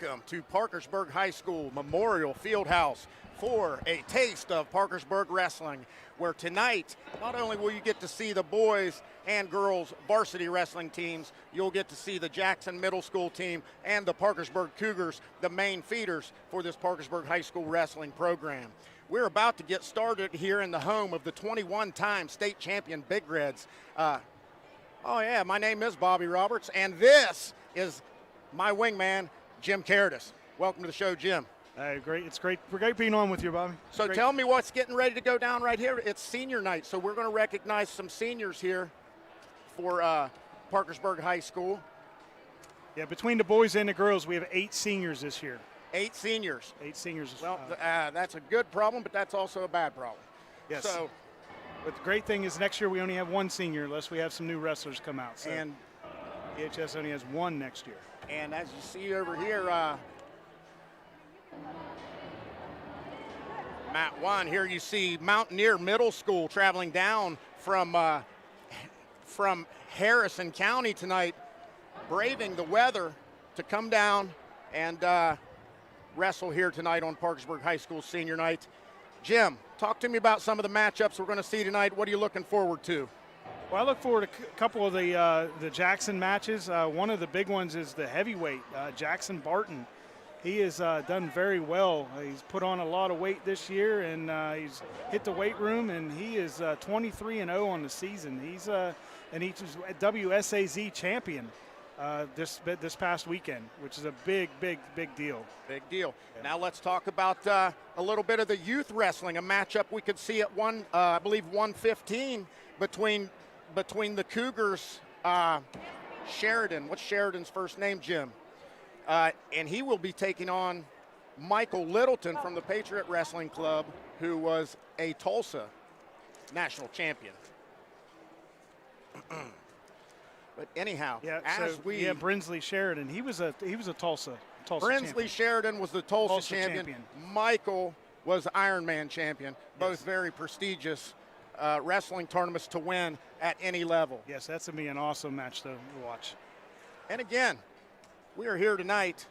Welcome to Parkersburg High School Memorial Fieldhouse for a taste of Parkersburg wrestling, where tonight, not only will you get to see the boys and girls varsity wrestling teams, you'll get to see the Jackson Middle School team and the Parkersburg Cougars, the main feeders for this Parkersburg High School wrestling program. We're about to get started here in the home of the 21-time state champion Big Reds. Oh yeah, my name is Bobby Roberts, and this is my wingman, Jim Caritas. Welcome to the show, Jim. Great. It's great. Great being on with you, Bobby. So tell me what's getting ready to go down right here. It's senior night, so we're going to recognize some seniors here for Parkersburg High School. Yeah, between the boys and the girls, we have 8 seniors this year. 8 seniors. 8 seniors. Well, that's a good problem, but that's also a bad problem. Yes. So, but the great thing is next year we only have 1 senior unless we have some new wrestlers come out. So and PHS only has 1 next year. And as you see over here, Mat 1, here you see Mountaineer Middle School traveling down from Harrison County tonight, braving the weather to come down and wrestle here tonight on Parkersburg High School senior night. Jim, talk to me about some of the matchups we're going to see tonight. What are you looking forward to? Well, I look forward to a couple of the Jackson matches. One of the big ones is the heavyweight, Jackson Barton. He has done very well. He's put on a lot of weight this year, and he's hit the weight room, and he is 23-0 on the season. He's and he's a WSAZ champion this past weekend, which is a big deal. Big deal. Yeah. Now let's talk about a little bit of the youth wrestling, a matchup we could see at I believe 115 between the Cougars, Sheridan. What's Sheridan's first name, Jim? And he will be taking on Michael Littleton from the Patriot Wrestling Club, who was a Tulsa national champion. But anyhow, Brinsley Sheridan, he was a Tulsa Brinsley champion. Sheridan was the Tulsa champion. Michael was the Ironman champion. Both very prestigious wrestling tournaments to win at any level. Yes, that's going to be an awesome match to watch. And again, we are here tonight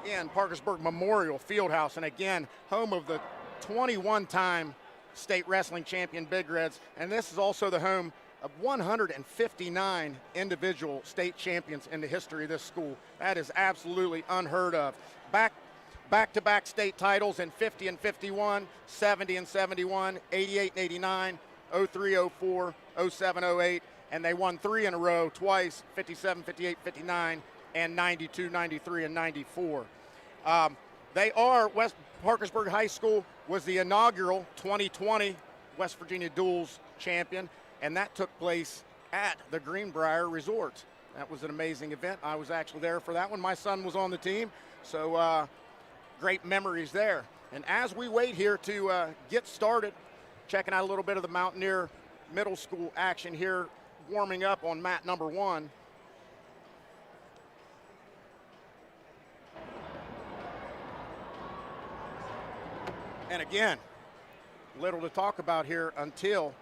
in Parkersburg Memorial Fieldhouse, and again, home of the 21-time state wrestling champion Big Reds, and this is also the home of 159 individual state champions in the history of this school. That is absolutely unheard of. Back-to-back state titles in 50 and 51, 70 and 71, 88 and 89, 03, 04, 07, 08, and they won 3 in a row twice, 57, 58, 59, and 92, 93, and 94. Parkersburg High School was the inaugural 2020 West Virginia Duels champion, and that took place at the Greenbrier Resort. That was an amazing event. I was actually there for that one. My son was on the team, so great memories there. And as we wait here to get started, checking out a little bit of the Mountaineer Middle School action here, warming up on mat number 1. And again, little to talk about here until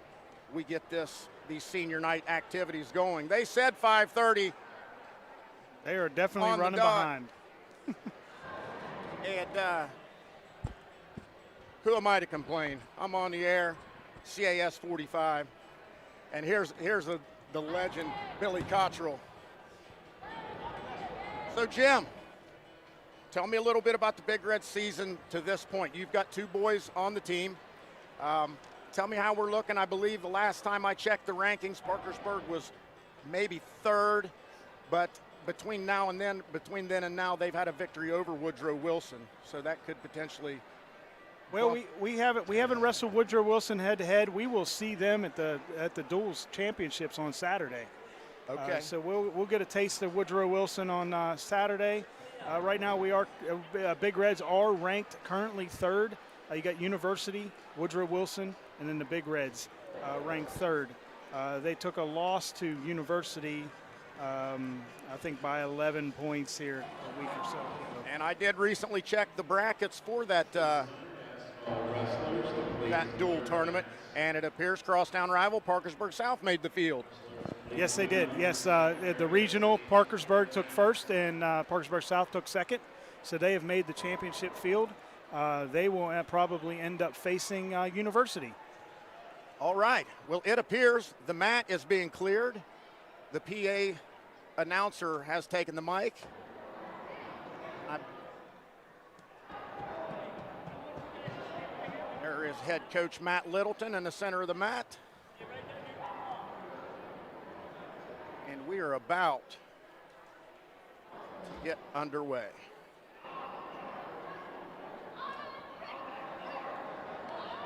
we get these senior night activities going. They said 5:30. They are definitely running behind. And who am I to complain? I'm on the air, CAS 45. And here's the legend, Billy Cottrell. So Jim, tell me a little bit about the Big Red season to this point. You've got 2 boys on the team. Tell me how we're looking. I believe the last time I checked the rankings, Parkersburg was maybe 3rd, but between then and now, they've had a victory over Woodrow Wilson, so that could potentially. Well, we haven't wrestled Woodrow Wilson head to head. We will see them at the Duels Championships on Saturday. Okay. So we'll get a taste of Woodrow Wilson on Saturday. Right now, Big Reds are ranked currently 3rd. You got University, Woodrow Wilson, and then the Big Reds ranked 3rd. They took a loss to University, I think by 11 points here a week or so ago. And I did recently check the brackets for that dual tournament, and it appears crosstown rival Parkersburg South made the field. Yes, they did. Yes, the regional, Parkersburg took first and Parkersburg South took second. So they have made the championship field. They will probably end up facing University. All right. Well, it appears the mat is being cleared. The PA announcer has taken the mic. There is head coach Matt Littleton in the center of the mat. And we are about to get underway.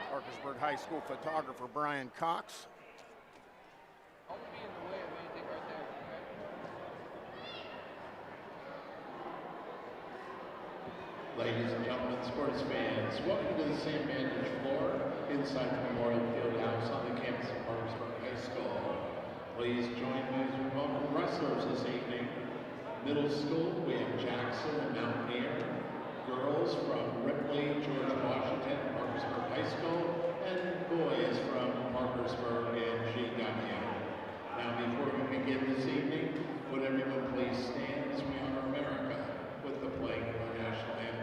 Parkersburg High School photographer Brian Cox. Ladies and gentlemen, sports fans, welcome to the same vantage floor inside the Memorial Fieldhouse on the campus of Parkersburg High School. Please join me as we welcome wrestlers this evening. Middle school, we have Jackson and Mountaineer. Girls from Ripley, George Washington, Parkersburg High School, and boys from Parkersburg and GW. Now, before we begin this evening, would everyone please stand as we honor America with the playing of our national anthem.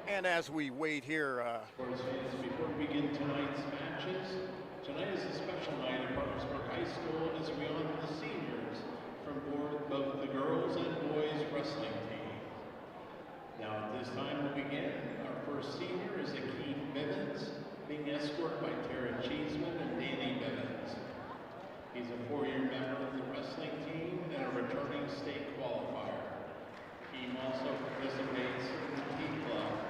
And as we wait here, Sports fans, before we begin tonight's matches, tonight is a special night at Parkersburg High School as we honor the seniors from both the girls and boys wrestling team. Now at this time we'll begin. Our first senior is Akeem Bivens, being escorted by Tara Cheeseman and Danny Bivens. He's a 4-year member of the wrestling team and a returning state qualifier. Akeem also participates in the T Club.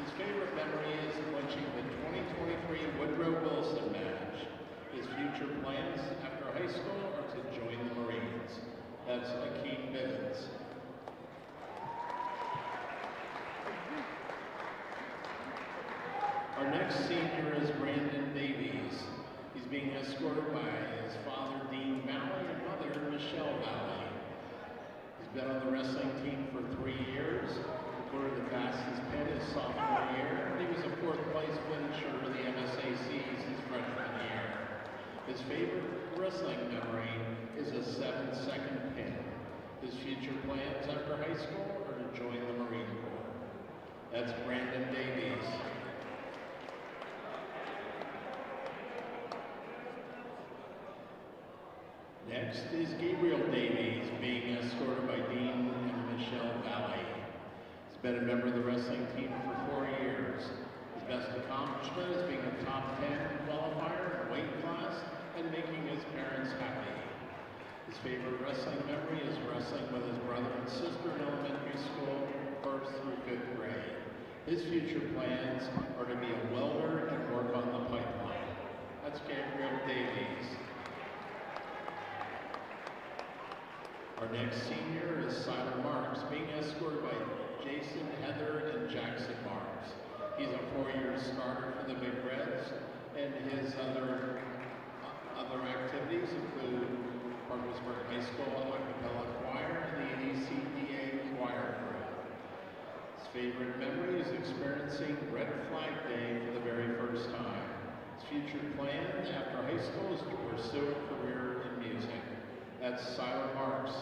His favorite memory is clinching the 2023 Woodrow Wilson match. His future plans after high school are to join the Marines. That's Akeem Bivens. Our next senior is Brandon Davies. He's being escorted by his father, Dean Valley, and mother, Michelle Valley. He's been on the wrestling team for 3 years. Recorded the fastest pin his sophomore year, and he was a 4th place finisher for the MSACs his freshman year. His favorite wrestling memory is a 7-second pin. His future plans after high school are to join the Marine Corps. That's Brandon Davies. Next is Gabriel Davies, being escorted by Dean and Michelle Valley. He's been a member of the wrestling team for 4 years. His best accomplishment is being a top 10 qualifier in weight class and making his parents happy. His favorite wrestling memory is wrestling with his brother and sister in elementary school, 1st through 5th grade. His future plans are to be a welder and work on the pipeline. That's Gabriel Davies. Our next senior is Siler Marks, being escorted by Jason, Heather, and Jackson Marks. He's a 4-year starter for the Big Reds, and his other activities include Parkersburg High School a cappella choir and the ACDA choir group. His favorite memory is experiencing Red Flag Day for the very first time. His future plan after high school is to pursue a career in music. That's Siler Marks.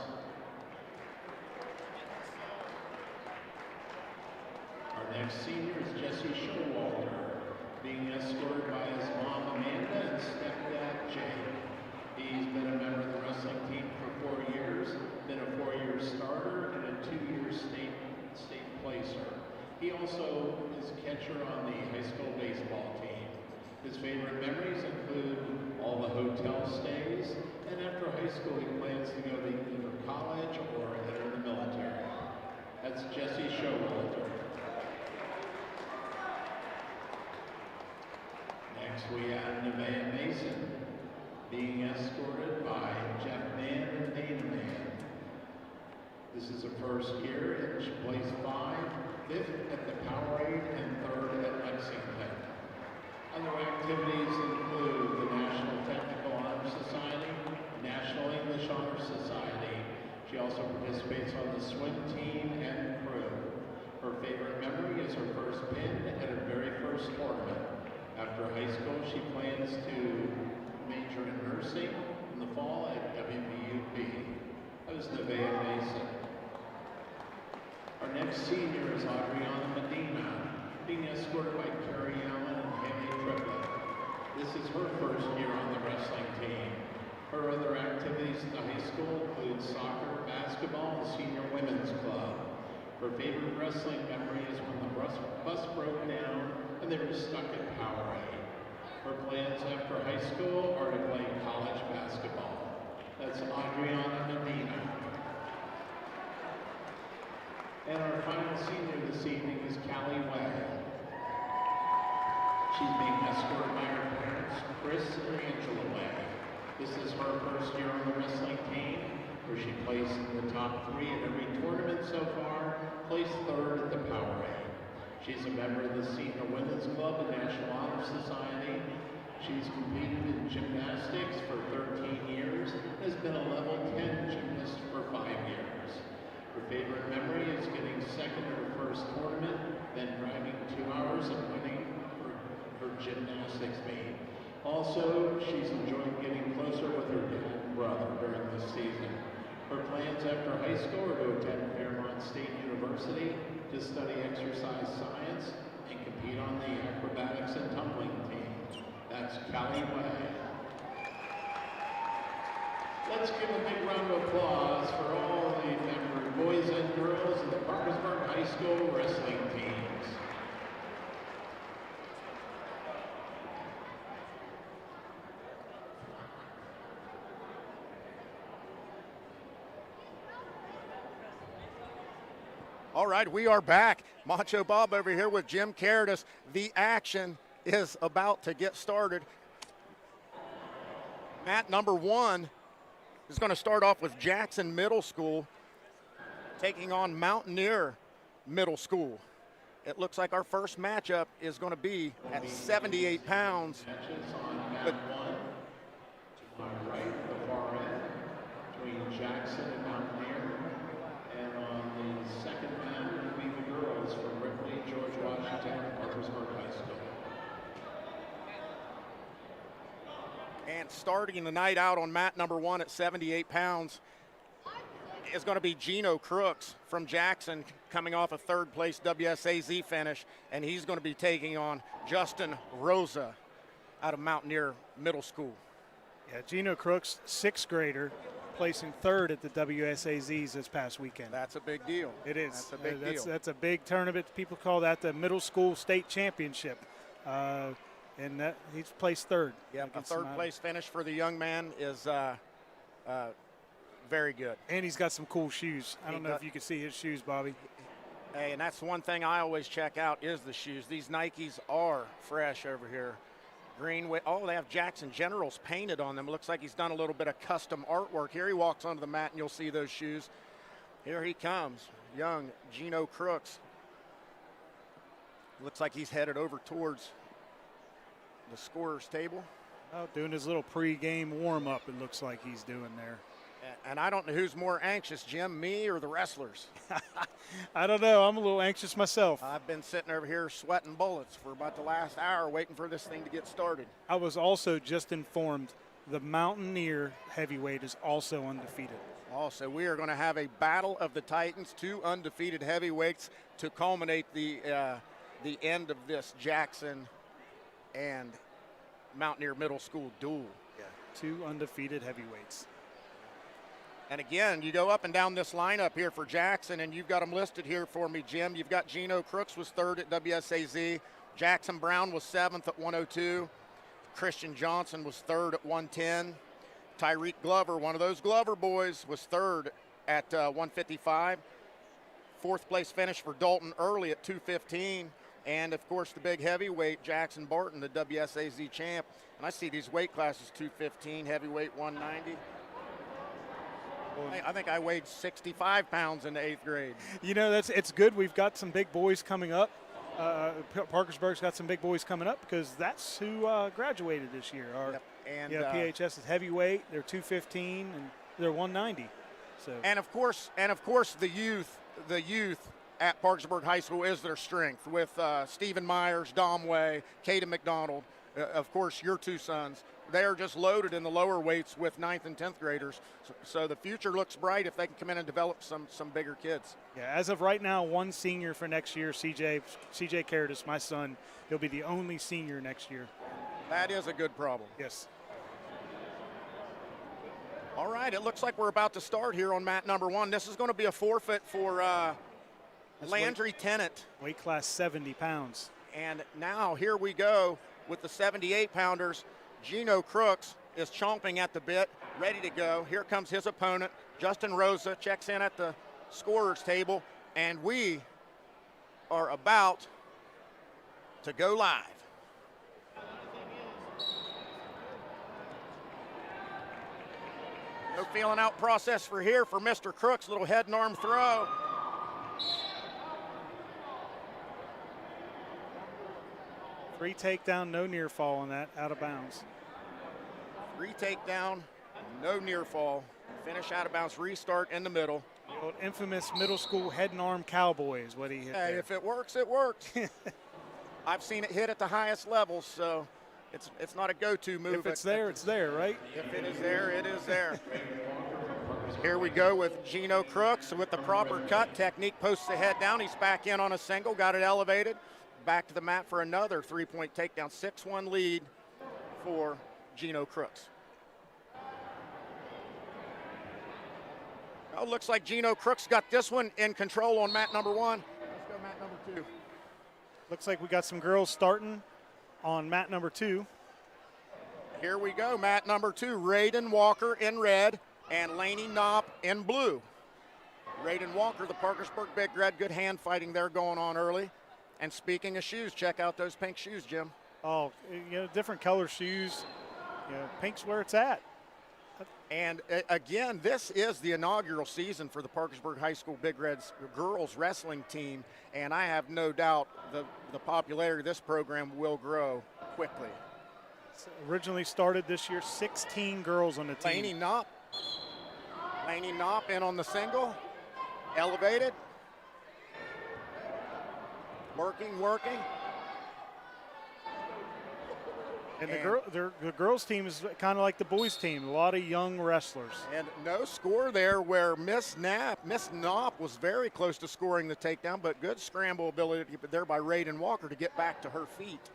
Our next senior is Jesse Showalter, being escorted by his mom Amanda and stepdad Jake. He's been a member of the wrestling team for 4 years, been a 4-year starter and a 2-year state placer. He also is catcher on the high school baseball team. His favorite memories include all the hotel stays, and after high school he plans to go to either college or enter the military. That's Jesse Showalter. Next we have Nevaeh Mason, being escorted by Jeff Mann and Dana Mann. This is her first year, and she placed 5th at the Powerade and 3rd at Lexington. Other activities include the National Technical Honor Society, National English Honor Society. She also participates on the swim team and crew. Her favorite memory is her first pin at her very first tournament. After high school, she plans to major in nursing in the fall at WVUP. That was Nevaeh Mason. Our next senior is Adriana Medina, being escorted by Carrie Allen and Haley Triplett. This is her first year on the wrestling team. Her other activities at the high school include soccer, basketball, and senior women's club. Her favorite wrestling memory is when the bus broke down and they were stuck at Powerade. Her plans after high school are to play college basketball. That's Adriana Medina. And our final senior this evening is Callie Way. She's being escorted by her parents, Chris and Angela Way. This is her first year on the wrestling team, where she placed in the top 3 at every tournament so far, placed 3rd at the Powerade. She's a member of the Senior Women's Club and National Honor Society. She's competed in gymnastics for 13 years and has been a level 10 gymnast for 5 years. Her favorite memory is getting 2nd at her first tournament, then driving 2 hours and winning her gymnastics meet. Also, she's enjoyed getting closer with her dad and brother during this season. Her plans after high school are to attend Fairmont State University to study exercise science and compete on the acrobatics and tumbling team. That's Callie Way. Let's give a big round of applause for all the member boys and girls of the Parkersburg High School wrestling teams. All right, we are back. Macho Bob over here with Jim Caritas. The action is about to get started. Mat number 1 is going to start off with Jackson Middle School taking on Mountaineer Middle School. It looks like our first matchup is going to be at 78 pounds. But to my right, the far end, between Jackson and Mountaineer. And on the second mat will be the girls from Ripley, George Washington, and Parkersburg High School. And starting the night out on mat number 1 at 78 pounds is going to be Gino Crooks from Jackson, coming off a 3rd place WSAZ finish, and he's going to be taking on Justin Rosa out of Mountaineer Middle School. Yeah, Gino Crooks, 6th grader, placing 3rd at the WSAZs this past weekend. That's a big deal. It is. That's a big deal. That's a big tournament. People call that the middle school state championship. And that he's placed 3rd. Yeah, a 3rd place finish for the young man is very good. And he's got some cool shoes. I don't know if you can see his shoes, Bobby. Hey, and that's one thing I always check out is the shoes. These Nikes are fresh over here. Greenway. Oh, they have Jackson Generals painted on them. Looks like he's done a little bit of custom artwork. Here he walks onto the mat, and you'll see those shoes. Here he comes, young Gino Crooks. Looks like he's headed over towards the scorer's table. Oh, doing his little pre-game warm-up, it looks like he's doing there. And I don't know who's more anxious, Jim, me or the wrestlers. I don't know. I'm a little anxious myself. I've been sitting over here sweating bullets for about the last hour waiting for this thing to get started. I was also just informed the Mountaineer heavyweight is also undefeated. Also, we are going to have a battle of the Titans, 2 undefeated heavyweights to culminate the end of this Jackson and Mountaineer Middle School duel. Yeah, 2 undefeated heavyweights. And again, you go up and down this lineup here for Jackson, and you've got them listed here for me, Jim. You've got Gino Crooks was 3rd at WSAZ. Jackson Brown was 7th at 102. Christian Johnson was 3rd at 110. Tyreek Glover, one of those Glover boys, was 3rd at 155. 4th place finish for Dalton Early at 215. And, of course, the big heavyweight, Jackson Barton, the WSAZ champ. And I see these weight classes, 215, heavyweight 190. I think I weighed 65 pounds in the 8th grade. You know, it's good. We've got some big boys coming up. Parkersburg's got some big boys coming up because that's who graduated this year. Yep. And PHS is heavyweight. They're 215 and they're 190. So. And of course, the youth at Parkersburg High School is their strength with Stephen Myers, Dom Way, Caden McDonald, of course, your 2 sons. They are just loaded in the lower weights with 9th and 10th graders. So the future looks bright if they can come in and develop some bigger kids. Yeah, as of right now, 1 senior for next year, CJ Caritas, my son. He'll be the only senior next year. That is a good problem. Yes. All right, it looks like we're about to start here on mat number 1. This is going to be a forfeit for Landry Tennant. Weight class 70 pounds. And now here we go with the 78-pounders. Gino Crooks is chomping at the bit, ready to go. Here comes his opponent. Justin Rosa checks in at the scorer's table, and we are about to go live. No feeling out process for here for Mr. Crooks. Little head and arm throw. Free takedown, no near fall on that, out of bounds. Free takedown, no near fall. Finish out of bounds, restart in the middle. The old infamous middle school head and arm cowboy is what he hit there. If it works, it works. I've seen it hit at the highest levels, so it's not a go-to move. If it's there, it's there, right? If it is there, it is there. Here we go with Gino Crooks with the proper cut technique. Posts the head down. He's back in on a single, got it elevated. Back to the mat for another 3-point takedown. 6-1 lead for Gino Crooks. Oh, looks like Gino Crooks got this one in control on mat number 1. Let's go mat number 2. Looks like we got some girls starting on mat number 2. Here we go, mat number 2. Raiden Walker in red and Laney Knopp in blue. Raiden Walker, the Parkersburg Big Red, good hand fighting there going on early. And speaking of shoes, check out those pink shoes, Jim. Oh, different color shoes. Pink's where it's at. And again, this is the inaugural season for the Parkersburg High School Big Reds girls wrestling team, and I have no doubt the popularity of this program will grow quickly. It's originally started this year, 16 girls on the team. Laney Knopp in on the single, elevated. Working. And the girls' team is kind of like the boys' team, a lot of young wrestlers. And no score there where Miss Knopp was very close to scoring the takedown, but good scramble ability there by Raiden Walker to get back to her feet.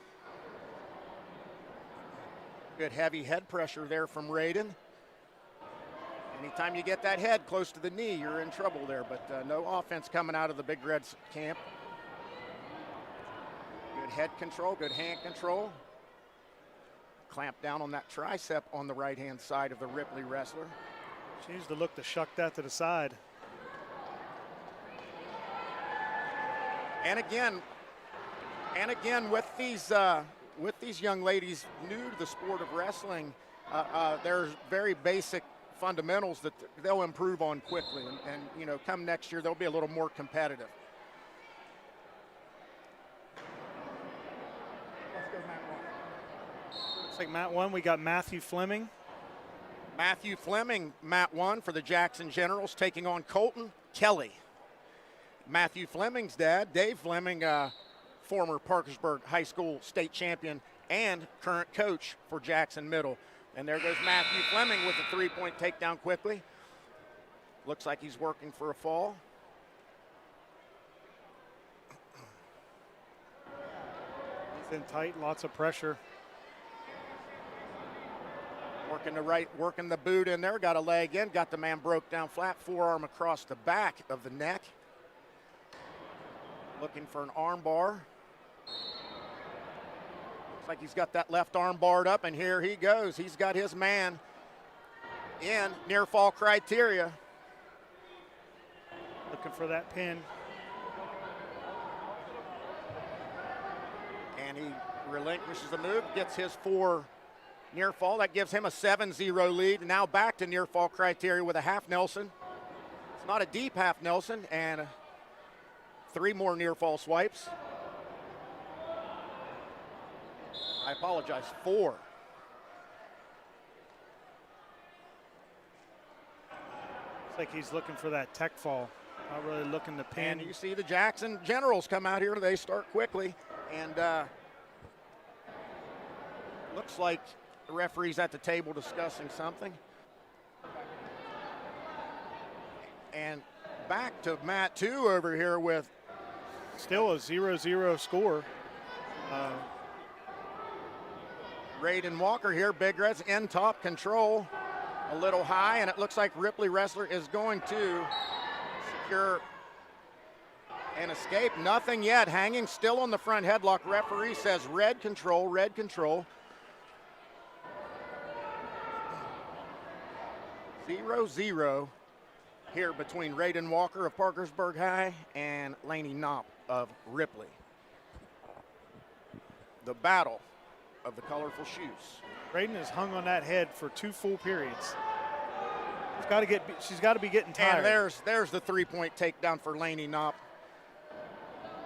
Good heavy head pressure there from Raiden. Anytime you get that head close to the knee, you're in trouble there, but no offense coming out of the Big Reds camp. Good head control, good hand control. Clamp down on that tricep on the right-hand side of the Ripley wrestler. She needs to look to shuck that to the side. And again, with these young ladies new to the sport of wrestling, there's very basic fundamentals that they'll improve on quickly, and you know, come next year they'll be a little more competitive. Let's go Mat 1. Looks like Mat 1. We got Matthew Fleming. Matthew Fleming, Mat 1 for the Jackson Generals, taking on Colton Kelly. Matthew Fleming's dad, Dave Fleming, former Parkersburg High School state champion and current coach for Jackson Middle. And there goes Matthew Fleming with a three-point takedown quickly. Looks like he's working for a fall. He's in tight, lots of pressure. Working the boot in there, got a leg in, got the man broke down flat, forearm across the back of the neck. Looking for an arm bar. Looks like he's got that left arm barred up, and here he goes. He's got his man in near fall criteria. Looking for that pin. And he relinquishes the move, gets his 4 near fall. That gives him a 7-0 lead. Now back to near fall criteria with a half Nelson. It's not a deep half Nelson, and 3 more near fall swipes. I apologize, 4. Looks like he's looking for that tech fall. Not really looking to pin. And you see the Jackson Generals come out here. They start quickly. And looks like the referee's at the table discussing something. And back to Mat 2 over here with Still a 0-0 score. Raiden Walker here. Big Red's in top control. A little high, and it looks like Ripley Wrestler is going to secure an escape. Nothing yet. Hanging still on the front headlock. Referee says red control, red control. 0-0 here between Raiden Walker of Parkersburg High and Laney Knopp of Ripley. The battle of the colorful shoes. Raiden has hung on that head for 2 full periods. She's got to be getting tired. And there's the 3-point takedown for Laney Knopp.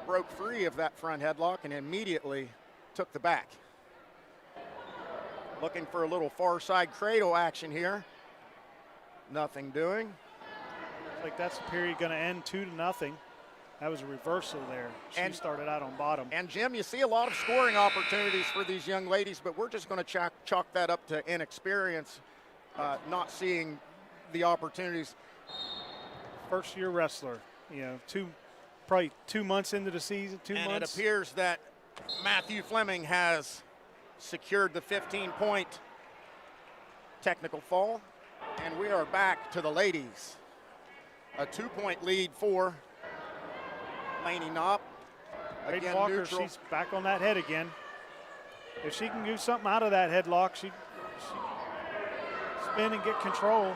Broke free of that front headlock and immediately took the back. Looking for a little far side cradle action here. Nothing doing. Looks like that's the period going to end 2-0. That was a reversal there. She started out on bottom. And Jim, you see a lot of scoring opportunities for these young ladies, but we're just going to chalk that up to inexperience, not seeing the opportunities. First year wrestler, you know, probably 2 months into the season, 2 months. And it appears that Matthew Fleming has secured the 15-point technical fall. And we are back to the ladies. A 2-point lead for Laney Knopp. Raiden Walker, neutral. she's back on that head again. If she can do something out of that headlock, she spin and get control.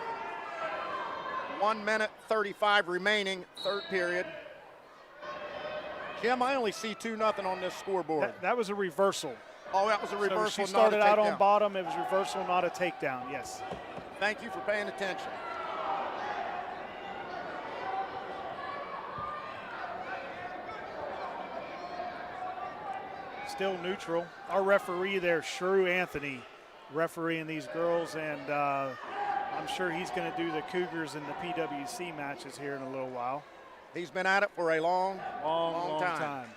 1 minute 35 remaining, third period. Jim, I only see 2-0 on this scoreboard. That was a reversal. Oh, that was a reversal. So she started not a out on takedown. bottom. It was reversal, not a takedown. Yes. Thank you for paying attention. Still neutral. Our referee there, Shrew Anthony, refereeing these girls, and I'm sure he's going to do the Cougars and the PWC matches here in a little while. He's been at it for a long time.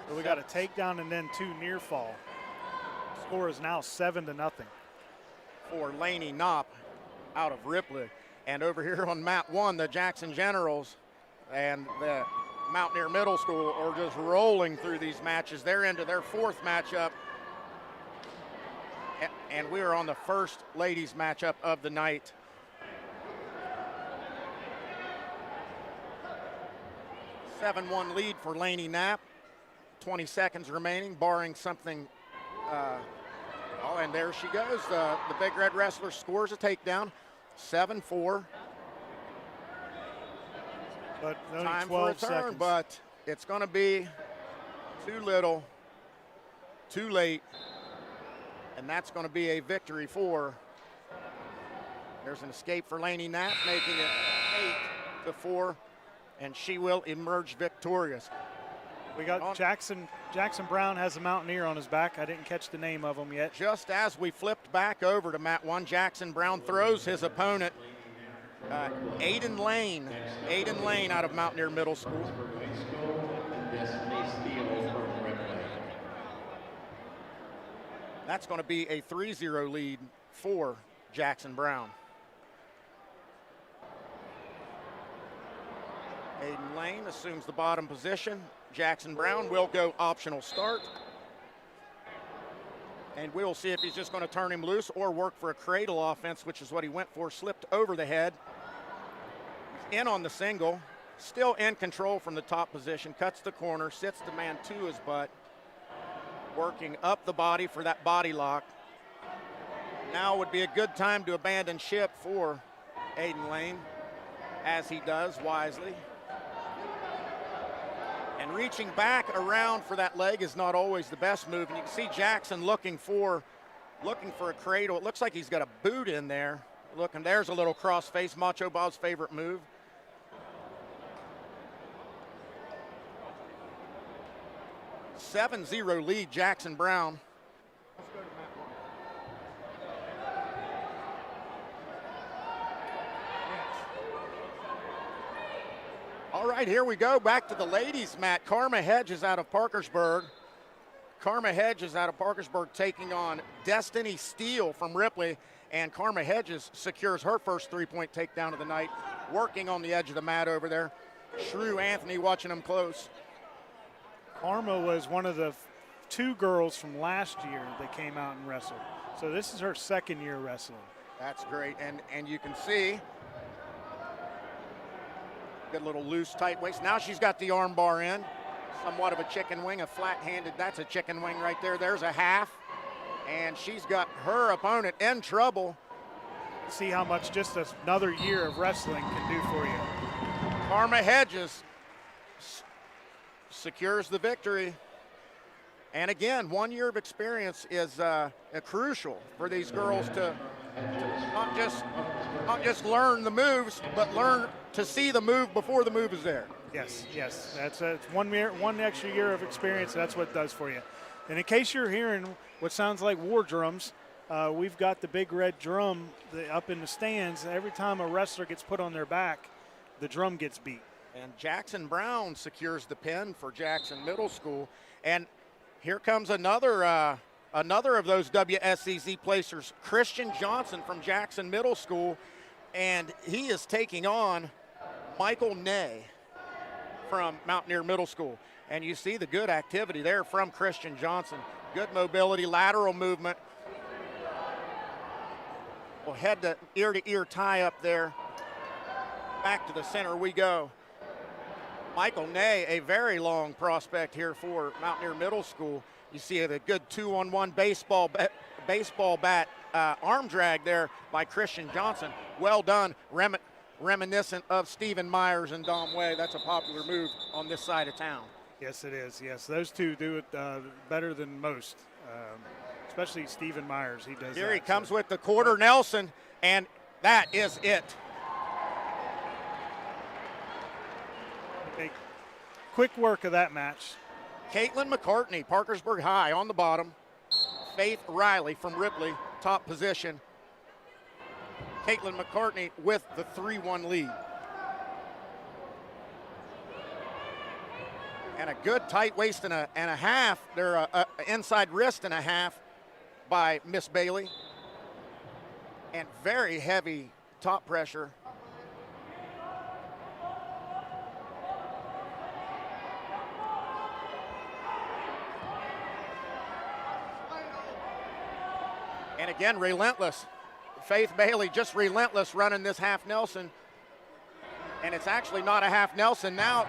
So we got a takedown and then 2 near fall. Score is now 7-0. For Laney Knopp out of Ripley. And over here on Mat 1, the Jackson Generals and the Mountaineer Middle School are just rolling through these matches. They're into their 4th matchup. And we are on the first ladies matchup of the night. A 7-1 lead for Laney Knopp. 20 seconds remaining, barring something Oh, and there she goes. The big red wrestler scores a takedown, 7-4. But only Time 12 for a turn, seconds. but it's going to be too little, too late, and that's going to be a victory for. There's an escape for Lainey Knapp, making it 8-4, and she will emerge victorious. We got Jackson Brown has a Mountaineer on his back. I didn't catch the name of him yet. Just as we flipped back over to Mat 1, Jackson Brown throws his opponent, Aiden Lane. Aiden Lane out of Mountaineer Middle School. That's going to be a 3-0 lead for Jackson Brown. Aiden Lane assumes the bottom position. Jackson Brown will go optional start. And we'll see if he's just going to turn him loose or work for a cradle offense, which is what he went for. Slipped over the head. He's in on the single. Still in control from the top position. Cuts the corner. Sits the man to his butt. Working up the body for that body lock. Now would be a good time to abandon ship for Aiden Lane, as he does wisely. And reaching back around for that leg is not always the best move. And you can see Jackson looking for a cradle. It looks like he's got a boot in there. Look, and there's a little cross face, Macho Bob's favorite move. (7-0) lead, Jackson Brown. Let's go to Mat 1. All right, here we go. Back to the ladies' mat. Karma Hedges out of Parkersburg. Karma Hedges out of Parkersburg taking on Destiny Steele from Ripley. And Karma Hedges secures her first three-point takedown of the night, working on the edge of the mat over there. Shrew Anthony watching them close. Karma was one of the two girls from last year that came out and wrestled. So this is her second year wrestling. That's great, and you can see good little loose, tight waist. Now she's got the arm bar in, somewhat of a chicken wing, a flat-handed, that's a chicken wing right there. There's a half, and she's got her opponent in trouble. See how much just another year of wrestling can do for you. Karma Hedges secures the victory. And again, 1 year of experience is crucial for these girls to not just learn the moves, but learn to see the move before the move is there. Yes, that's it's 1 year, 1 extra year of experience. That's what it does for you. And in case you're hearing what sounds like war drums, we've got the big red drum up in the stands. Every time a wrestler gets put on their back, the drum gets beat. And Jackson Brown secures the pin for Jackson Middle School. And here comes another of those WSCZ placers, Christian Johnson from Jackson Middle School. And he is taking on Michael Ney from Mountaineer Middle School. And you see the good activity there from Christian Johnson. Good mobility, lateral movement. Well, head to ear tie up there. Back to the center we go. Michael Ney, a very long prospect here for Mountaineer Middle School. You see a good 2-on-1 baseball bat arm drag there by Christian Johnson. Well done, reminiscent of Stephen Myers and Dom Way. That's a popular move on this side of town. Yes, it is. Yes, those two do it better than most, especially Stephen Myers. He does. Here he comes with the quarter Nelson, and that is it. A quick work of that match. Caitlin McCartney, Parkersburg High on the bottom. Faith Riley from Ripley, top position. Caitlin McCartney with the 3-1 lead. And a good tight waist and a half. They're a inside wrist and a half by Miss Bailey. And very heavy top pressure. And again, relentless. Faith Bailey just relentless running this half Nelson. And it's actually not a half Nelson. Now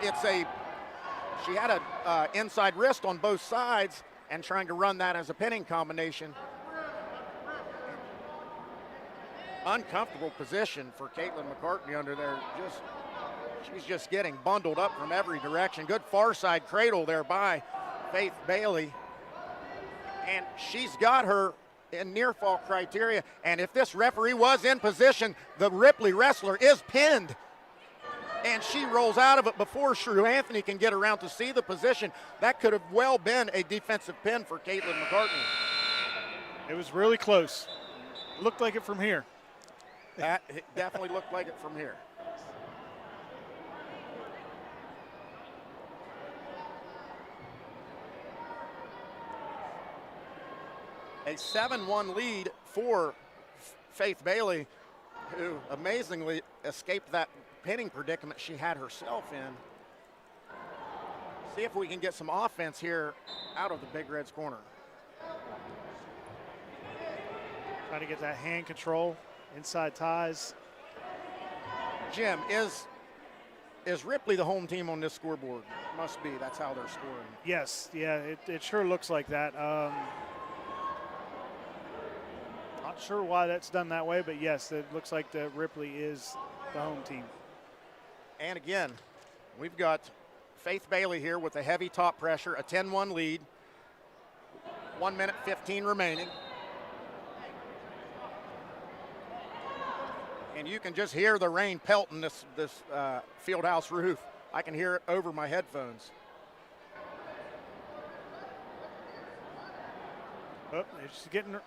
she had a inside wrist on both sides and trying to run that as a pinning combination. uncomfortable position for Caitlin McCartney under there. She's just getting bundled up from every direction. Good far side cradle there by Faith Bailey. And she's got her in near fall criteria. And if this referee was in position, the Ripley wrestler is pinned. And she rolls out of it before Shrew Anthony can get around to see the position. That could have well been a defensive pin for Caitlin McCartney. It was really close. Looked like it from here. That it definitely looked like it from here. A 7-1 lead for Faith Bailey, who amazingly escaped that pinning predicament she had herself in. See if we can get some offense here out of the Big Red's corner. Trying to get that hand control, inside ties. Jim, is Ripley the home team on this scoreboard? Must be, that's how they're scoring. Yes, yeah, it sure looks like that. Not sure why that's done that way, but yes, it looks like that Ripley is the home team. And again, we've got Faith Bailey here with a heavy top pressure, a 10-1 lead, 1 minute 15 remaining. And you can just hear the rain pelting this field house roof. I can hear it over my headphones. Oh, she's getting her,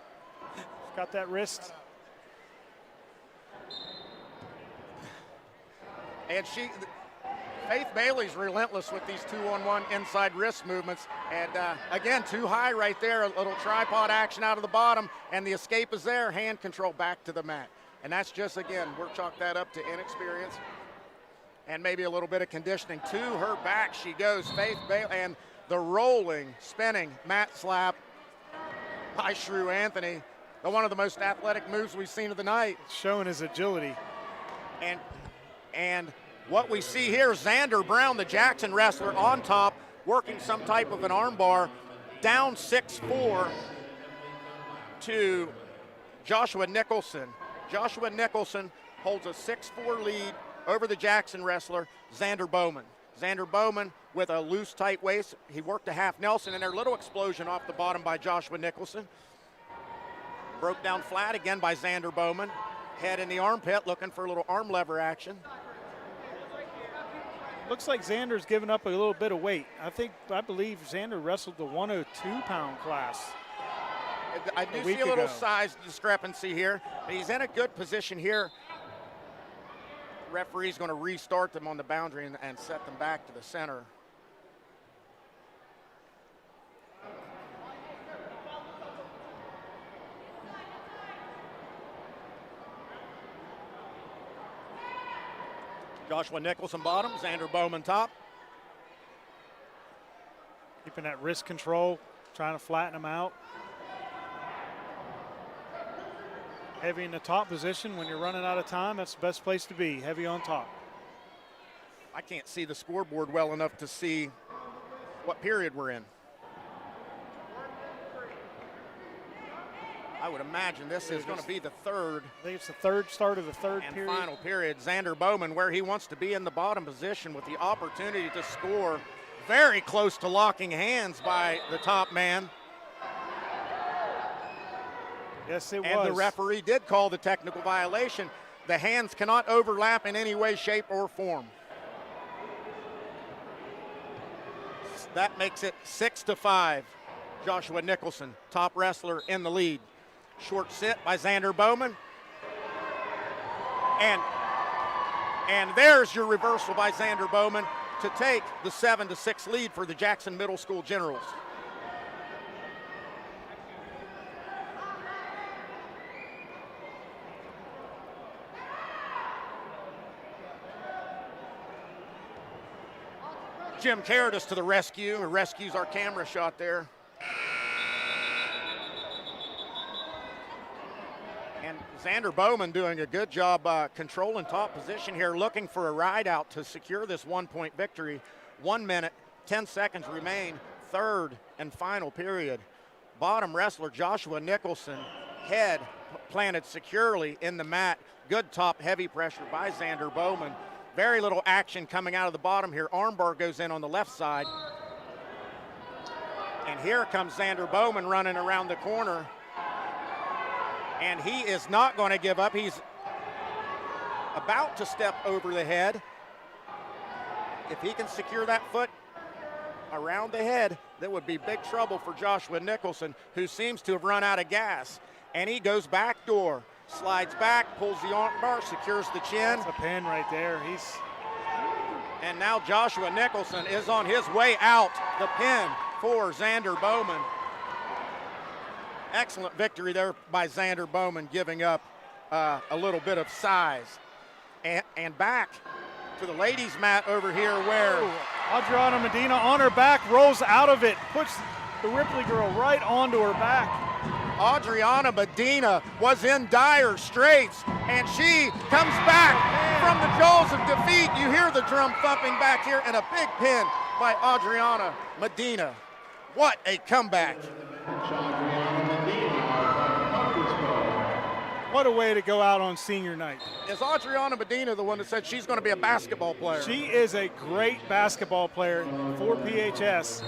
she's got that wrist. And Faith Bailey's relentless with these 2-on-1 inside wrist movements. And again, too high right there, a little tripod action out of the bottom, and the escape is there, hand control back to the mat. And that's just, again, we'll chalk that up to inexperience and maybe a little bit of conditioning. To her back she goes, Faith Bailey, and the rolling, spinning mat slap by Shrew Anthony. One of the most athletic moves we've seen of the night. Showing his agility. And what we see here, Xander Brown, the Jackson wrestler, on top, working some type of an arm bar, down 6-4 to Joshua Nicholson. Joshua Nicholson holds a 6-4 lead over the Jackson wrestler, Xander Bowman. Xander Bowman with a loose, tight waist. He worked a half Nelson, and their little explosion off the bottom by Joshua Nicholson. Broke down flat again by Xander Bowman. Head in the armpit, looking for a little arm lever action. Looks like Xander's given up a little bit of weight. I believe Xander wrestled the 102-pound class. I do see a little size discrepancy here, but he's in a good position here. Referee's going to restart them on the boundary and set them back to the center. Joshua Nicholson bottom, Xander Bowman top. Keeping that wrist control, trying to flatten him out. Heavy in the top position when you're running out of time. That's the best place to be, heavy on top. I can't see the scoreboard well enough to see what period we're in. I would imagine this is going to be the third. I think it's the third start of the third and period. Final period. Xander Bowman, where he wants to be in the bottom position with the opportunity to score, very close to locking hands by the top man. Yes, it was. And the referee did call the technical violation. The hands cannot overlap in any way, shape, or form. That makes it 6-5. Joshua Nicholson, top wrestler, in the lead. Short sit by Xander Bowman. And there's your reversal by Xander Bowman to take the 7-6 lead for the Jackson Middle School Generals. Jim Caritas to the rescue, or rescues our camera shot there. And Xander Bowman doing a good job controlling top position here, looking for a ride out to secure this 1-point victory. 1 minute, 10 seconds remain, third and final period. Bottom wrestler Joshua Nicholson, head planted securely in the mat. Good top heavy pressure by Xander Bowman. Very little action coming out of the bottom here. Armbar goes in on the left side. And here comes Xander Bowman running around the corner. And he is not going to give up. He's about to step over the head. If he can secure that foot around the head, that would be big trouble for Joshua Nicholson, who seems to have run out of gas. And he goes back door, slides back, pulls the armbar, secures the chin. That's a pin right there. And now Joshua Nicholson is on his way out. The pin for Xander Bowman. Excellent victory there by Xander Bowman, giving up a little bit of size. And back to the ladies' mat over here where Adriana Medina on her back, rolls out of it, puts the Ripley girl right onto her back. Adriana Medina was in dire straits, and she comes back from the jaws of defeat. You hear the drum thumping back here, and a big pin by Adriana Medina. What a comeback. What a way to go out on senior night. Is Adriana Medina the one that said she's going to be a basketball player? She is a great basketball player for PHS,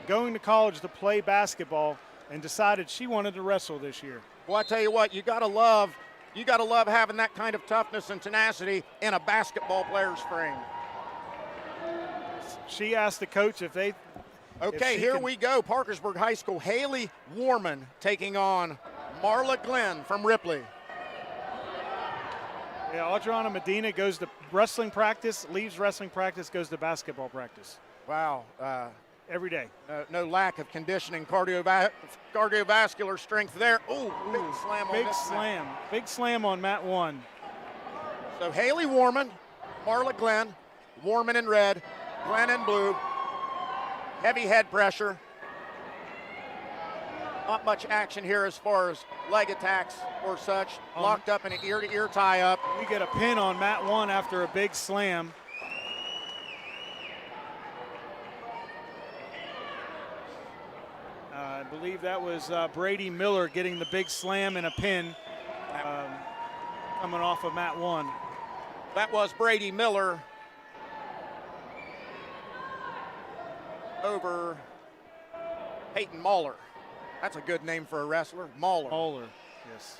going to college to play basketball, and decided she wanted to wrestle this year. Well, I tell you what, you gotta love having that kind of toughness and tenacity in a basketball player's frame. She asked the coach if they. Okay, here we go. Parkersburg High School. Haley Warman taking on Marla Glenn from Ripley. Yeah, Adriana Medina goes to wrestling practice, leaves wrestling practice, goes to basketball practice. Wow. Every day. No lack of conditioning, cardiovascular strength there. Ooh, big slam on big this slam. mat. Big slam on mat one. So Haley Warman, Marla Glenn, Warman in red, Glenn in blue. Heavy head pressure. Not much action here as far as leg attacks or such. Locked up in an ear-to-ear tie-up. We get a pin on mat one after a big slam. I believe that was Brady Miller getting the big slam and a pin coming off of mat one. That was Brady Miller over Peyton Mahler. That's a good name for a wrestler, Mahler. Mahler, yes.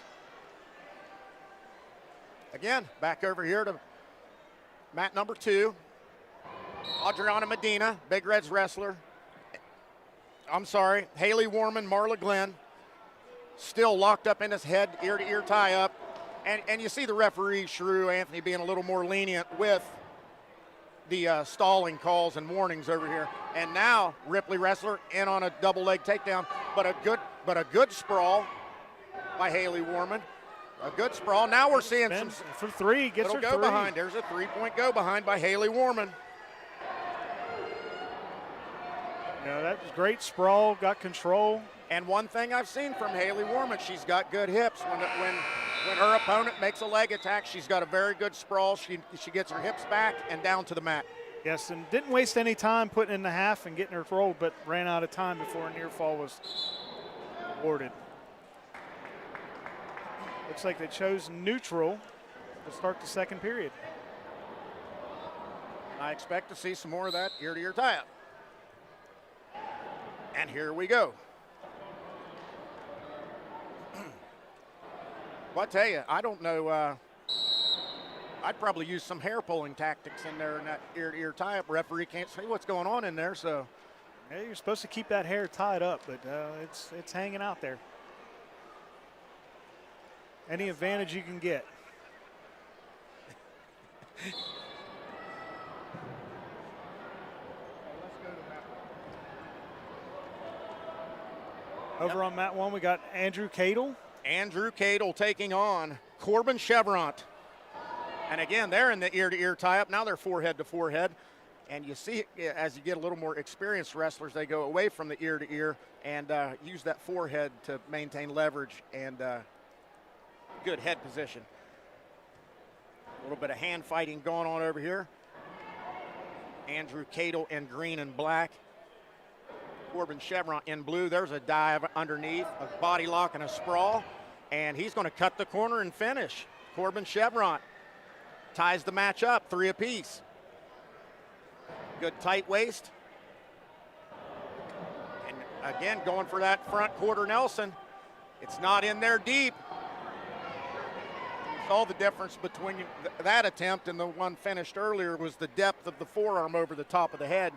Again, back over here to mat number 2. Adriana Medina, Big Red's wrestler. Haley Warman, Marla Glenn, still locked up in his head, ear-to-ear tie-up. And you see the referee, Shrew Anthony, being a little more lenient with the stalling calls and warnings over here. And now Ripley wrestler in on a double leg takedown, but a good sprawl by Haley Warman. A good sprawl. Now we're seeing some for three. Gets her go behind. There's a 3-point go behind by Haley Warman. Yeah, that was great sprawl. Got control. And one thing I've seen from Haley Warman, she's got good hips. When her opponent makes a leg attack, she's got a very good sprawl. She gets her hips back and down to the mat. Yes, and didn't waste any time putting in the half and getting her rolled, but ran out of time before a near fall was awarded. Looks like they chose neutral to start the second period. I expect to see some more of that ear-to-ear tie-up. And here we go. Well, I tell you, I don't know. I'd probably use some hair pulling tactics in there in that ear-to-ear tie-up. Referee can't see what's going on in there, so. Yeah, you're supposed to keep that hair tied up, but it's hanging out there. Any advantage you can get. Over on mat one, we got Andrew Cadle. Andrew Cadle taking on Corbin Chevront. And again, they're in the ear-to-ear tie-up. Now they're forehead to forehead. And you see, as you get a little more experienced wrestlers, they go away from the ear-to-ear and use that forehead to maintain leverage and good head position. A little bit of hand fighting going on over here. Andrew Cadle in green and black. Corbin Chevront in blue. There's a dive underneath, a body lock and a sprawl. and he's going to cut the corner and finish. Corbin Chevron ties the match up, 3 apiece. Good tight waist. And again, going for that front quarter Nelson. It's not in there deep. All the difference between that attempt and the one finished earlier was the depth of the forearm over the top of the head.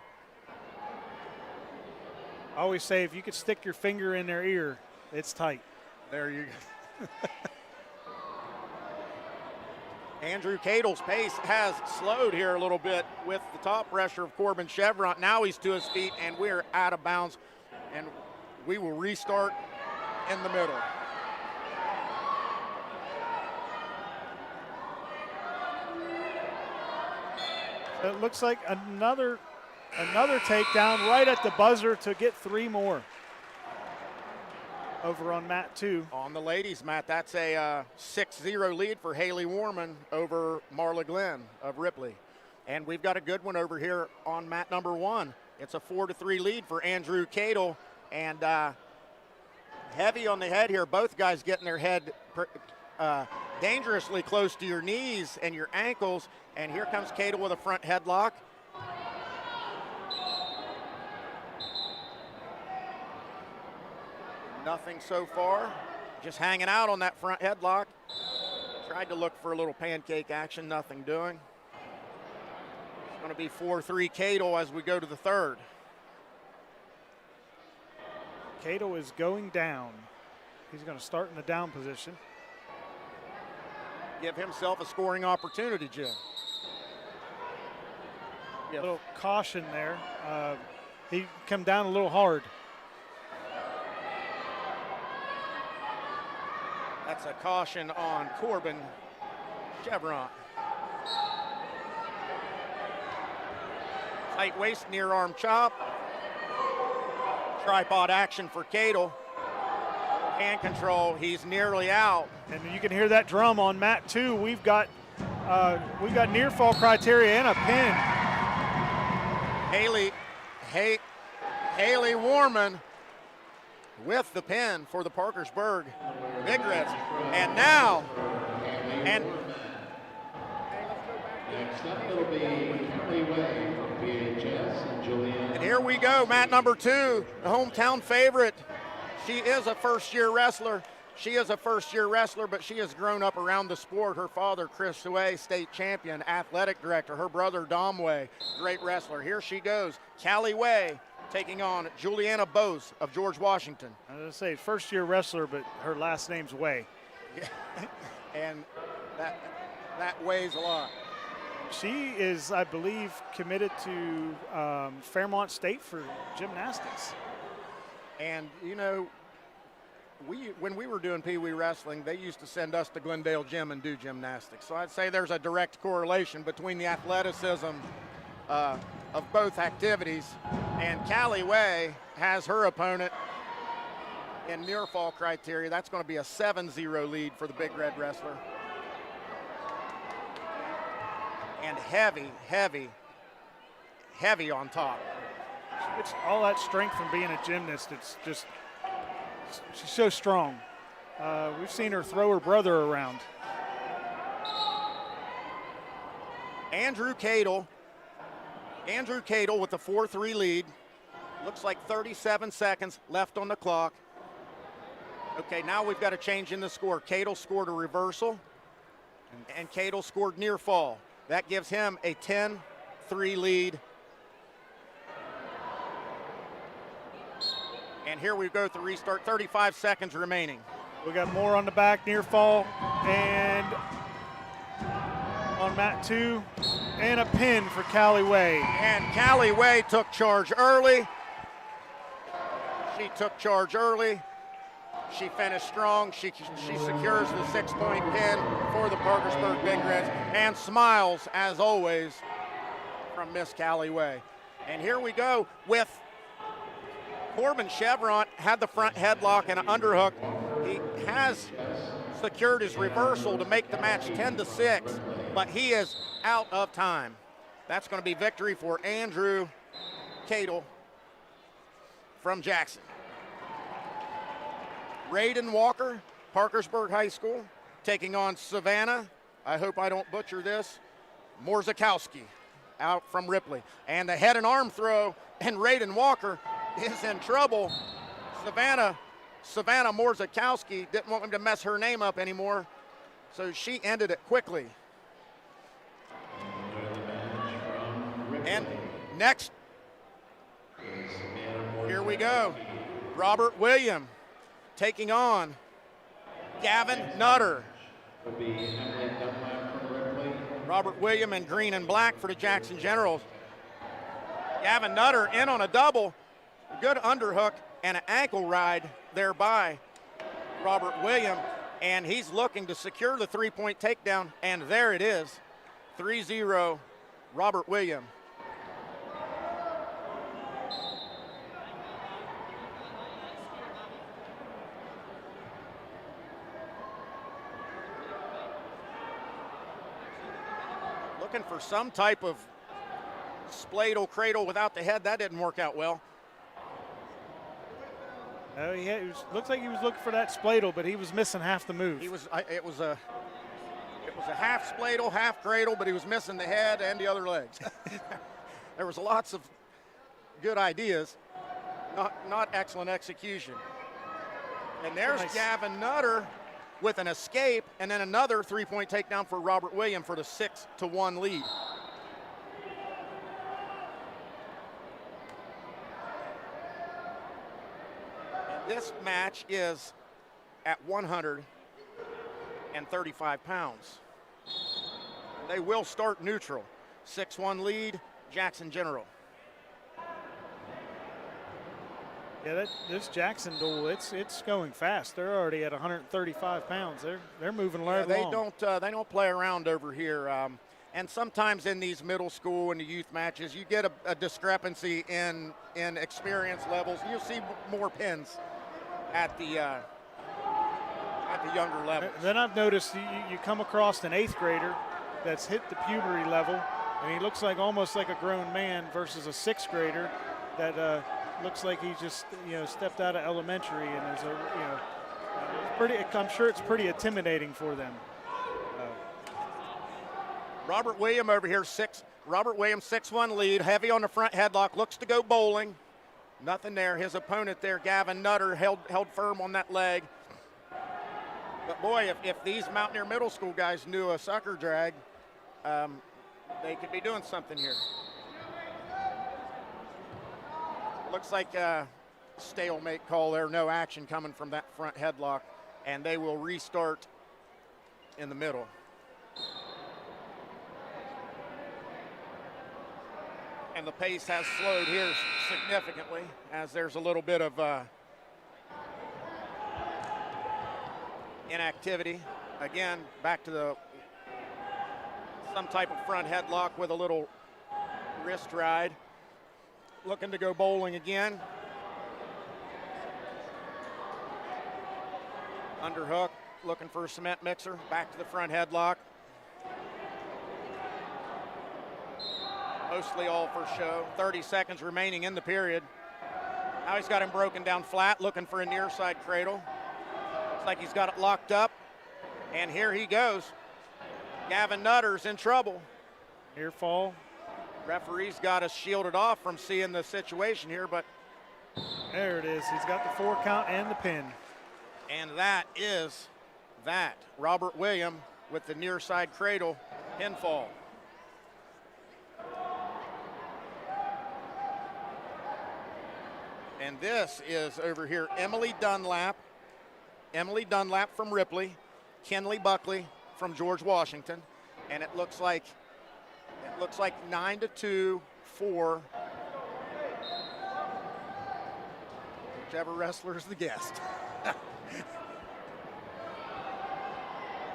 I always say if you could stick your finger in their ear, it's tight. There you go. Andrew Cadle's pace has slowed here a little bit with the top pressure of Corbin Chevron. Now he's to his feet, and we're out of bounds, and we will restart in the middle. It looks like another takedown right at the buzzer to get 3 more. Over on mat 2. On the ladies' mat, that's a 6-0 lead for Haley Warman over Marla Glenn of Ripley. And we've got a good one over here on mat number 1. It's a 4-3 lead for Andrew Cadle. And heavy on the head here. Both guys getting their head dangerously close to your knees and your ankles. And here comes Cadle with a front headlock. Nothing so far. Just hanging out on that front headlock. Tried to look for a little pancake action, nothing doing. It's going to be 4-3 Cadle as we go to the third. Cadle is going down. He's going to start in the down position. Give himself a scoring opportunity, Jim. A little caution there. He come down a little hard. That's a caution on Corbin Chevron. Tight waist, near arm chop. Tripod action for Cadle. Hand control, he's nearly out. And you can hear that drum on mat 2. We've got near fall criteria and a pin. Haley Warman with the pin for the Parkersburg Big Reds. And now, Next up, it'll be Kelly Way from PHS and Julianne. and here we go, mat number 2, the hometown favorite. She is a first-year wrestler. But she has grown up around the sport. Her father, Chris Way, state champion, athletic director. Her brother, Dom Way, great wrestler. Here she goes, Callie Way, taking on Juliana Bose of George Washington. I was going to say first-year wrestler, but her last name's Way. And that weighs a lot. She is, I believe, committed to Fairmont State for gymnastics. And, you know, when we were doing Peewee wrestling, they used to send us to Glendale Gym and do gymnastics. So I'd say there's a direct correlation between the athleticism of both activities. And Callie Way has her opponent in near fall criteria. That's going to be a 7-0 lead for the Big Red wrestler. And heavy on top. It's all that strength from being a gymnast. It's just, she's so strong. We've seen her throw her brother around. Andrew Cadle with the 4-3 lead. Looks like 37 seconds left on the clock. Okay, now we've got a change in the score. Cadle scored a reversal, and Cadle scored near fall. That gives him a 10-3 lead. And here we go to restart, 35 seconds remaining. We got more on the back, near fall, and on mat 2, and a pin for Callie Way. And Callie Way took charge early. She finished strong. She secures the 6-point pin for the Parkersburg Big Reds, and smiles, as always, from Miss Callie Way. And here we go with Corbin Chevron had the front headlock and an underhook. He has secured his reversal to make the match 10-6, but he is out of time. That's going to be victory for Andrew Cadle from Jackson. Raiden Walker Parkersburg High School taking on Savannah. I hope I don't butcher this. Morzakowski out from Ripley. And the head and arm throw, and Raiden Walker is in trouble. Savannah Morzakowski didn't want him to mess her name up anymore, so she ended it quickly. And next, here we go. Robert William taking on Gavin Nutter. Robert William in green and black for the Jackson Generals. Gavin Nutter in on a double. Good underhook and an ankle ride there by Robert William. And he's looking to secure the three-point takedown. And there it is. 3-0, Robert William. Looking for some type of spladle cradle without the head. That didn't work out well. Looks like he was looking for that spladle, but he was missing half the move. It was a half spladle, half cradle, but he was missing the head and the other legs. There was lots of good ideas, not excellent execution. And there's nice. Gavin Nutter with an escape, and then another three-point takedown for Robert William for the 6-1 lead. And this match is at 135 pounds. They will start neutral. 6-1 lead, Jackson General. Yeah, this Jackson duel, it's going fast. They're already at 135 pounds. They're moving right along. They don't play around over here. And sometimes in these middle school and the youth matches, you get a discrepancy in experience levels. You'll see more pins at the younger levels. Then I've noticed you come across an 8th grader that's hit the puberty level, and he looks like almost like a grown man versus a 6th grader that looks like he just stepped out of elementary and is pretty. I'm sure it's pretty intimidating for them. Robert William over here, Robert Williams 6-1 lead, heavy on the front headlock, looks to go bowling. Nothing there. His opponent there, Gavin Nutter, held firm on that leg. But boy, if these Mountaineer Middle School guys knew a sucker drag, they could be doing something here. Looks like a stalemate call there, no action coming from that front headlock, and they will restart in the middle. And the pace has slowed here significantly as there's a little bit of inactivity. Again, back to some type of front headlock with a little wrist ride. Looking to go bowling again. Underhook, looking for a cement mixer. Back to the front headlock. Mostly all for show. 30 seconds remaining in the period. Now he's got him broken down flat, looking for a near side cradle. Looks like he's got it locked up. And here he goes. Gavin Nutter's in trouble. Near fall. Referee's got us shielded off from seeing the situation here, but there it is. He's got the 4 count and the pin. And that is that. Robert William with the near side cradle pinfall. And this is over here Emily Dunlap from Ripley, Kenley Buckley from George Washington, and it looks like 9-2 for whichever wrestler is the guest.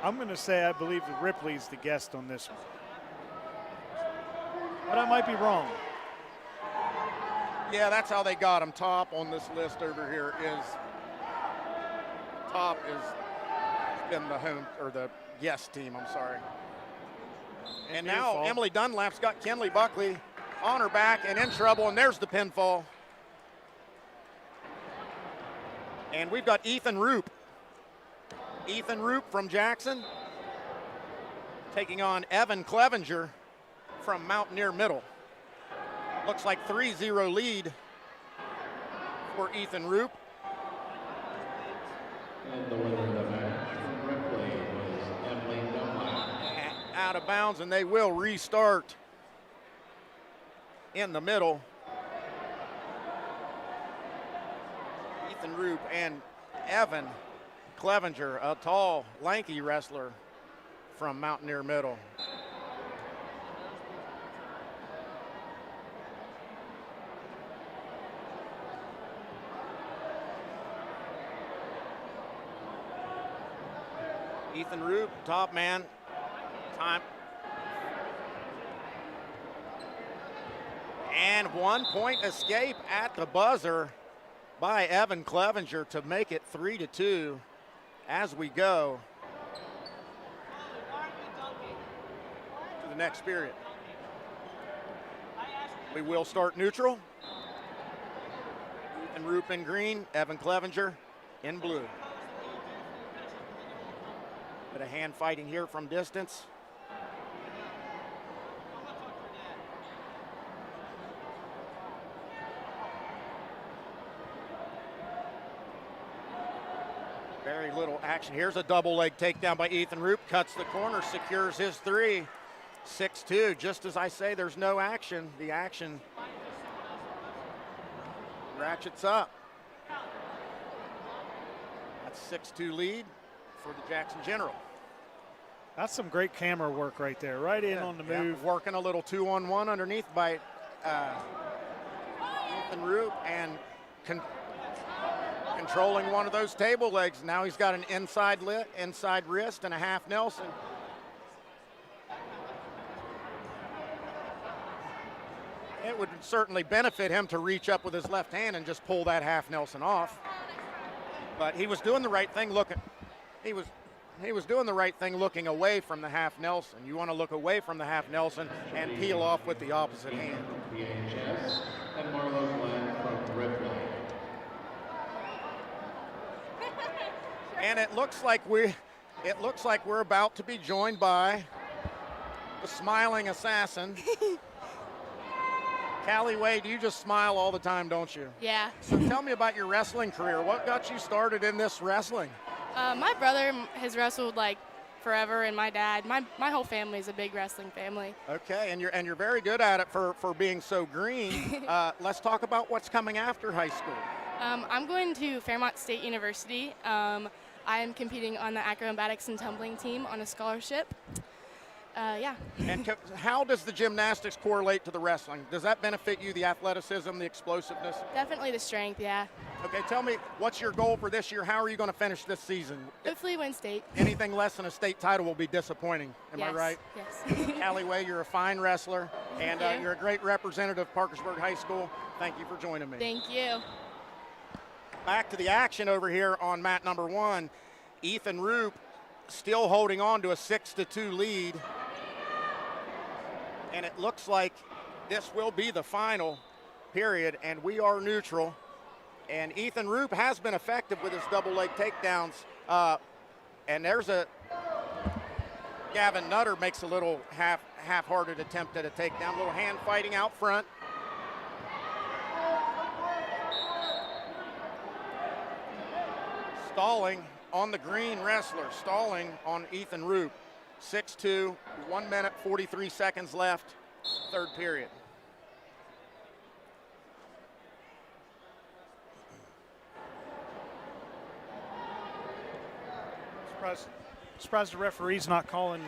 I'm going to say I believe that Ripley's the guest on this one, but I might be wrong. Yeah, that's how they got him. Top on this list over here is been the home or the guest team. I'm sorry. And now Emily Dunlap's got Kenley Buckley on her back and in trouble, and there's the pinfall. And we've got Ethan Roop Ethan Roop from Jackson taking on Evan Clevenger from Mountaineer Middle. Looks like 3-0 lead for Ethan Roop. And the winner of the match from Ripley was Emily Dunlap. Out of bounds, and they will restart in the middle. Ethan Roop and Evan Clevenger, a tall, lanky wrestler from Mountaineer Middle. Ethan Roop, top man, time. And 1 point escape at the buzzer by Evan Clevenger to make it 3-2 as we go to the next period. We will start neutral. Ethan Roop in green, Evan Clevenger in blue. Bit of hand fighting here from distance. Very little action. Here's a double leg takedown by Ethan Roop. Cuts the corner, secures his three. 6-2. Just as I say, there's no action. The action ratchets up. That's 6-2 lead for the Jackson General. That's some great camera work right there. Right in on the move. Yeah, working a little 2-on-1 underneath by Ethan Roop and controlling one of those table legs. Now he's got an inside wrist and a half Nelson. It would certainly benefit him to reach up with his left hand and just pull that half Nelson off. But he was doing the right thing looking. He was doing the right thing looking away from the half Nelson. You want to look away from the half Nelson and peel off with the opposite hand. PHS and Marlo Glenn from Ripley. And it looks like we're about to be joined by the smiling assassin. Callie Wade, you just smile all the time, don't you? Yeah. So tell me about your wrestling career. What got you started in this wrestling? My brother has wrestled like forever, and my dad. My whole family is a big wrestling family. Okay, and you're very good at it for being so green. Let's talk about what's coming after high school. I'm going to Fairmont State University. I am competing on the acrobatics and tumbling team on a scholarship. Yeah. And how does the gymnastics correlate to the wrestling? Does that benefit you, the athleticism, the explosiveness? Definitely the strength, yeah. Okay, tell me, what's your goal for this year? How are you going to finish this season? Hopefully win state. Anything less than a state title will be disappointing. Am I right? Yes. Callie Way, you're a fine wrestler, and Thank you. you're a great representative of Parkersburg High School. Thank you for joining me. Thank you. Back to the action over here on mat number one. Ethan Roop still holding on to a 6-2 lead. And it looks like this will be the final period, and we are neutral. And Ethan Roop has been effective with his double leg takedowns. And there's Gavin Nutter makes a little half-hearted attempt at a takedown, a little hand fighting out front. Stalling on the green wrestler, stalling on Ethan Roop. 6-2, 1 minute, 43 seconds left, third period. Surprised the referee's not calling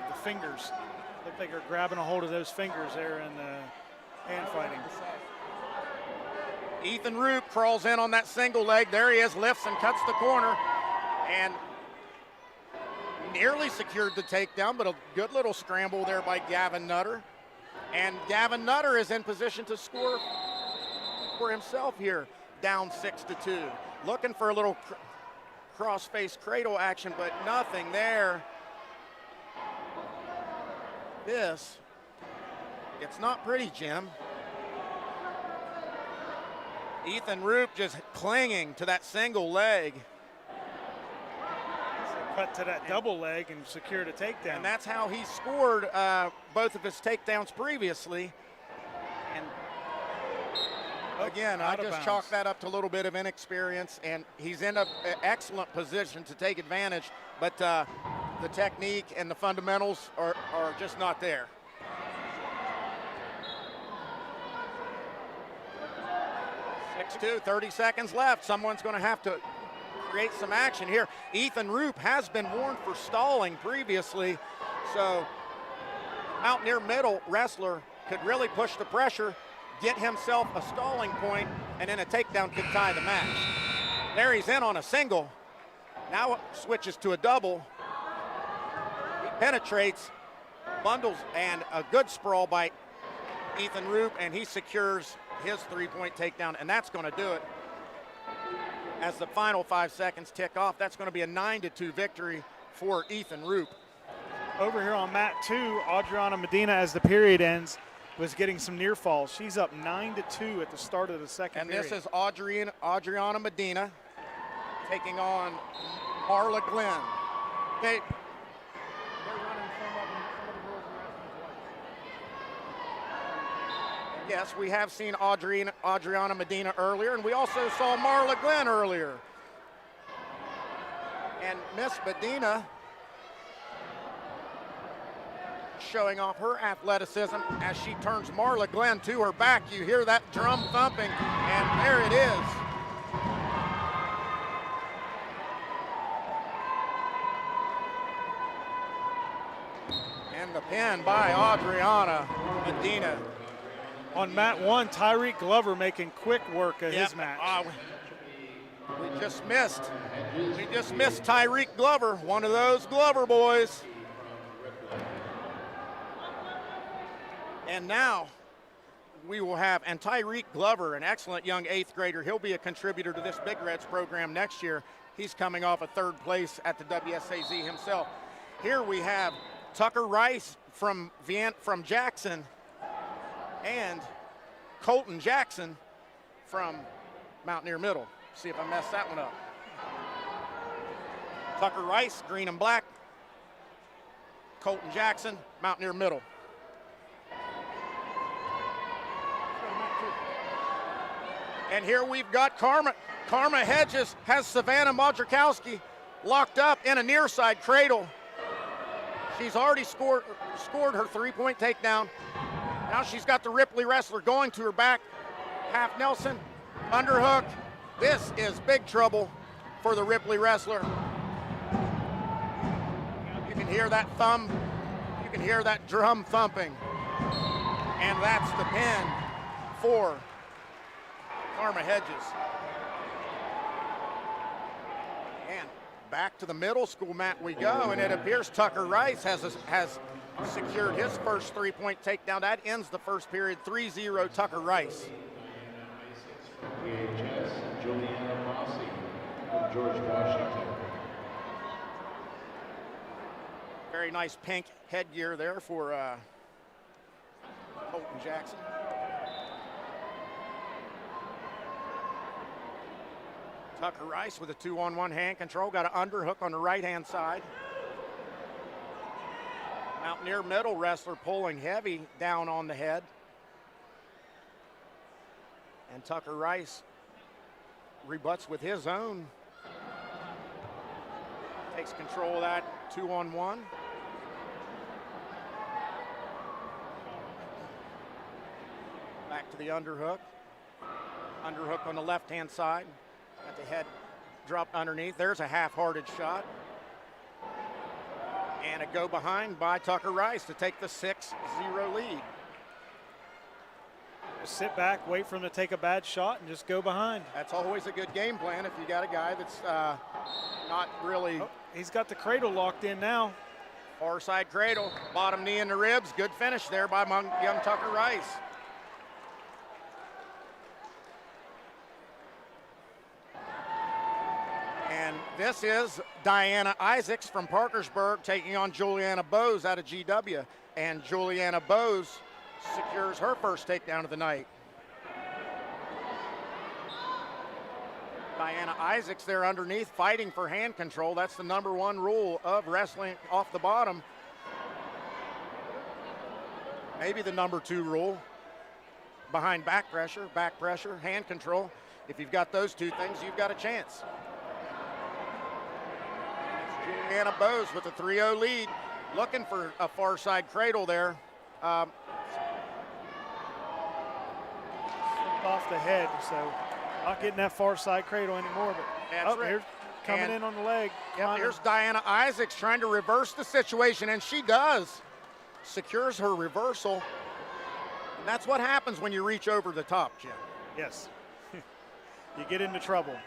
the fingers. Look like they're grabbing a hold of those fingers there in the hand fighting. Ethan Roop crawls in on that single leg. There he is, lifts and cuts the corner, and nearly secured the takedown, but a good little scramble there by Gavin Nutter. And Gavin Nutter is in position to score for himself here, down 6-2. Looking for a little cross-face cradle action, but nothing there. It's not pretty, Jim. Ethan Roop just clinging to that single leg. cut to that double leg and secured a takedown. And that's how he scored both of his takedowns previously. And again, I just chalk that up to a little bit of inexperience, and he's in an excellent position to take advantage, but the technique and the fundamentals are just not there. 6-2, 30 seconds left. Someone's going to have to create some action here. Ethan Roop has been warned for stalling previously, so Mountaineer middle wrestler could really push the pressure, get himself a stalling point, and then a takedown could tie the match. There he's in on a single. Now it switches to a double. He penetrates, bundles, and a good sprawl by Ethan Roop, and he secures his three-point takedown, and that's going to do it. As the final 5 seconds tick off, that's going to be a 9-2 victory for Ethan Roop. Over here on mat 2, Adriana Medina, as the period ends, was getting some near falls. She's up 9-2 at the start of the second period. And this is Adriana Medina taking on Marla Glenn. They're running some of the girls in wrestling. Yes, we have seen Adriana Medina earlier, and we also saw Marla Glenn earlier. And Miss Medina showing off her athleticism as she turns Marla Glenn to her back. You hear that drum thumping, and there it is. And the pin by Adriana Medina. On mat 1, Tyreek Glover making quick work of his match. We just missed Tyreek Glover, one of those Glover boys. And now we will have, and Tyreek Glover, an excellent young 8th grader, he'll be a contributor to this Big Reds program next year. He's coming off a 3rd place at the WSAZ himself. Here we have Tucker Rice from Jackson and Colton Jackson from Mountaineer Middle. See if I messed that one up. Tucker Rice, green and black. Colton Jackson, Mountaineer Middle. And here we've got Karma. Karma Hedges has Savannah Modrzakowski locked up in a near side cradle. She's already scored her 3-point takedown. Now she's got the Ripley wrestler going to her back. Half Nelson, underhook. This is big trouble for the Ripley wrestler. You can hear that thumb. You can hear that drum thumping. And that's the pin for Karma Hedges. And back to the middle school mat we go, and it appears Tucker Rice has secured his first 3-point takedown. That ends the first period, 3-0 Tucker Rice. PHS from George Washington. Very nice pink headgear there for Colton Jackson. Tucker Rice with a 2-on-1 hand control, got an underhook on the right-hand side. Mountaineer middle wrestler pulling heavy down on the head. And Tucker Rice rebuts with his own. Takes control of that 2-on-1. Back to the underhook. Underhook on the left-hand side. Got the head dropped underneath. There's a half-hearted shot. And a go behind by Tucker Rice to take the 6-0 lead. Just sit back, wait for him to take a bad shot, and just go behind. That's always a good game plan if you got a guy that's not really. Oh, he's got the cradle locked in now. Far side cradle, bottom knee in the ribs. Good finish there by young Tucker Rice. And this is Diana Isaacs from Parkersburg taking on Juliana Bose out of GW. And Juliana Bose secures her first takedown of the night. Diana Isaacs there underneath fighting for hand control. That's the #1 rule of wrestling off the bottom. Maybe the #2 rule behind back pressure, hand control. If you've got those two things, you've got a chance. Juliana Bose with a 3-0 lead, looking for a far side cradle there. Off the head, so not getting that far side cradle anymore. But here's coming in on the leg. Yep, here's Diana Isaacs trying to reverse the situation, and she does. Secures her reversal. And that's what happens when you reach over the top, Jim. Yes. You get into trouble.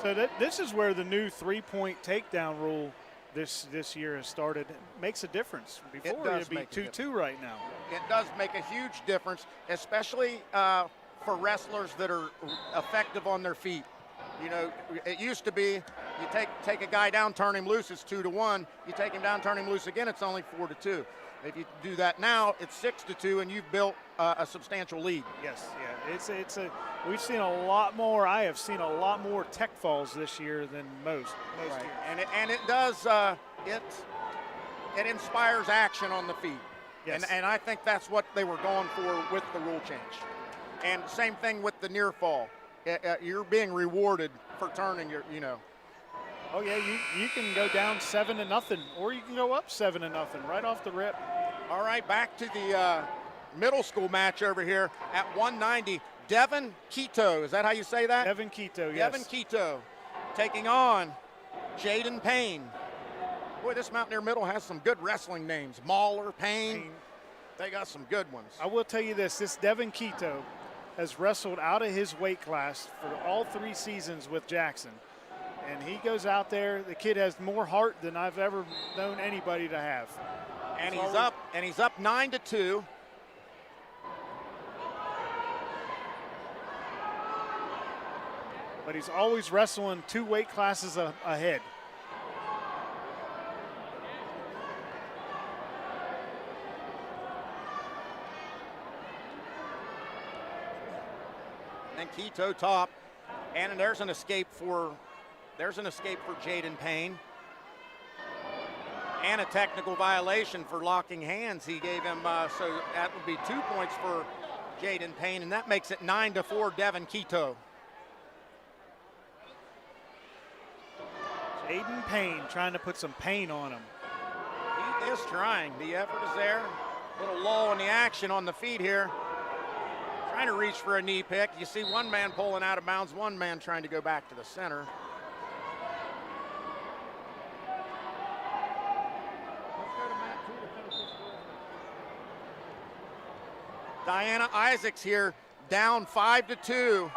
So this is where the new 3-point takedown rule this year has started. It makes a difference. Before it'd be 2-2 right now. It does make a huge difference, especially for wrestlers that are effective on their feet. You know, it used to be you take a guy down, turn him loose, it's 2-1. You take him down, turn him loose again, it's only 4-2. If you do that now, it's 6-2, and you've built a substantial lead. Yes, yeah, we've seen a lot more. I have seen a lot more tech falls this year than most right. years. And it does it inspires action on the feet. Yes. And I think that's what they were going for with the rule change. And same thing with the near fall. You're being rewarded for turning your, you know. Oh yeah, you can go down 7-0, or you can go up 7-0 right off the rip. All right, back to the middle school match over here at 190. Devin Quito, is that how you say that? Devin Quito, yes. Devin Quito taking on Jaden Payne. Boy, this Mountaineer Middle has some good wrestling names. Mauler, Payne. They got some good ones. I will tell you this Devin Quito has wrestled out of his weight class for all 3 seasons with Jackson. And he goes out there, the kid has more heart than I've ever known anybody to have. And he's up 9-2. But he's always wrestling 2 weight classes ahead. And Quito top. And there's an escape for Jaden Payne. And a technical violation for locking hands. He gave him, so that would be 2 points for Jaden Payne, and that makes it 9-4 Devin Quito. Jaden Payne trying to put some pain on him. He is trying. The effort is there. Little lull in the action on the feet here. Trying to reach for a knee pick. You see one man pulling out of bounds, one man trying to go back to the center. Diana Isaacs here, down 5-2 to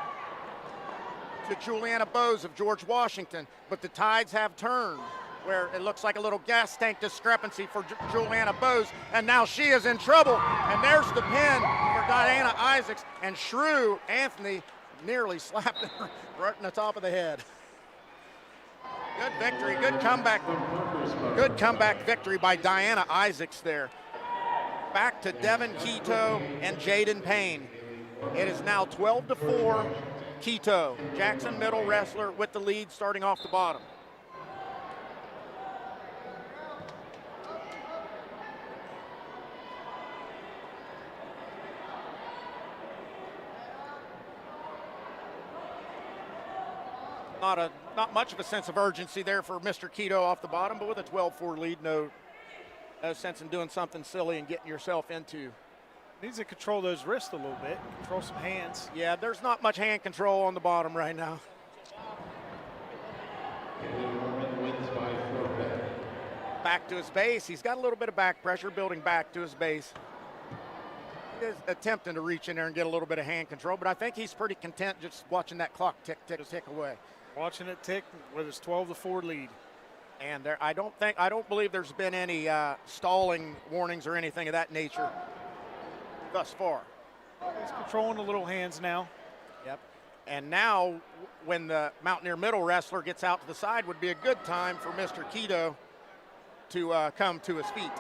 Juliana Bose of George Washington, but the tides have turned, where it looks like a little gas tank discrepancy for Juliana Bose, and now she is in trouble, and there's the pin for Diana Isaacs, and Shrew Anthony nearly slapped her right in the top of the head. Good victory, good comeback victory by Diana Isaacs there. Back to Devin Quito and Jaden Payne. It is now 12-4 Quito. Jackson Middle wrestler with the lead starting off the bottom. Not much of a sense of urgency there for Mr. Quito off the bottom, but with a 12-4 lead, no sense in doing something silly and getting yourself into. Needs to control those wrists a little bit, control some hands. Yeah, there's not much hand control on the bottom right now. Back to his base. He's got a little bit of back pressure, building back to his base. He is attempting to reach in there and get a little bit of hand control, but I think he's pretty content just watching that clock tick, tick, tick away. Watching it tick with his 12-4 lead. And I don't believe there's been any stalling warnings or anything of that nature thus far. He's controlling the little hands now. Yep. And now, when the Mountaineer Middle wrestler gets out to the side, would be a good time for Mr. Quito to come to his feet.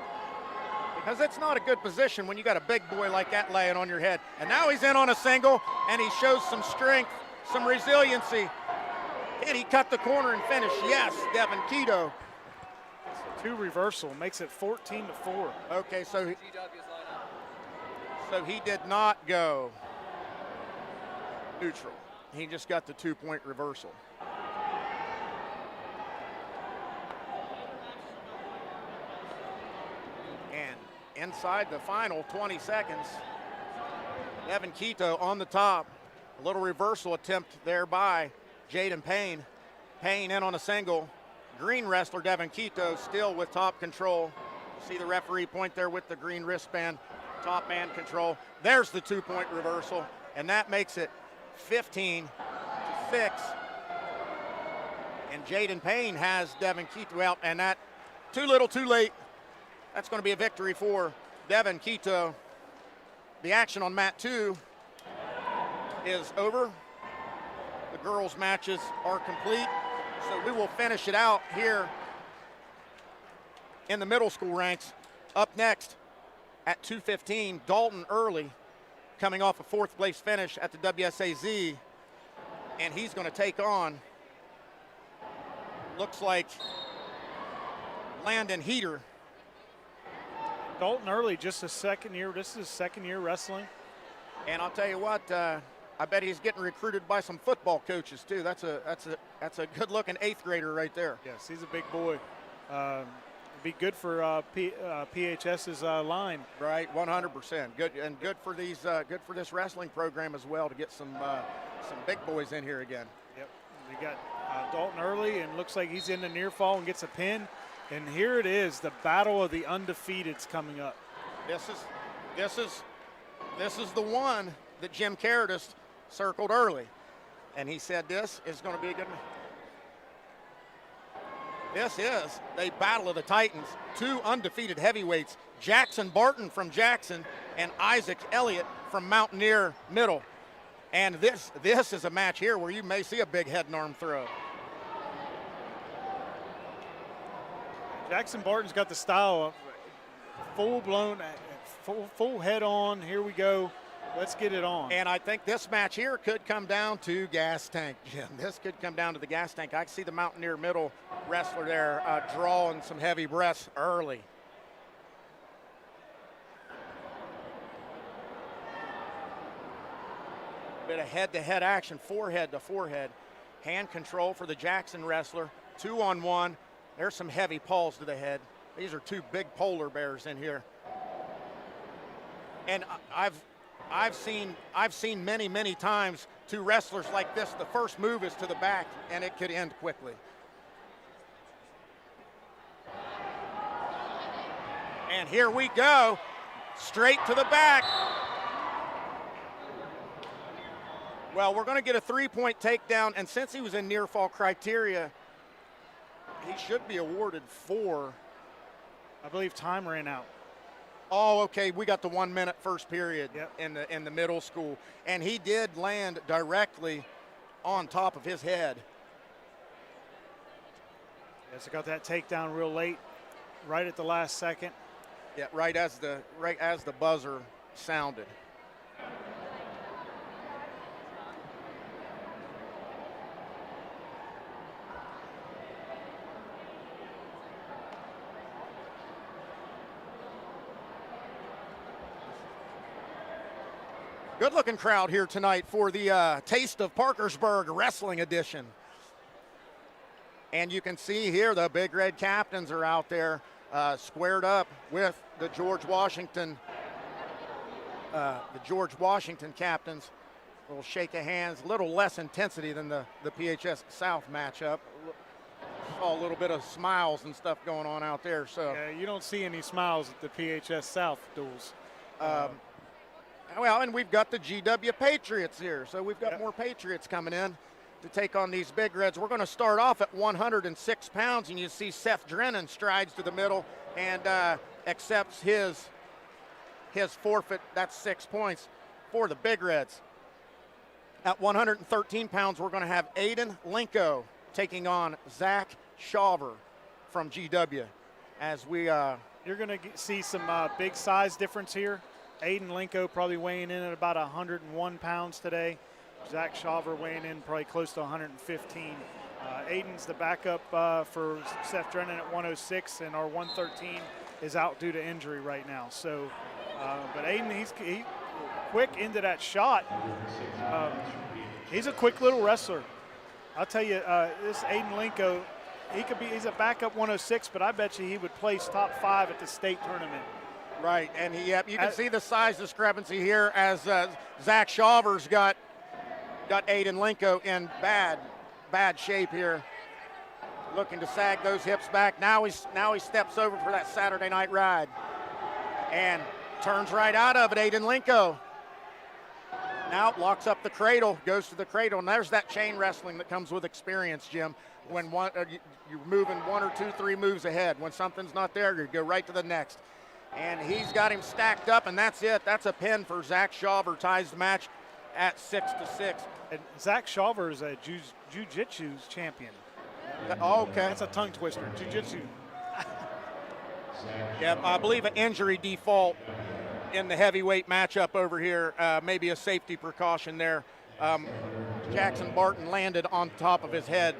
Because it's not a good position when you got a big boy like that laying on your head. And now he's in on a single, and he shows some strength some resiliency. Can he cut the corner and finish? Yes, Devin Keto. Two reversal makes it 14-4. Okay, so he did not go neutral. He just got the 2-point reversal. And inside the final 20 seconds, Devin Keto on the top. A little reversal attempt there by Jaden Payne. Payne in on a single. Green wrestler Devin Keto still with top control. See the referee point there with the green wristband, top band control. There's the 2-point reversal, and that makes it 15-6. And Jaden Payne has Devin Keto out, and that too little, too late. That's going to be a victory for Devin Keto. The action on mat 2 is over. The girls' matches are complete. So we will finish it out here in the middle school ranks. Up next at 2:15, Dalton Early coming off a 4th place finish at the WSAZ. And he's going to take on, looks like, Landon Heater. Dalton Early, just a second year. This is his second year wrestling. And I'll tell you what, I bet he's getting recruited by some football coaches too. That's a good-looking 8th grader right there. Yes, he's a big boy. Be good for PHS's line. Right, 100%. Good and good for these good for this wrestling program as well to get some big boys in here again. Yep, we got Dalton Early, and looks like he's in the near fall and gets a pin. And here it is, the battle of the undefeateds coming up. This is the one that Jim Caritas circled early, and he said this is going to be a good one. This is the battle of the Titans. 2 undefeated heavyweights, Jackson Barton from Jackson and Isaac Elliott from Mountaineer Middle. And this is a match here where you may see a big head and arm throw. Jackson Barton's got the style of full-blown, full head on. Here we go. Let's get it on. And I think this match here could come down to gas tank, Jim. This could come down to the gas tank. I can see the Mountaineer Middle wrestler there drawing some heavy breaths early. Bit of head-to-head action, forehead to forehead. Hand control for the Jackson wrestler. 2-on-1. There's some heavy paws to the head. These are 2 big polar bears in here. And I've seen many times 2 wrestlers like this. The first move is to the back, and it could end quickly. And here we go, straight to the back. Well, we're going to get a 3-point takedown, and since he was in near fall criteria, he should be awarded 4. I believe time ran out. Oh, okay. We got the 1 minute first period. Yep. in the middle school, and he did land directly on top of his head. Yes, I got that takedown real late, right at the last second. Yeah, right as the buzzer sounded. Good-looking crowd here tonight for the Taste of Parkersburg Wrestling Edition. And you can see here the Big Red Captains are out there squared up with the George Washington Captains. A little shake of hands, a little less intensity than the PHS South matchup. Saw a little bit of smiles and stuff going on out there. So yeah, you don't see any smiles at the PHS South duels. Well, and we've got the GW Patriots here, so we've got more Patriots coming in to take on these Big Reds. We're going to start off at 106 pounds, and you see Seth Drennan strides to the middle and accepts his forfeit. That's 6 points for the Big Reds. At 113 pounds, we're going to have Aiden Linko taking on Zach Shawver from GW. As we you're going to see some big size difference here. Aiden Linko probably weighing in at about 101 pounds today. Zach Shaver weighing in probably close to 115. Aiden's the backup for Seth Drennan at 106, and our 113 is out due to injury right now. So, but Aiden, he's quick into that shot. He's a quick little wrestler. I'll tell you, this Aiden Linko, he's a backup 106, but I bet you he would place top 5 at the state tournament. Right, and you can see the size discrepancy here as Zach Shaver's got Aiden Linko in bad shape here, looking to sag those hips back. Now he steps over for that Saturday night ride and turns right out of it. Aiden Linko now locks up the cradle, goes to the cradle, and there's that chain wrestling that comes with experience, Jim. When you're moving 1 or 2, 3 moves ahead. When something's not there, you go right to the next. And he's got him stacked up, and that's it. That's a pin for Zach Shaver, ties the match at 6-6. And Zach Shaver is a jiu-jitsu champion. Okay. That's a tongue twister, jiu-jitsu. Yeah, I believe an injury default in the heavyweight matchup over here, maybe a safety precaution there. Jackson Barton landed on top of his head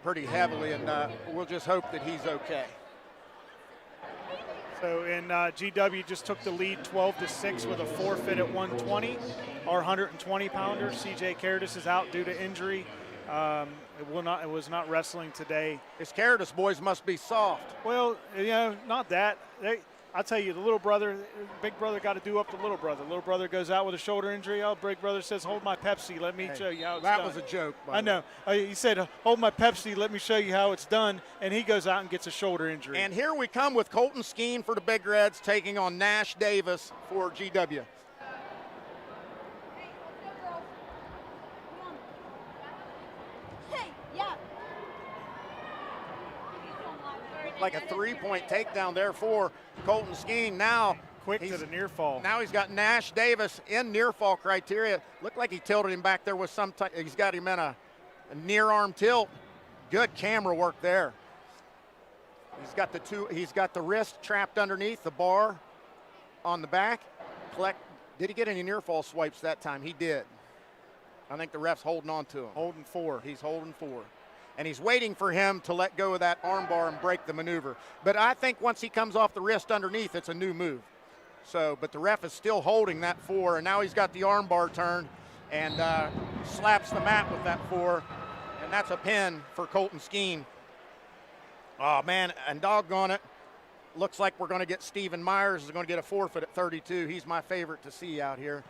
pretty heavily, and we'll just hope that he's okay. So in GW just took the lead 12-6 with a forfeit at 120. Our 120-pounder, CJ Caritas, is out due to injury. It was not wrestling today. His Caritas boys must be soft. Well, not that. I'll tell you, the little brother, big brother got to do up the little brother. Little brother goes out with a shoulder injury. Oh, big brother says, hold my Pepsi, let me show you how it's done. That was a joke. I know. He said, hold my Pepsi, let me show you how it's done. And he goes out and gets a shoulder injury. And here we come with Colton Skeen for the Big Reds taking on Nash Davis for GW. Like a 3-point takedown there for Colton Skeen. Now quick to the near fall. Now he's got Nash Davis in near fall criteria. Looked like he tilted him back there with some type. He's got him in a near arm tilt. Good camera work there. He's got the wrist trapped underneath the bar on the back. Did he get any near fall swipes that time? He did. I think the ref's holding on to him. Holding 4. He's holding 4. And he's waiting for him to let go of that arm bar and break the maneuver. But I think once he comes off the wrist underneath, it's a new move. So, but the ref is still holding that 4, and now he's got the arm bar turned and slaps the mat with that 4, and that's a pin for Colton Skeen. Oh, man, and doggone it, looks like we're going to get Stephen Myers is going to get a forfeit at 32. He's my favorite to see out here.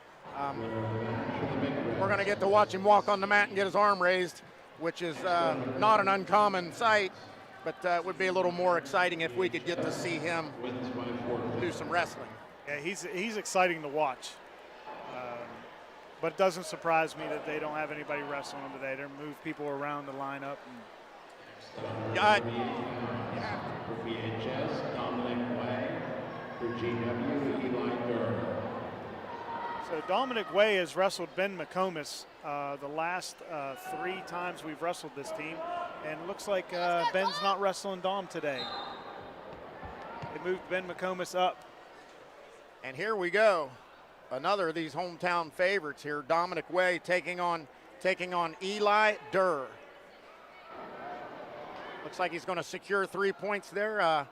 We're going to get to watch him walk on the mat and get his arm raised, which is not an uncommon sight, but it would be a little more exciting if we could get to see him do some wrestling. Yeah, he's exciting to watch. But it doesn't surprise me that they don't have anybody wrestling him today. They move people around the lineup. For PHS, Dominic Way. For GW, Eli Durr. So Dominic Way has wrestled Ben McComas the last 3 times we've wrestled this team, and it looks like Ben's not wrestling Dom today. They moved Ben McComas up. And here we go. Another of these hometown favorites here. Dominic Way taking on Eli Durr. Looks like he's going to secure 3 points there.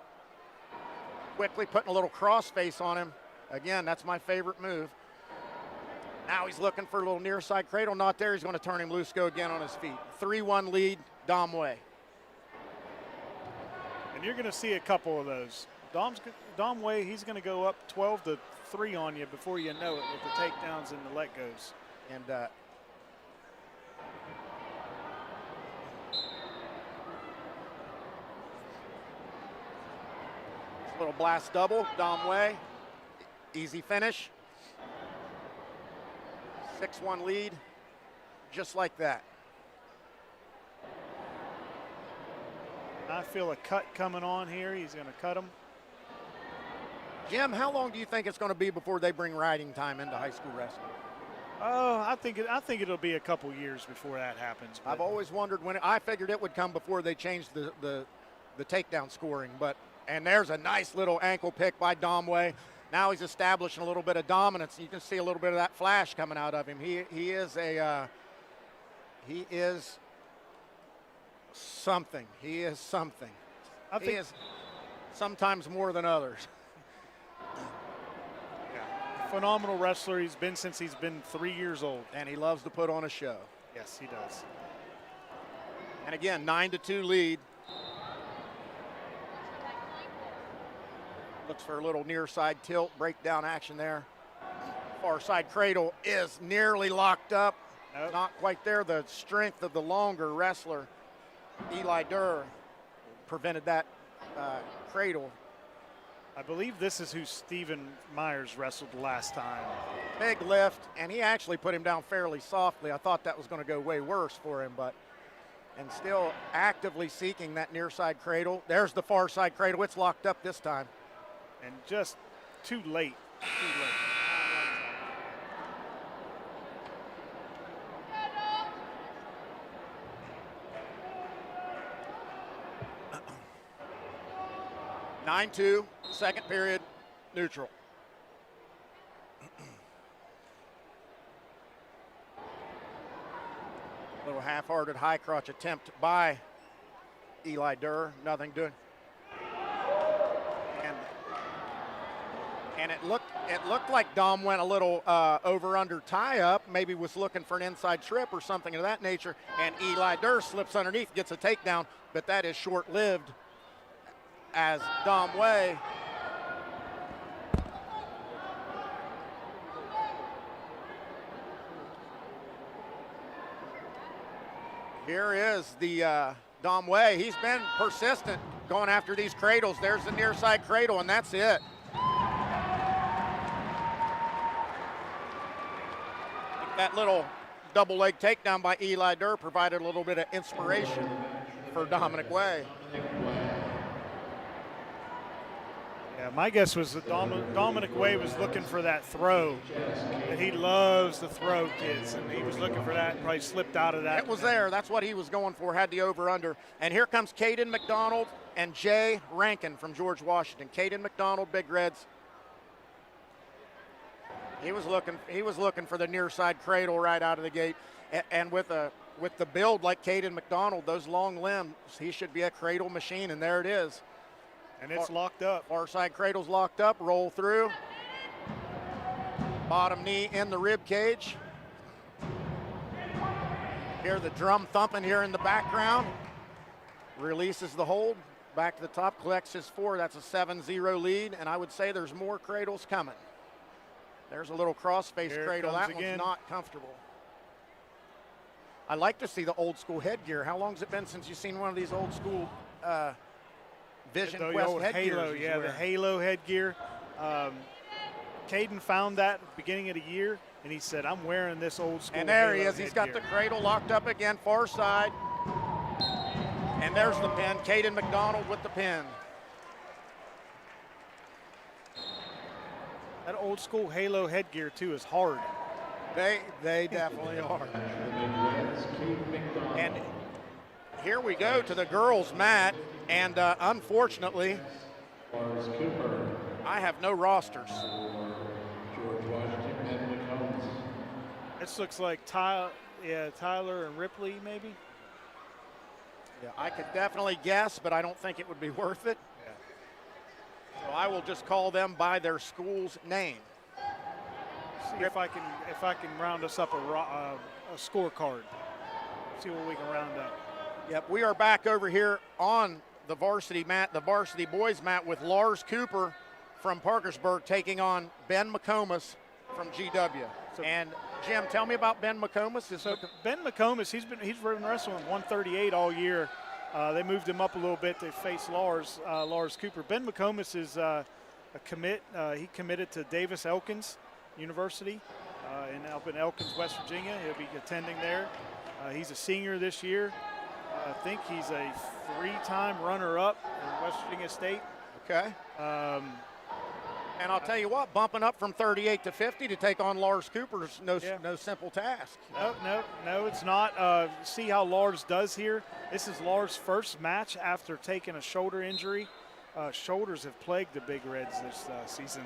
Quickly putting a little cross face on him. Again, that's my favorite move. Now he's looking for a little near side cradle. Not there. He's going to turn him loose, go again on his feet. 3-1 lead, Dom Way. And you're going to see a couple of those. Dom Way, he's going to go up 12-3 on you before you know it with the takedowns and the let goes. And little blast double, Dom Way. Easy finish. 6-1 lead, just like that. I feel a cut coming on here. He's going to cut him. Jim, how long do you think it's going to be before they bring riding time into high school wrestling? Oh, I think it'll be a couple years before that happens. I've always wondered when I figured it would come before they changed the takedown scoring. And there's a nice little ankle pick by Dom Way. Now he's establishing a little bit of dominance. You can see a little bit of that flash coming out of him. He is something. He is something. He is sometimes more than others. Phenomenal wrestler. He's been since he's been 3 years old. And he loves to put on a show. Yes, he does. And again, 9-2 lead. Looks for a little near side tilt, breakdown action there. Far side cradle is nearly locked up. Nope. Not quite there. The strength of the longer wrestler, Eli Durr, prevented that cradle. I believe this is who Stephen Myers wrestled last time. Big lift, and he actually put him down fairly softly. I thought that was going to go way worse for him, and still actively seeking that near side cradle. There's the far side cradle. It's locked up this time. And just too late. Too late. Nine 2, second period, neutral. Little half-hearted high crotch attempt by Eli Durr. Nothing doing. And it looked like Dom went a little over-under tie-up, maybe was looking for an inside trip or something of that nature, and Eli Durr slips underneath, gets a takedown, but that is short-lived as Dom Way here is the Dom Way. He's been persistent going after these cradles. There's the near side cradle, and that's it. That little double leg takedown by Eli Durr provided a little bit of inspiration for Dominic Way. Yeah, my guess was that Dominic Way was looking for that throw. And he loves to throw kids, and he was looking for that and probably slipped out of that. It was there. That's what he was going for, had the over-under. And here comes Caden McDonald and Jay Rankin from George Washington. Caden McDonald, Big Reds. He was looking for the near side cradle right out of the gate. And with the build like Caden McDonald, those long limbs, he should be a cradle machine, and there it is. And it's locked up. Far side cradle's locked up, roll through. Bottom knee in the rib cage. Hear the drum thumping here in the background. Releases the hold, back to the top, collects his 4. That's a 7-0 lead, and I would say there's more cradles coming. There's a little cross-face cradle. That one's not comfortable. I like to see the old school headgear. How long has it been since you've seen one of these old school Vision Quest headgear? Halo, yeah, the Halo headgear. Caden found that at the beginning of the year, and he said, I'm wearing this old school And there Halo he is. He's got headgear. the cradle locked up again, far side. And there's the pin. Caden McDonald with the pin. That old school Halo headgear, too, is hard. They definitely are. And here we go to the girls' mat. And unfortunately, I have no rosters. This looks like Tyler and Ripley, maybe. Yeah, I could definitely guess, but I don't think it would be worth it. Yeah. So I will just call them by their school's name. See if I can round us up a scorecard. See what we can round up. Yep, we are back over here on the varsity mat, the varsity boys mat, with Lars Cooper from Parkersburg taking on Ben McComas from GW. And Jim, tell me about Ben McComas. Ben McComas, he's been wrestling 138 all year. They moved him up a little bit to face Lars Cooper. Ben McComas is a commit. He committed to Davis Elkins University up in Elkins, West Virginia. He'll be attending there. He's a senior this year. I think he's a 3-time runner-up in West Virginia State. Okay. And I'll tell you what, bumping up from 38 to 50 to take on Lars Cooper is no simple task. No, it's not. See how Lars does here. This is Lars' first match after taking a shoulder injury. Shoulders have plagued the Big Reds this season.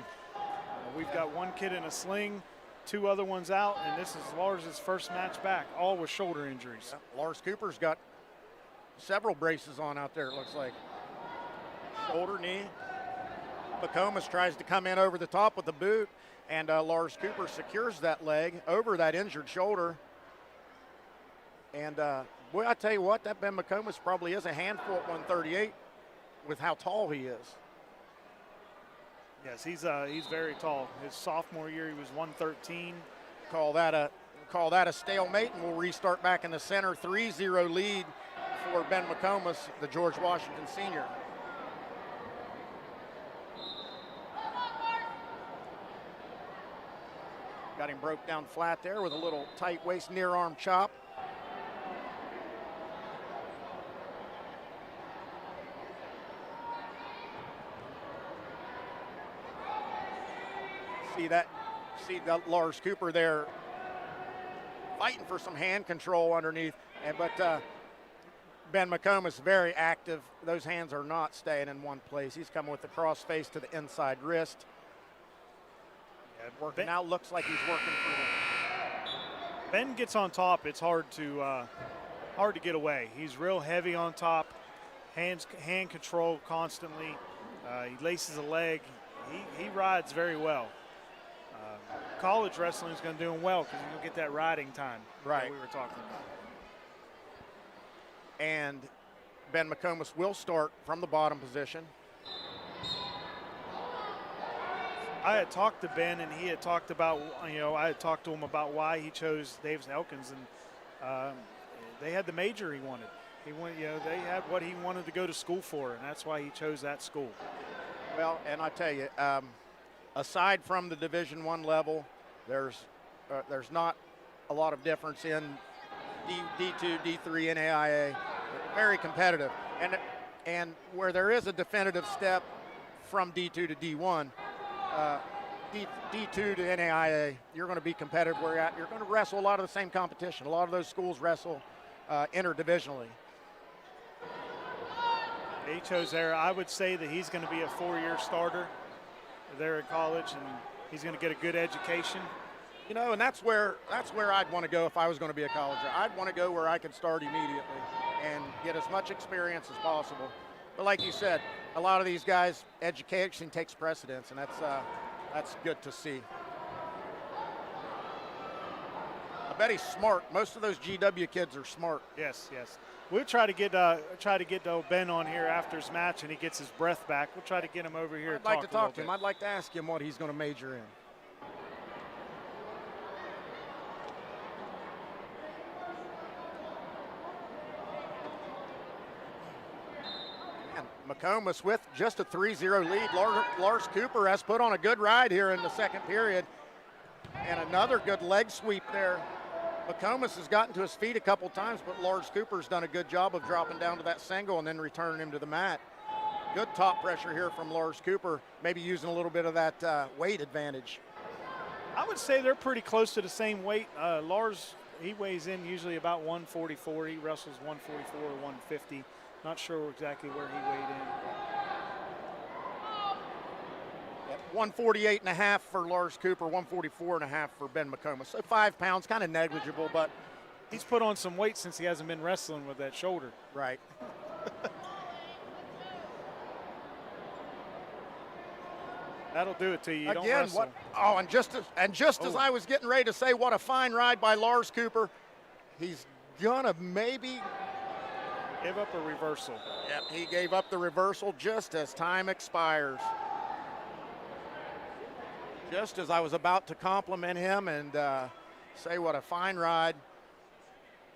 We've got one kid in a sling, 2 other ones out, and this is Lars' first match back, all with shoulder injuries. Lars Cooper's got several braces on out there, it looks like. Shoulder, knee. McComas tries to come in over the top with the boot, and Lars Cooper secures that leg over that injured shoulder. And boy, I tell you what, that Ben McComas probably is a handful at 138 with how tall he is. Yes, he's very tall. His sophomore year, he was 113. Call that a stalemate, and we'll restart back in the center. 3-0 lead for Ben McComas, the George Washington senior. Got him broke down flat there with a little tight waist near arm chop. See that Lars Cooper there fighting for some hand control underneath, but Ben McComas very active. Those hands are not staying in one place. He's coming with the cross face to the inside wrist. Working out, looks like he's working for them. Ben gets on top. It's hard to get away. He's real heavy on top, hand control constantly. He laces a leg. He rides very well. College wrestling is going to do him well because he's going to get that riding time that we were talking about. And Ben McComas will start from the bottom position. I had talked to Ben, and he had talked about, I had talked to him about why he chose Davis Elkins, and they had the major he wanted. He went, they had what he wanted to go to school for, and that's why he chose that school. Well, and I tell you, aside from the Division I level, there's not a lot of difference in D2, D3, NAIA. Very competitive, and where there is a definitive step from D2 to D1. D2 to NAIA, you're going to be competitive where you're at. You're going to wrestle a lot of the same competition. A lot of those schools wrestle interdivisionally. He chose there. I would say that he's going to be a 4-year starter there at college, and he's going to get a good education. And that's where I'd want to go if I was going to be a colleger. I'd want to go where I could start immediately and get as much experience as possible. But like you said, a lot of these guys, education takes precedence, and that's good to see. I bet he's smart. Most of those GW kids are smart. Yes. We'll try to get Ben on here after his match, and he gets his breath back. We'll try to get him over here. I'd like to talk to him. I'd like to ask him what he's going to major in. McComas with just a 3-0 lead. Lars Cooper has put on a good ride here in the second period. And another good leg sweep there. McComas has gotten to his feet a couple times, but Lars Cooper's done a good job of dropping down to that single and then returning him to the mat. Good top pressure here from Lars Cooper, maybe using a little bit of that weight advantage. I would say they're pretty close to the same weight. Lars, he weighs in usually about 144. He wrestles 144 or 150. Not sure exactly where he weighed in. 148.5 for Lars Cooper, 144.5 for Ben McComas. So 5 pounds, kind of negligible, but he's put on some weight since he hasn't been wrestling with that shoulder. Right. That'll do it to you. You don't Again, wrestle. and just as I was getting ready to say, what a fine ride by Lars Cooper, he's gonna maybe give up a reversal. Yep, he gave up the reversal just as time expires. Just as I was about to compliment him and say what a fine ride,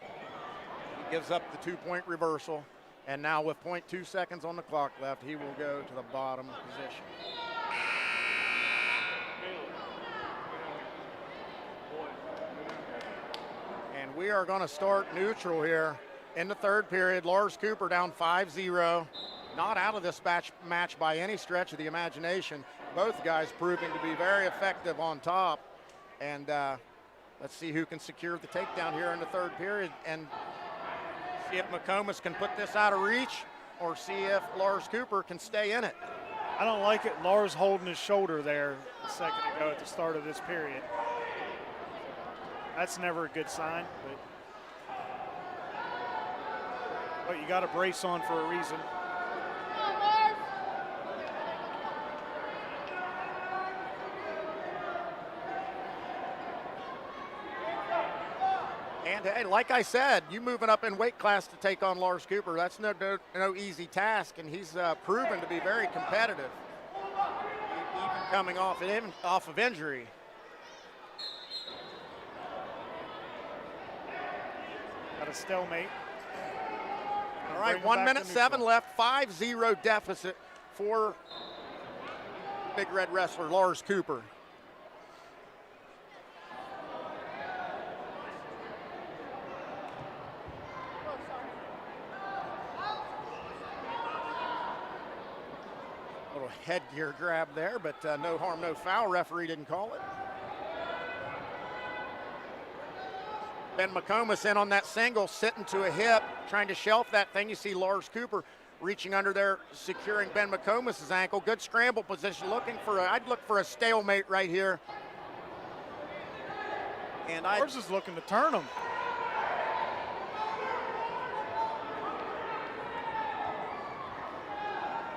he gives up the 2-point reversal. And now with 0.2 seconds on the clock left, he will go to the bottom position. And we are going to start neutral here in the third period. Lars Cooper down 5-0. Not out of this match by any stretch of the imagination. Both guys proving to be very effective on top. And let's see who can secure the takedown here in the third period and see if McComas can put this out of reach or see if Lars Cooper can stay in it. I don't like it. Lars holding his shoulder there a second ago at the start of this period. That's never a good sign, but you got to brace on for a reason. And hey, like I said, you moving up in weight class to take on Lars Cooper, that's no easy task, and he's proven to be very competitive, even coming off of injury. Got a stalemate. All right, 1 minute 7 left, 5-0 deficit for Big Red wrestler Lars Cooper. Little headgear grab there, but no harm, no foul. Referee didn't call it. Ben McComas in on that single, sitting to a hip, trying to shelf that thing. You see Lars Cooper reaching under there, securing Ben McComas' ankle. Good scramble position, I'd look for a stalemate right here. And Lars is looking to turn him.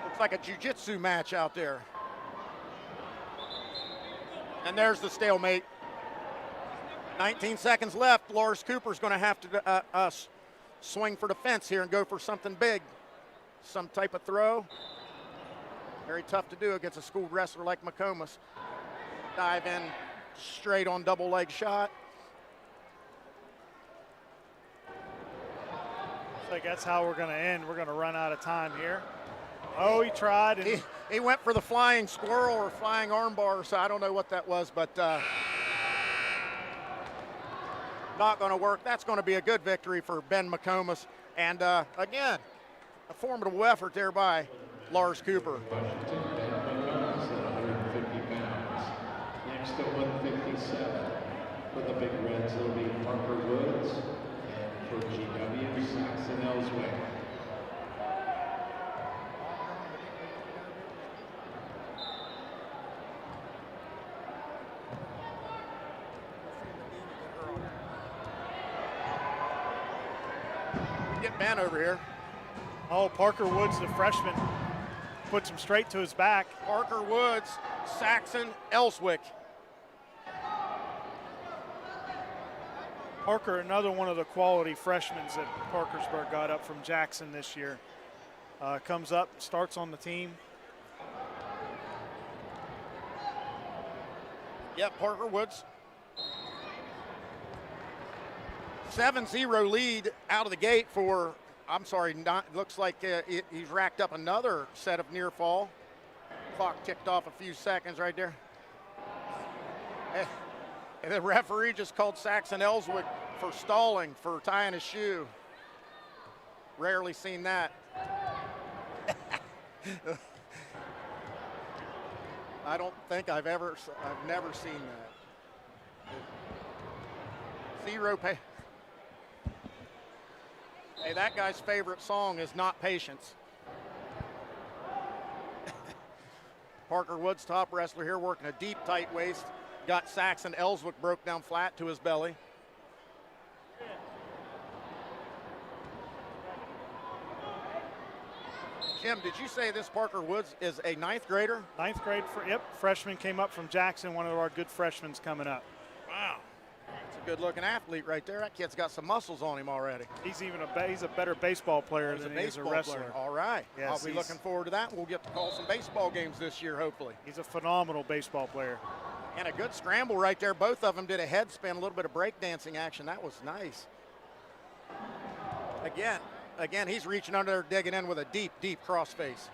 Looks like a jiu-jitsu match out there. And there's the stalemate. 19 seconds left. Lars Cooper's going to have to swing for the fence here and go for something big. Some type of throw. Very tough to do against a schooled wrestler like McComas. Dive in straight on double leg shot. Looks like that's how we're going to end. We're going to run out of time here. Oh, he tried. And he went for the flying squirrel or flying armbar, so I don't know what that was, but not going to work. That's going to be a good victory for Ben McComas. And again, a formidable effort there by Lars Cooper. Washington, Ben McComas at 150 pounds. Next at 157 for the Big Reds, it'll be Parker Woods, and for GW, Saxon Ellswick. Get Ben over here. oh, Parker Woods, the freshman, puts him straight to his back. Parker Woods, Saxon Ellswick. Parker, another one of the quality freshmen that Parkersburg got up from Jackson this year. Comes up, starts on the team. Yep, Parker Woods. 7-0 lead out of the gate for, looks like he's racked up another set of near fall. Clock ticked off a few seconds right there. And the referee just called Saxon Ellswick for stalling, for tying his shoe. Rarely seen that. I don't think I've never seen that. Zero pay. Hey, that guy's favorite song is Not Patience. Parker Woods, top wrestler here, working a deep, tight waist. Got Saxon Ellswick broke down flat to his belly. Jim, did you say this Parker Woods is a ninth grader? Ninth grade, freshman, came up from Jackson, one of our good freshmen coming up. Wow. That's a good-looking athlete right there. That kid's got some muscles on him already. He's a better baseball player than he is a wrestler. Player. All right. Yes, I'll be looking forward to that. We'll get to call some baseball games this year, hopefully. He's a phenomenal baseball player. And a good scramble right there. Both of them did a head spin, a little bit of breakdancing action. That was nice. Again, he's reaching under there, digging in with a deep, deep crossface.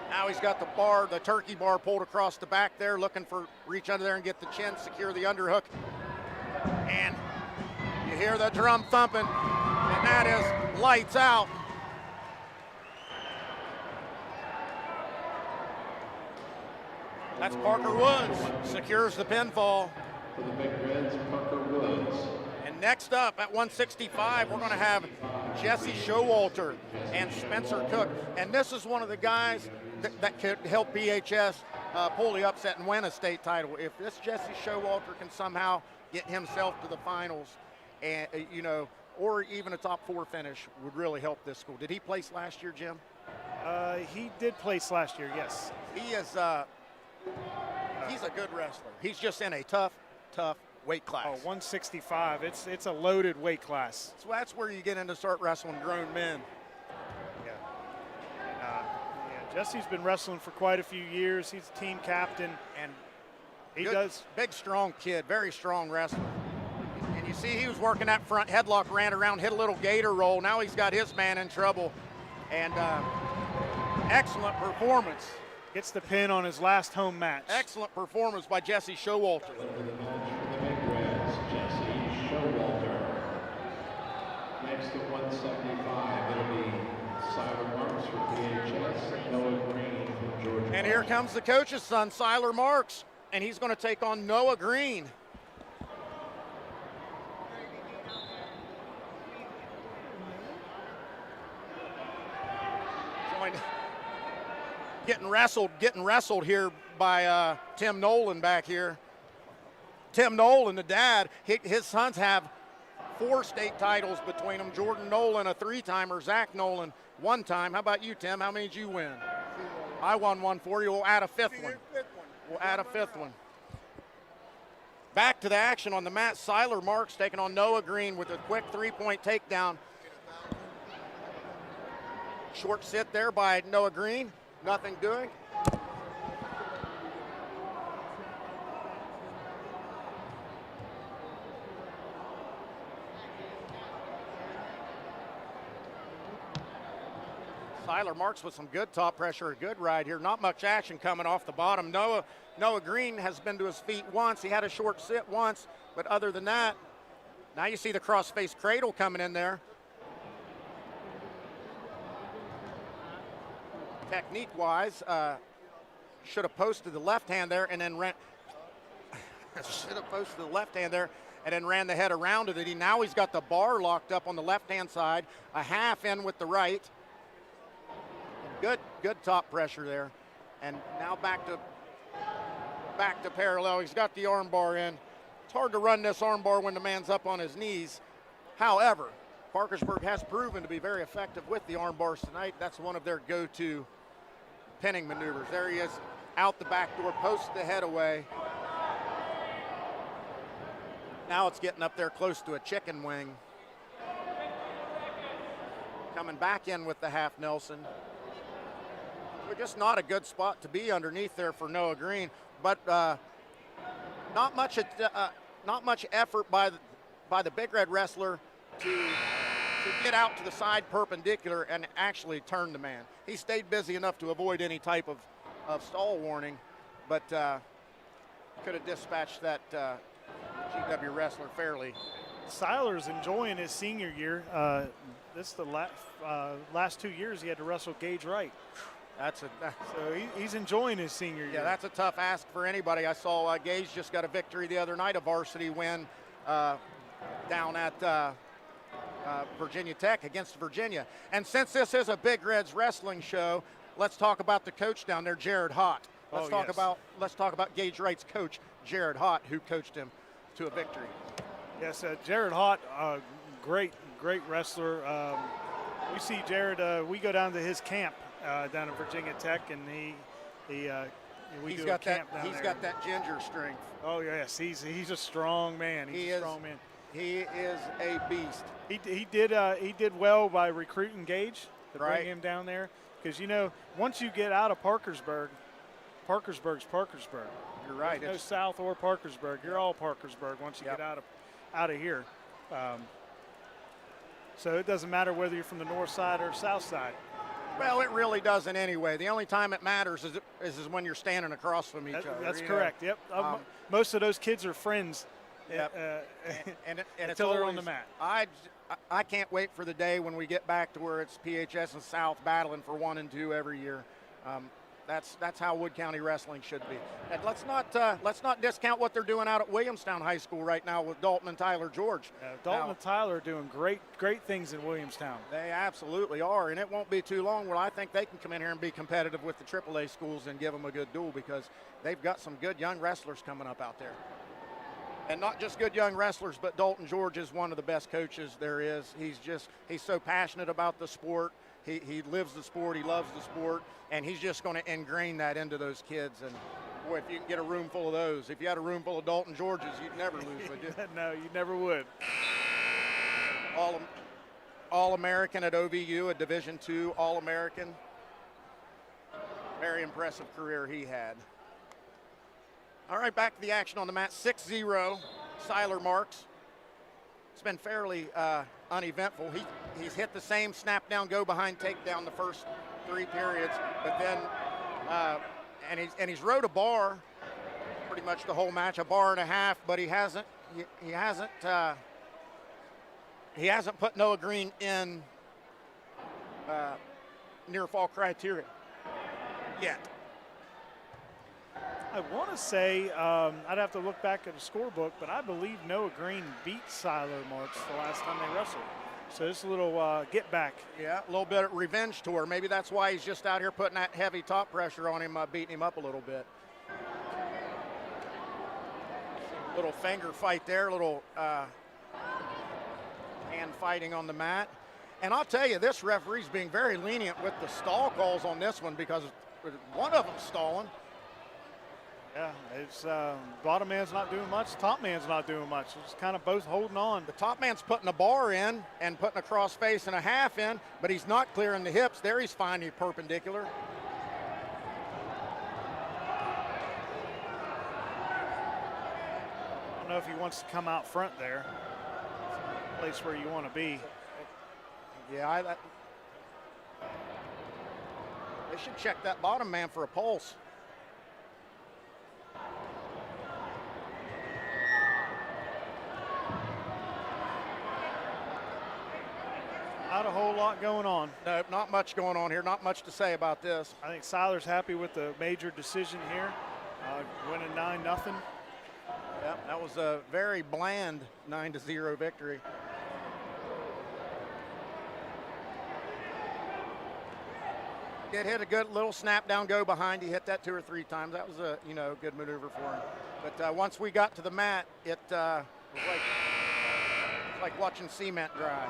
Now he's got the turkey bar pulled across the back there, looking for reach under there and get the chin, secure the underhook. And you hear the drum thumping, and that is lights out. That's Parker Woods, secures the pinfall. For the Big Reds, Parker Woods. And next up at 165, we're going to have Jesse Showalter and Spencer Cook. And this is one of the guys that could help PHS pull the upset and win a state title. If this Jesse Showalter can somehow get himself to the finals, and or even a top 4 finish, would really help this school. Did he place last year, Jim? He did place last year, yes. He is he's a good wrestler. He's just in a tough weight class. 165. It's a loaded weight class. So that's where you get into start wrestling grown men. Yeah. Jesse's been wrestling for quite a few years. He's a team captain, and he does. Big, strong kid, very strong wrestler. And you see he was working that front headlock, ran around, hit a little gator roll. Now he's got his man in trouble. And excellent performance. Gets the pin on his last home match. Excellent performance by Jesse Showalter. For the match for the Big Reds, Jesse Showalter. Next at 175, it'll be Siler Marks for PHS and Noah Green from Georgia. And here comes the coach's son, Siler Marks, and he's going to take on Noah Green. Getting wrestled here by Tim Nolan back here. Tim Nolan, the dad, his sons have 4 state titles between them. Jordan Nolan, a 3-timer. Zach Nolan, 1 time. How about you, Tim? How many did you win? 0. I won 1 for you. We'll add a 5th one. We'll add a 5th one. Back to the action on the mat. Siler Marks taking on Noah Green with a quick 3-point takedown. Short sit there by Noah Green. Nothing doing. Siler Marks with some good top pressure, a good ride here. Not much action coming off the bottom. Noah Green has been to his feet once. He had a short sit once, but other than that, now you see the cross-face cradle coming in there. Technique-wise, should have posted the left hand there and then ran. Should have posted the left hand there and then ran the head around to it. Now he's got the bar locked up on the left-hand side, a half in with the right. Good top pressure there, and now back to parallel. He's got the arm bar in. It's hard to run this arm bar when the man's up on his knees. However, Parkersburg has proven to be very effective with the arm bars tonight. That's one of their go-to pinning maneuvers. There he is, out the back door, posts the head away. Now it's getting up there close to a chicken wing. Coming back in with the half Nelson. But just not a good spot to be underneath there for Noah Green. But not much effort by the Big Red wrestler to get out to the side perpendicular and actually turn the man. He stayed busy enough to avoid any type of stall warning, but could have dispatched that GW wrestler fairly. Siler's enjoying his senior year. This is the last 2 years he had to wrestle Gage Wright. So he's enjoying his senior year. Yeah, that's a tough ask for anybody. I saw Gage just got a victory the other night, a varsity win down at Virginia Tech against Virginia. And since this is a Big Reds wrestling show, let's talk about the coach down there, Jared Hott. Let's talk about Gage Wright's coach, Jared Hott, who coached him to a victory. Yes, Jared Hott, great wrestler. We see Jared. We go down to his camp down at Virginia Tech, and he's got that ginger strength. Oh yes, he's a strong man. He's a strong man. He is a beast. He did well by recruiting Gage to bring him down there, because once you get out of Parkersburg, Parkersburg's Parkersburg. You're right. There's no South or Parkersburg. You're all Parkersburg once you get out of here. So it doesn't matter whether you're from the north side or south side. Well, it really doesn't anyway. The only time it matters is when you're standing across from each other. That's correct. Yep. Most of those kids are friends. Yep. and until they're on the mat. I can't wait for the day when we get back to where it's PHS and South battling for 1 and 2 every year. That's how Wood County wrestling should be. And let's not discount what they're doing out at Williamstown High School right now with Dalton and Tyler George. Dalton and Tyler are doing great things in Williamstown. They absolutely are, and it won't be too long where I think they can come in here and be competitive with the AAA schools and give them a good duel, because they've got some good young wrestlers coming up out there. And not just good young wrestlers, but Dalton George is one of the best coaches there is. He's so passionate about the sport. He lives the sport, he loves the sport, and he's just going to ingrain that into those kids. And boy, if you can get a room full of those, if you had a room full of Dalton Georges, you'd never lose, would you? No, you never would. All-American at OVU, a Division II All-American. Very impressive career he had. All right, back to the action on the mat. 6-0, Siler Marks. It's been fairly uneventful. He's hit the same snap down, go behind takedown the first 3 periods, but then and he's rode a bar pretty much the whole match, a bar and a half, but he hasn't put Noah Green in near fall criteria yet. I want to say, I'd have to look back at the scorebook, but I believe Noah Green beat Siler Marks the last time they wrestled. So it's a little get back. Yeah, a little bit of revenge tour. Maybe that's why he's just out here putting that heavy top pressure on him, beating him up a little bit. Little finger fight there, little hand fighting on the mat. And I'll tell you, this referee's being very lenient with the stall calls on this one, because one of them stalling. Yeah, it's bottom man's not doing much, top man's not doing much. It's kind of both holding on. The top man's putting a bar in and putting a cross face and a half in, but he's not clearing the hips. There he's finding perpendicular. I don't know if he wants to come out front there. It's a place where you want to be. Yeah, they should check that bottom man for a pulse. Not a whole lot going on. Nope, not much going on here. Not much to say about this. I think Siler's happy with the major decision here, winning 9-0. Yep, that was a very bland 9-0 victory. Did hit a good little snap down, go behind. He hit that 2 or 3 times. That was a good maneuver for him. But once we got to the mat, it was like watching cement dry.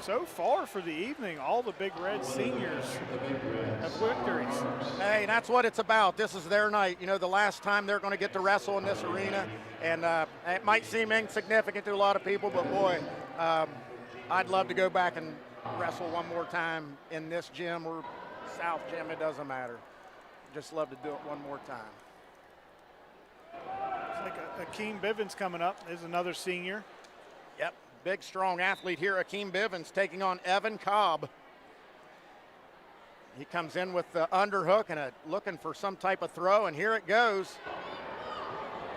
So far for the evening, all the Big Red seniors have victories. Hey, that's what it's about. This is their night. The last time they're going to get to wrestle in this arena. And it might seem insignificant to a lot of people, but boy, I'd love to go back and wrestle one more time in this gym or South Gym. It doesn't matter. Just love to do it one more time. Looks like Akeem Bivens coming up. There's another senior. Yep. Big, strong athlete here, Akeem Bivens, taking on Evan Cobb. He comes in with the underhook and looking for some type of throw, and here it goes.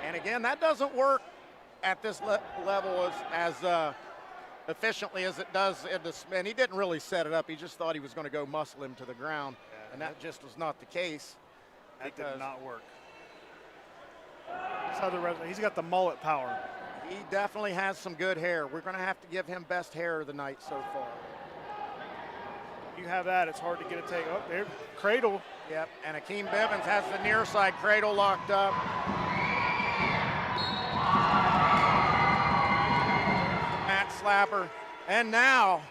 And again, that doesn't work at this level as efficiently as it does in the spin. He didn't really set it up. He just thought he was going to go muscle him to the ground, and that just was not the case. That did not work. He's got the mullet power. He definitely has some good hair. We're going to have to give him best hair of the night so far. You have that, it's hard to get a take. Oh, there, cradle. Yep, and Akeem Bivens has the near side cradle locked up. Matt Slapper. And now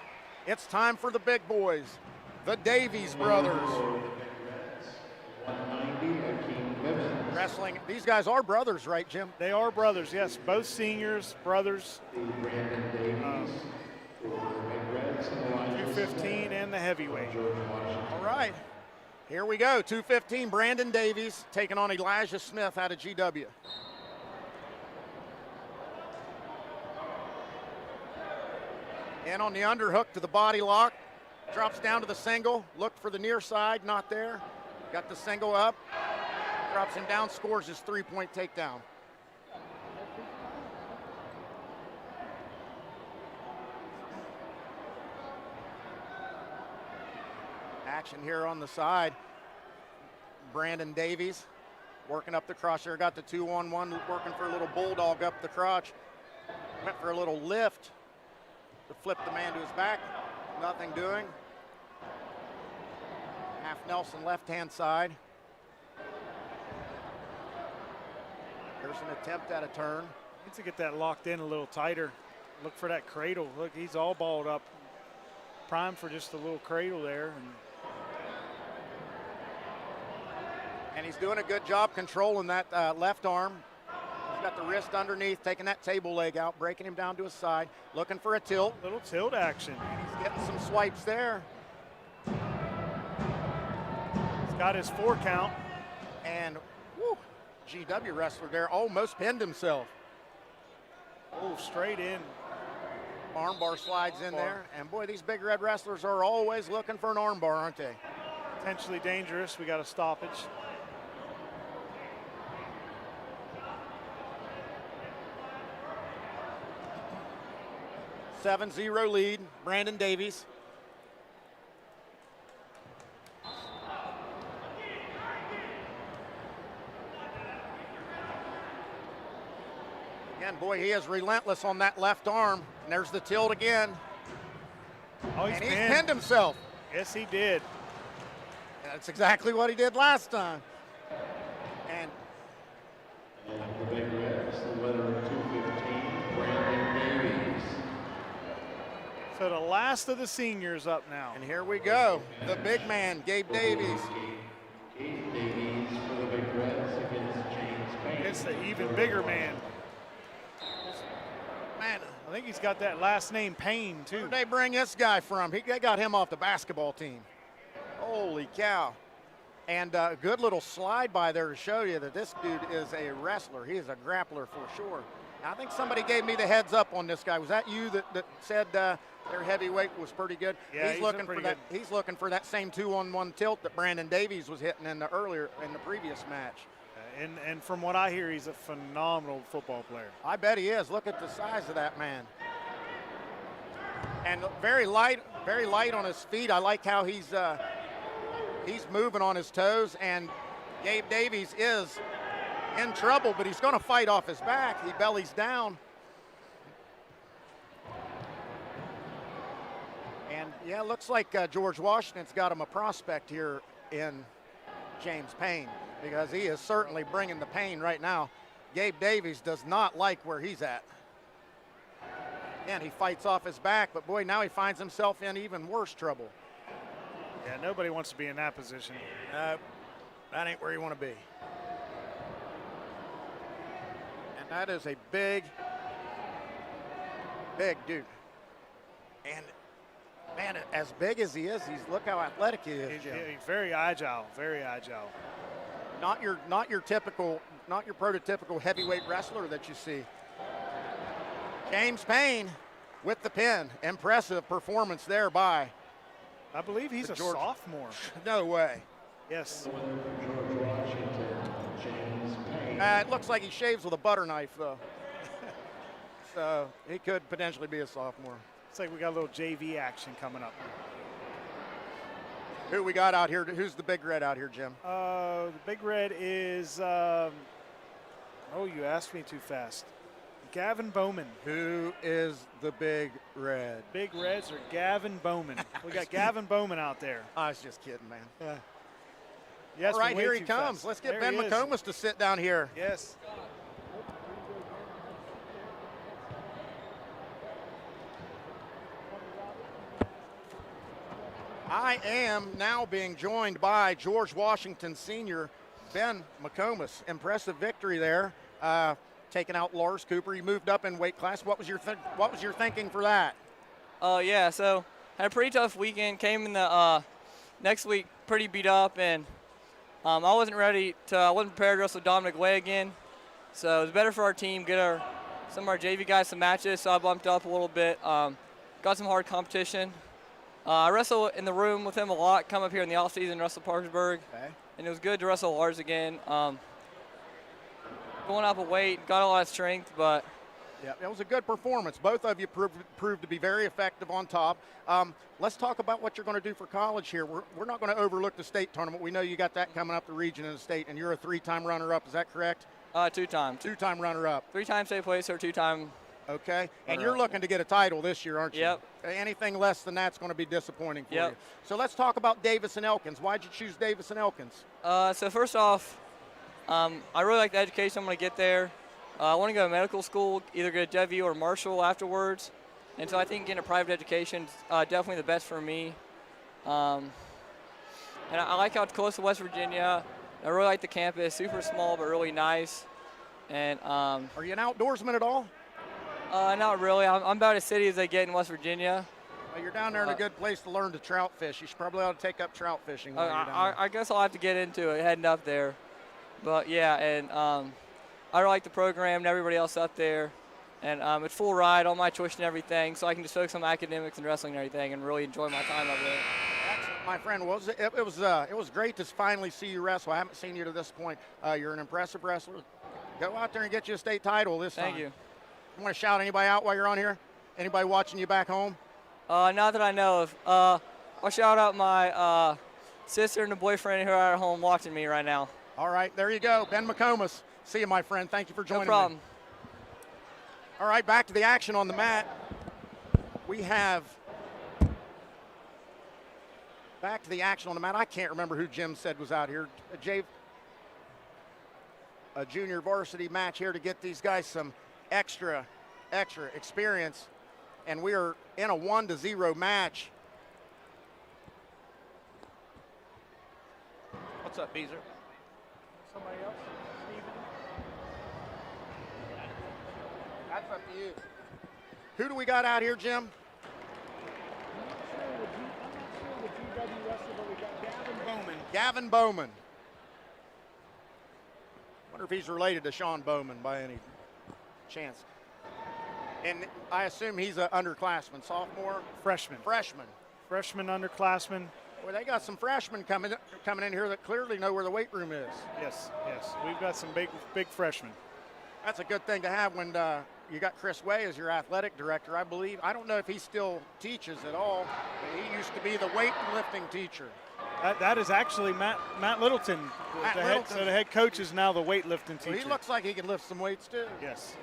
it's time for the big boys, the Davies brothers. Wrestling. These guys are brothers, right, Jim? They are brothers, yes. Both seniors, brothers. 215 and the heavyweight. All right. Here we go. 215, Brandon Davies taking on Elijah Smith out of GW. In on the underhook to the body lock. Drops down to the single. Looked for the near side, not there. Got the single up. Drops him down, scores his 3-point takedown. Action here on the side. Brandon Davies working up the crotch there. Got the 2-on-1, working for a little bulldog up the crotch. Went for a little lift to flip the man to his back. Nothing doing. Half Nelson left-hand side. There's an attempt at a turn. Needs to get that locked in a little tighter. Look for that cradle. Look, he's all balled up. Prime for just a little cradle there. And he's doing a good job controlling that left arm. He's got the wrist underneath, taking that table leg out, breaking him down to his side, looking for a tilt. Little tilt action. He's getting some swipes there. He's got his 4 count. And whew, GW wrestler there almost pinned himself. Oh, straight in. Armbar slides in there. And boy, these big red wrestlers are always looking for an armbar, aren't they? Potentially dangerous. We got a stoppage. (7-0) lead, Brandon Davies. Again, boy, he is relentless on that left arm. And there's the tilt again. Oh, and he's pinned himself. Yes, he did. That's exactly what he did last time. And the Big Reds, the winner of 215, Brandon Davies. So the last of the seniors up now. And here we go. The big man, Gabe Davies. Gabe Davies for the Big Reds against James Payne. It's the even bigger man. Man, I think he's got that last name Payne too. where'd they bring this guy from? They got him off the basketball team. Holy cow. And a good little slide by there to show you that this dude is a wrestler. He is a grappler for sure. I think somebody gave me the heads up on this guy. Was that you that said their heavyweight was pretty good? Yeah, he's looking for that. He's looking for that same 2-on-1 tilt that Brandon Davies was hitting in the previous match. And from what I hear, he's a phenomenal football player. I bet he is. Look at the size of that man. And very light on his feet. I like how he's moving on his toes. And Gabe Davies is in trouble, but he's going to fight off his back. He bellies down. And yeah, looks like George Washington's got him a prospect here in James Payne, because he is certainly bringing the pain right now. Gabe Davies does not like where he's at. And he fights off his back, but boy, now he finds himself in even worse trouble. Yeah, nobody wants to be in that position. That ain't where you want to be. And that is a big dude. And man, as big as he is, look how athletic he is. He's very agile, very agile. Not your prototypical heavyweight wrestler that you see. James Payne with the pin. Impressive performance there by. I believe he's a sophomore. No way. Yes. George Washington, James Payne. It looks like he shaves with a butter knife, though. So he could potentially be a sophomore. It's like we got a little JV action coming up. Who we got out here? Who's the big red out here, Jim? The big red is, you asked me too fast. Gavin Bowman. Who is the big red? Big Reds are Gavin Bowman. We got Gavin Bowman out there. I was just kidding, man. Yes, all right, here he comes. Fast. Let's get there Ben McComas to sit down here. Yes. I am now being joined by George Washington Sr., Ben McComas. Impressive victory there, taking out Lars Cooper. He moved up in weight class. What was your thinking for that? Yeah, so had a pretty tough weekend. Came in the next week pretty beat up, and I wasn't prepared to wrestle Dominic Way again. So it was better for our team, get some of our JV guys some matches, so I bumped up a little bit. Got some hard competition. I wrestled in the room with him a lot, come up here in the off-season, wrestle Parkersburg. Okay. And it was good to wrestle Lars again. Going up a weight, got a lot of strength, but Yeah, it was a good performance. Both of you proved to be very effective on top. Let's talk about what you're going to do for college here. We're not going to overlook the state tournament. We know you got that coming up, the region and the state, and you're a 3-time runner-up. Is that correct? 2-time. 2-time runner-up. 3-time state placer, 2-time. Okay, and you're looking to get a title this year, aren't you? Yep. Anything less than that's going to be disappointing for Yep. you. So let's talk about Davis and Elkins. Why'd you choose Davis and Elkins? So first off, I really like the education I'm going to get there. I want to go to medical school, either go to W or Marshall afterwards. And so I think getting a private education is definitely the best for me. And I like how it's close to West Virginia. I really like the campus, super small but really nice. And Are you an outdoorsman at all? not really. I'm about as city as they get in West Virginia. Well, you're down there in a good place to learn to trout fish. You should probably ought to take up trout fishing while you're down there. I guess I'll have to get into it heading up there. But yeah, and I like the program and everybody else up there. And it's full ride, all my tuition and everything, so I can just focus on my academics and wrestling and everything and really enjoy my time up there. Excellent, my friend. It was great to finally see you wrestle. I haven't seen you to this point. You're an impressive wrestler. Go out there and get you a state title this time. Thank you. You want to shout anybody out while you're on here? Anybody watching you back home? Not that I know of. I'll shout out my sister and the boyfriend who are at home watching me right now. All right, there you go. Ben McComas. See you, my friend. Thank you for joining No problem. me. All right, back to the action on the mat. We have back to the action on the mat. I can't remember who Jim said was out here. A junior varsity match here to get these guys some extra experience. And we are in a 1-0 match. What's up, Beezer? Somebody else? Steven? That's up to you. Who do we got out here, Jim? I'm not sure the GW wrestler, but we got Gavin Bowman. Gavin Bowman. Wonder if he's related to Sean Bowman by any chance. And I assume he's an underclassman, sophomore? Freshman. Freshman. Freshman underclassman. Well, they got some freshmen coming in here that clearly know where the weight room is. Yes. We've got some big freshmen. That's a good thing to have when you got Chris Way as your athletic director, I believe. I don't know if he still teaches at all, but he used to be the weightlifting teacher. That is actually Matt Littleton. So the head coach is now the weightlifting teacher. Well, he looks like he can lift some weights too. Yes.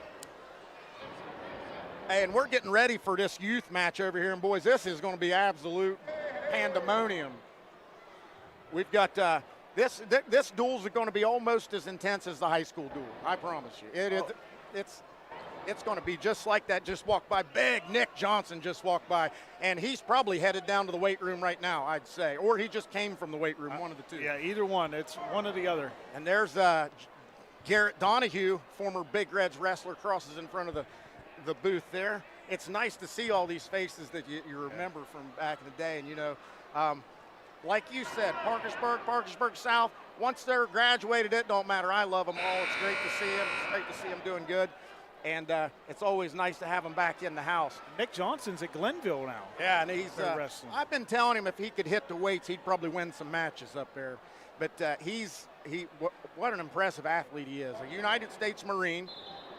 Hey, and we're getting ready for this youth match over here, and boys, this is going to be absolute pandemonium. We've got this duel is going to be almost as intense as the high school duel. I promise you. It is. It's going to be just like that. Just walked by. Big Nick Johnson just walked by, and he's probably headed down to the weight room right now, I'd say, or he just came from the weight room. One of the two. Yeah, either one. It's one or the other. And there's Garrett Donahue, former Big Reds wrestler, crosses in front of the booth there. It's nice to see all these faces that you remember from back in the day. And like you said, Parkersburg South, once they're graduated, it don't matter. I love them all. It's great to see them. It's great to see them doing good. And it's always nice to have them back in the house. Nick Johnson's at Glenville now. Yeah, and he's wrestling. I've been telling him if he could hit the weights, he'd probably win some matches up there. But what an impressive athlete he is. A United States Marine,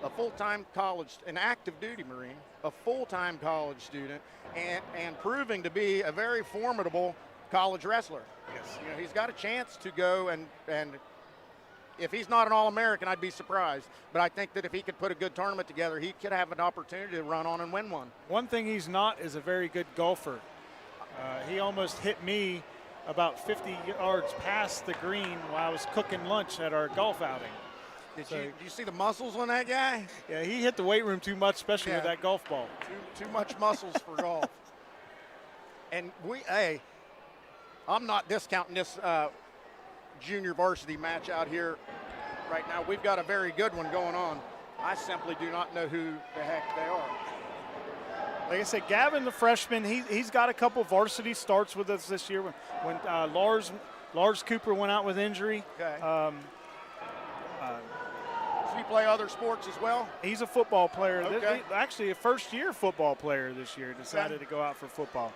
a full-time college, an active duty Marine, a full-time college student, and proving to be a very formidable college wrestler. Yes. He's got a chance to go and if he's not an All-American, I'd be surprised. But I think that if he could put a good tournament together, he could have an opportunity to run on and win one. One thing he's not is a very good golfer. He almost hit me about 50 yards past the green while I was cooking lunch at our golf outing. Did you see the muscles on that guy? Yeah, he hit the weight room too much, especially with that golf ball. Too much muscles for golf. And I'm not discounting this junior varsity match out here right now. We've got a very good one going on. I simply do not know who the heck they are. Like I said, Gavin, the freshman, he's got a couple varsity starts with us this year. When Lars Cooper went out with injury. Okay. Does he play other sports as well? He's a football player. Okay. Actually, a first-year football player this year. Decided to go out for football.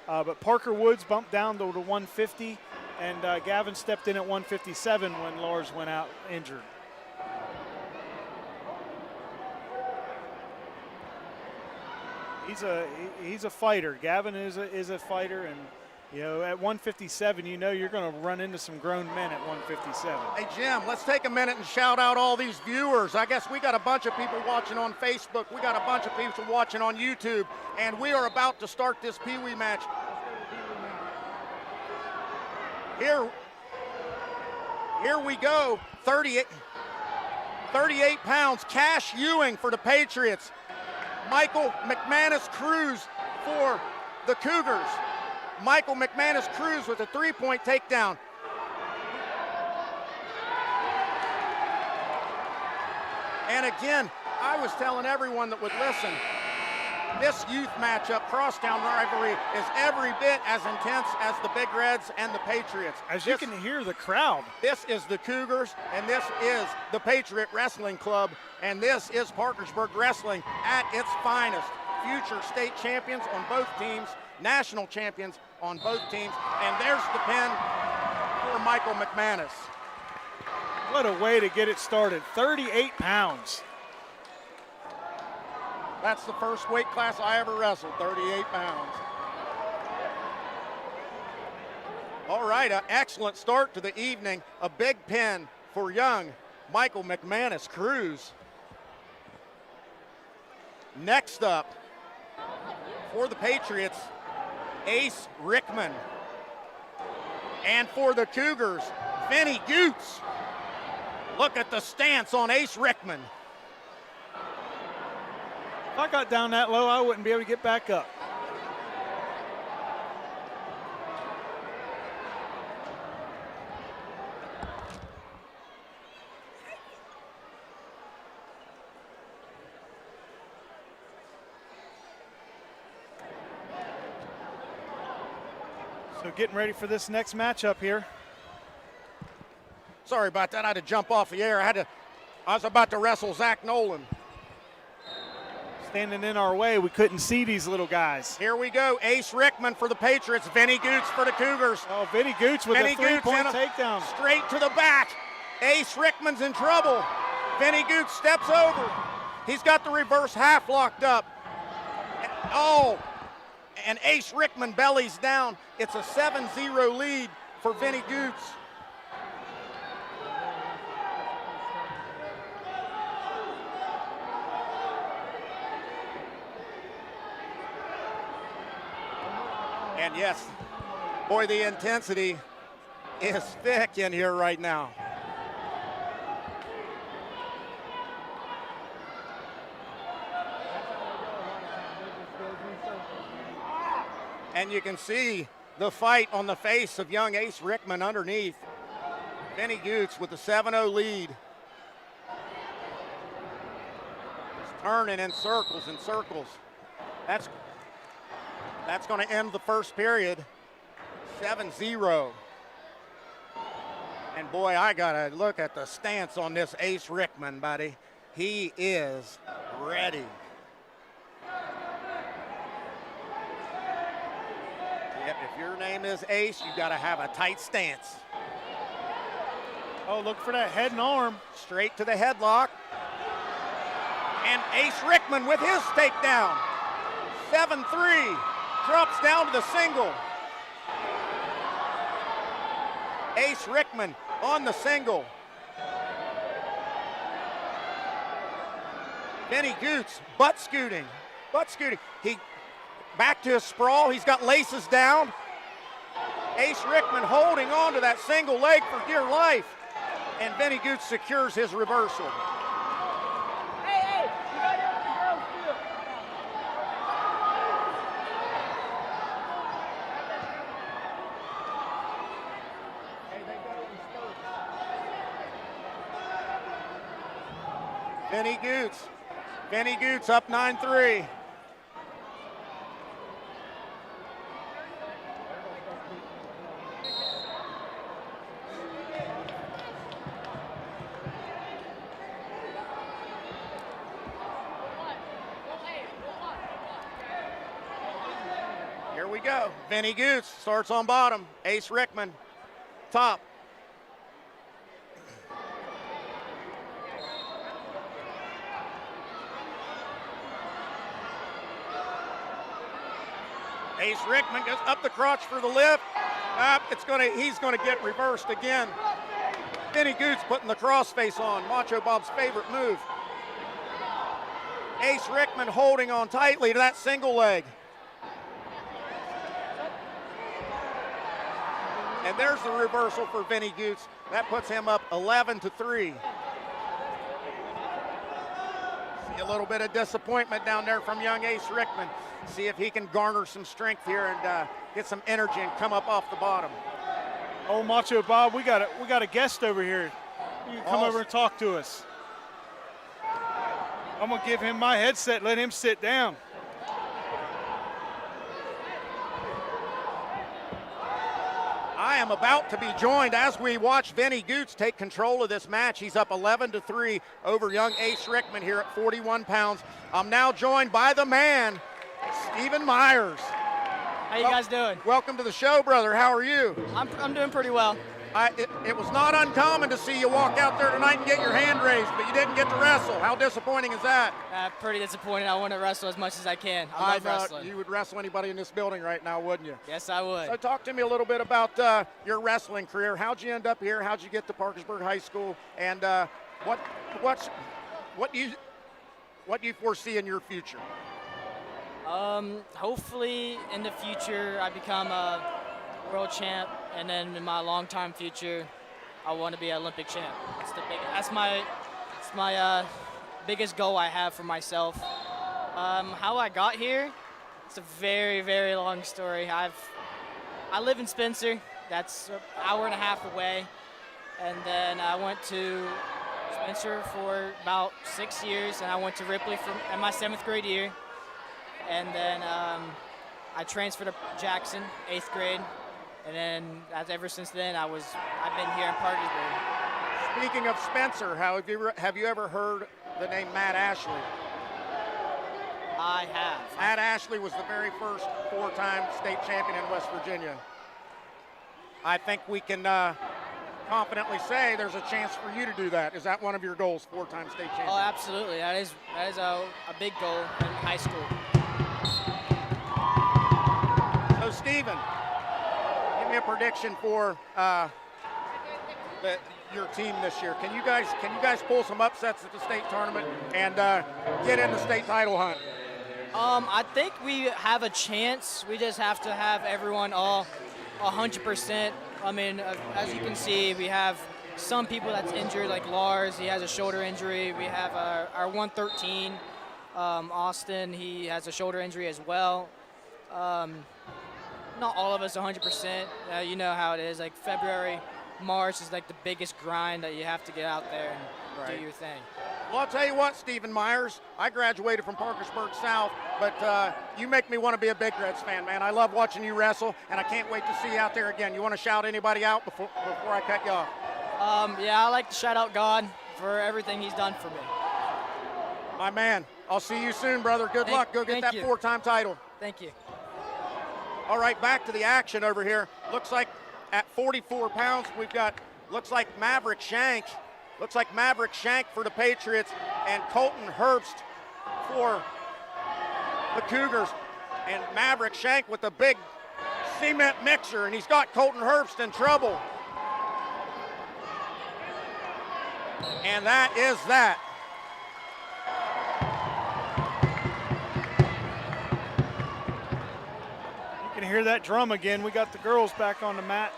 But Parker Woods bumped down to 150, and Gavin stepped in at 157 when Lars went out injured. He's a fighter. Gavin is a fighter, and you know, at 157, you know you're going to run into some grown men at 157. Hey, Jim, let's take a minute and shout out all these viewers. I guess we got a bunch of people watching on Facebook. We got a bunch of people watching on YouTube, and we are about to start this Peewee match. Here we go. 38 pounds. Cash Ewing for the Patriots. Michael McManus Cruz for the Cougars. Michael McManus Cruz with a 3-point takedown. And again, I was telling everyone that would listen, this youth matchup, crosstown rivalry, is every bit as intense as the Big Reds and the Patriots. As you can hear the crowd. This is the Cougars, and this is the Patriot Wrestling Club, and this is Parkersburg Wrestling at its finest. Future state champions on both teams, national champions on both teams, and there's the pin for Michael McManus. What a way to get it started. 38 pounds. That's the first weight class I ever wrestled, 38 pounds. All right, an excellent start to the evening. A big pin for young Michael McManus Cruz. Next up, for the Patriots, Ace Rickman. And for the Cougars, Vinny Goots. Look at the stance on Ace Rickman. If I got down that low, I wouldn't be able to get back up. So getting ready for this next matchup here. Sorry about that, I had to jump off the air. I was about to wrestle Zach Nolan. Standing in our way, we couldn't see these little guys. Here we go, Ace Rickman for the Patriots, Vinny Goots for the Cougars. Oh, Vinny Goots with a 3-point takedown. Straight to the back. Ace Rickman's in trouble. Vinny Goots steps over. He's got the reverse half locked up. Oh, and Ace Rickman bellies down. It's a 7-0 lead for Vinny Goots. And yes, boy, the intensity is thick in here right now. And you can see the fight on the face of young Ace Rickman underneath. Vinny Goots with the 7-0 lead. He's turning in circles and circles. That's going to end the first period, 7-0. And boy, I got to look at the stance on this Ace Rickman, buddy. He is ready. Yep, if your name is Ace, you got to have a tight stance. Oh, look for that head and arm. Straight to the headlock. And Ace Rickman with his takedown. 7-3. Drops down to the single. Ace Rickman on the single. Vinny Goots butt scooting. He back to his sprawl. He's got laces down. Ace Rickman holding on to that single leg for dear life. And Vinny Goots secures his reversal. Vinny Goots up 9-3. Here we go. Vinny Goots starts on bottom. Ace Rickman, top. Ace Rickman goes up the crotch for the lift. He's gonna get reversed again. Vinny Goots putting the crossface on, Macho Bob's favorite move. Ace Rickman holding on tightly to that single leg. And there's the reversal for Vinny Goots. That puts him up 11-3. See a little bit of disappointment down there from young Ace Rickman. See if he can garner some strength here and get some energy and come up off the bottom. Oh, Macho Bob, we got a guest over here. You can come over and talk to us. I'm gonna give him my headset, let him sit down. I am about to be joined as we watch Vinny Goots take control of this match. He's up 11-3 over young Ace Rickman here at 41 pounds. I'm now joined by the man, Stephen Myers. How you guys doing? Welcome to the show, brother. How are you? I'm doing pretty well. It was not uncommon to see you walk out there tonight and get your hand raised, but you didn't get to wrestle. How disappointing is that? Pretty disappointed. I want to wrestle as much as I can. I love wrestling. You would wrestle anybody in this building right now, wouldn't you? Yes, I would. So talk to me a little bit about your wrestling career. How'd you end up here? How'd you get to Parkersburg High School? And what do you foresee in your future? Hopefully in the future I become a world champ, and then in my long-time future I want to be an Olympic champ. That's my biggest goal I have for myself. How I got here, it's a very, very long story. I live in Spencer. That's an hour and a half away, and then I went to Spencer for about 6 years, and I went to Ripley in my 7th grade year. And then I transferred to Jackson, 8th grade, and then ever since then I've been here in Parkersburg. Speaking of Spencer, have you ever heard the name Matt Ashley? I have. Matt Ashley was the very first 4-time state champion in West Virginia. I think we can confidently say there's a chance for you to do that. Is that one of your goals, 4-time state champion? Oh, absolutely. That is a big goal in high school. So, Stephen, give me a prediction for your team this year. Can you guys pull some upsets at the state tournament and get in the state title hunt? I think we have a chance. We just have to have everyone all 100%. I mean, as you can see, we have some people that's injured, like Lars. He has a shoulder injury. We have our 113, Austin. He has a shoulder injury as well. Not all of us 100%. You know how it is. Like February, March is like the biggest grind that you have to get out there and do your thing. Well, I'll tell you what, Stephen Myers, I graduated from Parkersburg South, but you make me want to be a Big Reds fan, man. I love watching you wrestle, and I can't wait to see you out there again. You want to shout anybody out before I cut you off? Yeah, I like to shout out God for everything he's done for me. My man, I'll see you soon, brother. Good luck. Go get that 4-time title. Thank you. All right, back to the action over here. Looks like at 44 pounds, we've got, looks like Maverick Shank for the Patriots and Colton Herbst for the Cougars. And Maverick Shank with the big cement mixer, and he's got Colton Herbst in trouble. And that is that. You can hear that drum again. We got the girls back on the mat.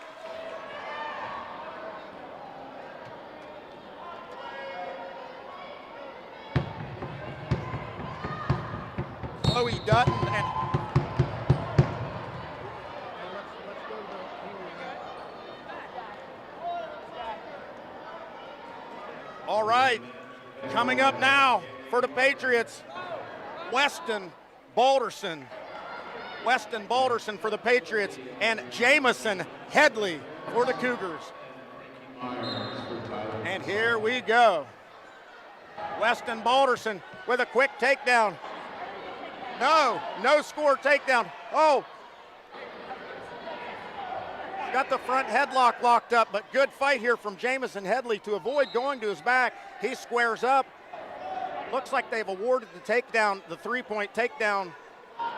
Chloe Dutton and all right, coming up now for the Patriots, Weston Balderson for the Patriots and Jamison Headley for the Cougars. And here we go. Weston Balderson with a quick takedown. No score takedown. Oh, got the front headlock locked up, but good fight here from Jamison Headley to avoid going to his back. He squares up. Looks like they've awarded the takedown, the 3-point takedown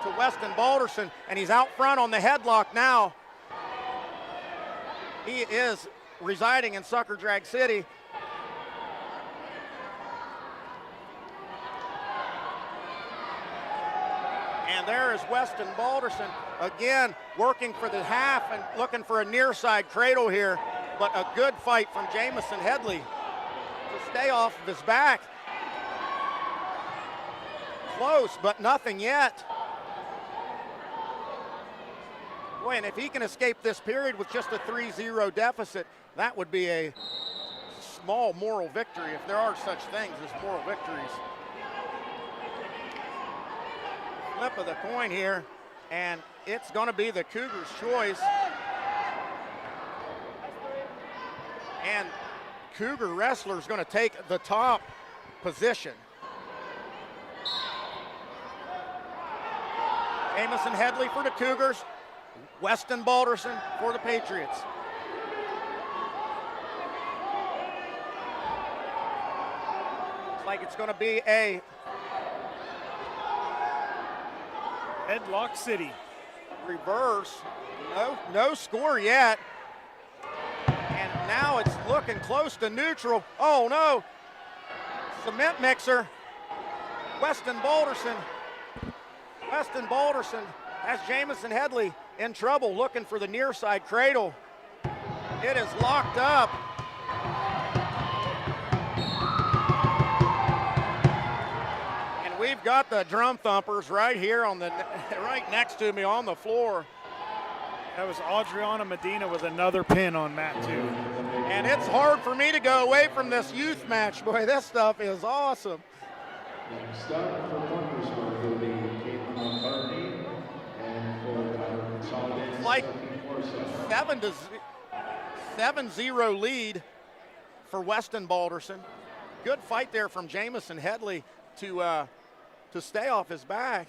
to Weston Balderson, and he's out front on the headlock now. He is residing in Sucker Drag City. And there is Weston Balderson again working for the half and looking for a near side cradle here, but a good fight from Jamison Headley to stay off of his back. Close, but nothing yet. Boy, and if he can escape this period with just a 3-0 deficit, that would be a small moral victory, if there are such things as moral victories. Flip of the coin here, and it's going to be the Cougars' choice. And Cougar wrestler is going to take the top position. Jamison Headley for the Cougars, Weston Balderson for the Patriots. Looks like it's going to be a Headlock City. reverse. No score yet. And now it's looking close to neutral. Oh no. Cement mixer. Weston Balderson has Jamison Headley in trouble looking for the near side cradle. It is locked up. And we've got the drum thumpers right here right next to me on the floor. That was Adriana Medina with another pin on mat 2. And it's hard for me to go away from this youth match. Boy, this stuff is awesome. Next up for Parkersburg will be Caitlin McCartney, and for Consolidated Like Stephanie Corso. 7-0 lead for Weston Balderson. Good fight there from Jamison Headley to stay off his back.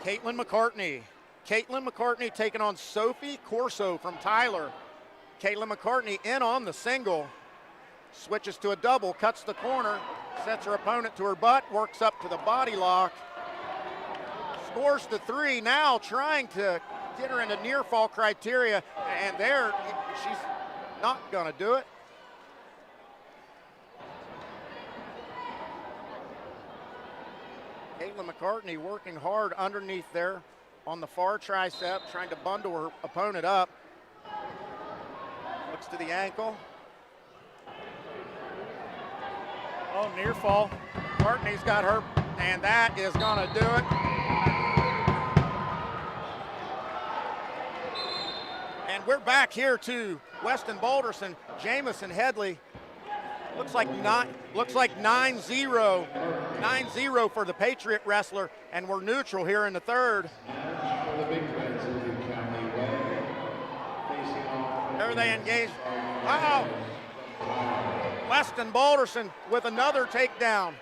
Caitlin McCartney taking on Sophie Corso from Tyler. Caitlin McCartney in on the single. Switches to a double, cuts the corner, sets her opponent to her butt, works up to the body lock. Scores the 3, now trying to get her into near fall criteria, and there, she's not gonna do it. Caitlin McCartney working hard underneath there on the far tricep, trying to bundle her opponent up. Looks to the ankle. Oh, near fall. McCartney's got her, and that is gonna do it. And we're back here to Weston Balderson, Jamison Headley. Looks like 9-0 for the Patriot wrestler, and we're neutral here in the third. Match for the Big Reds will be County Way, facing off. There they engage. Wow! Weston Balderson with another takedown.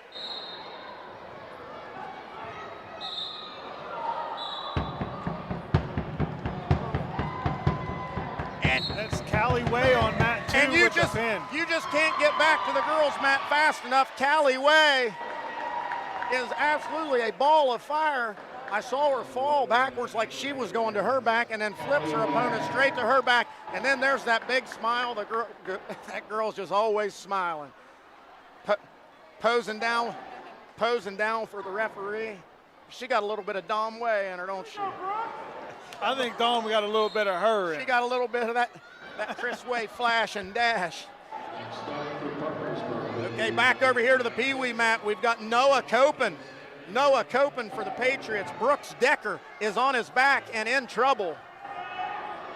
And That's Callie Way on mat 2 And you with just the pin. can't get back to the girls' mat fast enough. Callie Way is absolutely a ball of fire. I saw her fall backwards like she was going to her back, and then flips her opponent straight to her back. And then there's that big smile. That girl's just always smiling. Posing down for the referee. She got a little bit of Dom Way in her, don't she? I think Dawn got a little bit of her in. She got a little bit of that Chris Way flash and dash. Next up for Parkersburg will Okay, be back over here to the Peewee mat. We've got Noah Copen. Noah Copen for the Patriots. Brooks Decker is on his back and in trouble.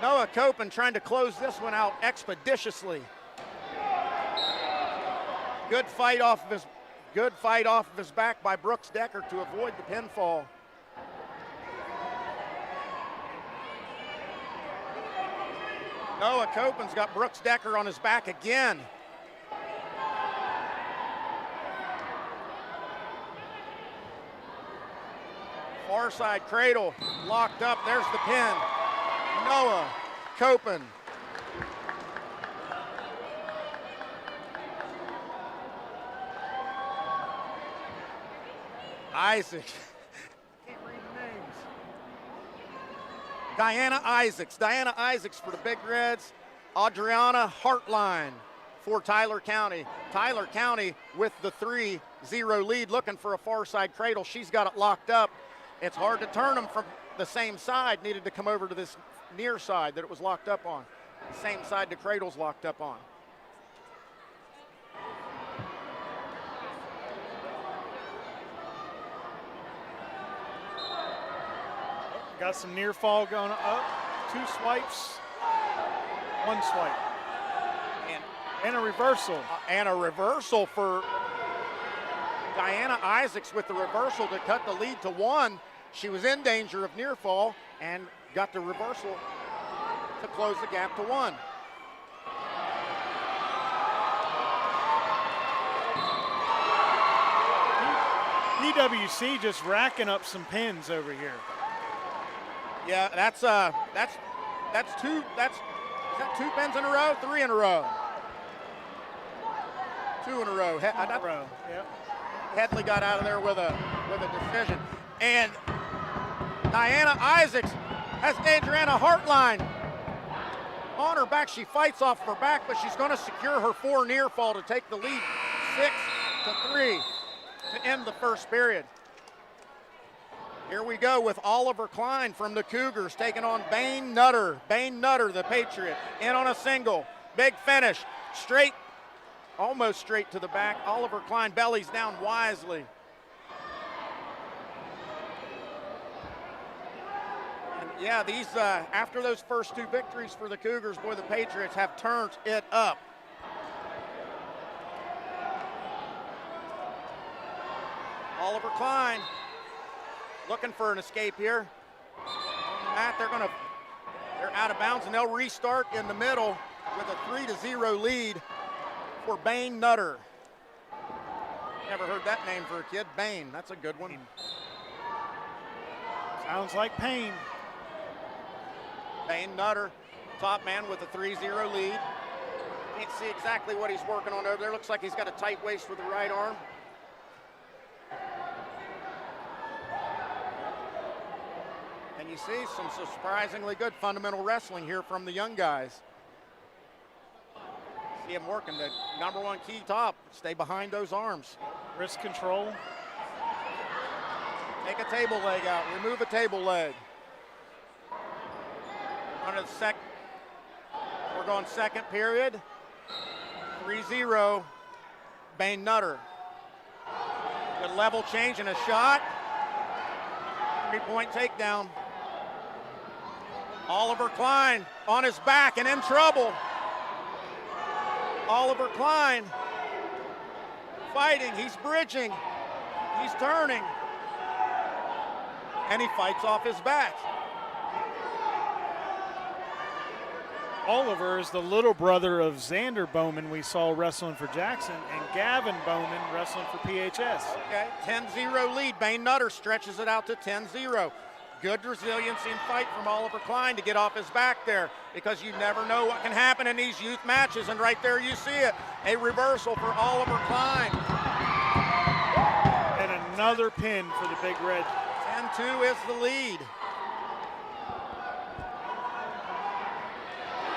Noah Copen trying to close this one out expeditiously. Good fight off of his back by Brooks Decker to avoid the pinfall. Noah Copen's got Brooks Decker on his back again. Far side cradle locked up. There's the pin. Noah Copen Isaacs. Can't read the names. Diana Isaacs for the Big Reds. Adriana Hartline for Tyler County. Tyler County with the 3-0 lead, looking for a far side cradle. She's got it locked up. It's hard to turn them from the same side. Needed to come over to this near side that it was locked up on. Same side the cradle's locked up on. Got some near fall going up. 2 swipes, 1 swipe. And a reversal. And a reversal for Diana Isaacs with the reversal to cut the lead to 1. She was in danger of near fall and got the reversal to close the gap to 1. PWC just racking up some pins over here. Yeah, that's 2 pins in a row, 3 in a row. 2 in a row. Yep. Headley got out of there with a decision. And Diana Isaacs has Adriana Hartline on her back. She fights off her back, but she's going to secure her 4 near fall to take the lead 6-3 to end the first period. Here we go with Oliver Klein from the Cougars taking on Bane Nutter. Bane Nutter, the Patriot, in on a single. Big finish. Straight, almost straight to the back. Oliver Klein bellies down wisely. And yeah, these, after those first 2 victories for the Cougars, boy, the Patriots have turned it up. Oliver Klein looking for an escape here. Matt, they're out of bounds and they'll restart in the middle with a 3-0 lead for Bane Nutter. Never heard that name for a kid. Bane, that's a good one. Sounds like pain. Bane Nutter, top man with a 3-0 lead. Can't see exactly what he's working on over there. Looks like he's got a tight waist with the right arm. And you see some surprisingly good fundamental wrestling here from the young guys. See him working the #1 key top. Stay behind those arms. Wrist control. Take a table leg out. Remove a table leg. We're going second period. 3-0. Bane Nutter. Good level change and a shot. 3-point takedown. Oliver Klein on his back and in trouble. Oliver Klein fighting, he's bridging, he's turning, and he fights off his back. Oliver is the little brother of Xander Bowman we saw wrestling for Jackson, and Gavin Bowman wrestling for PHS. Okay, 10-0 lead. Bane Nutter stretches it out to 10-0. Good resiliency and fight from Oliver Klein to get off his back there, because you never know what can happen in these youth matches, and right there you see it. A reversal for Oliver Klein. And another pin for the Big Red. 10-2 is the lead.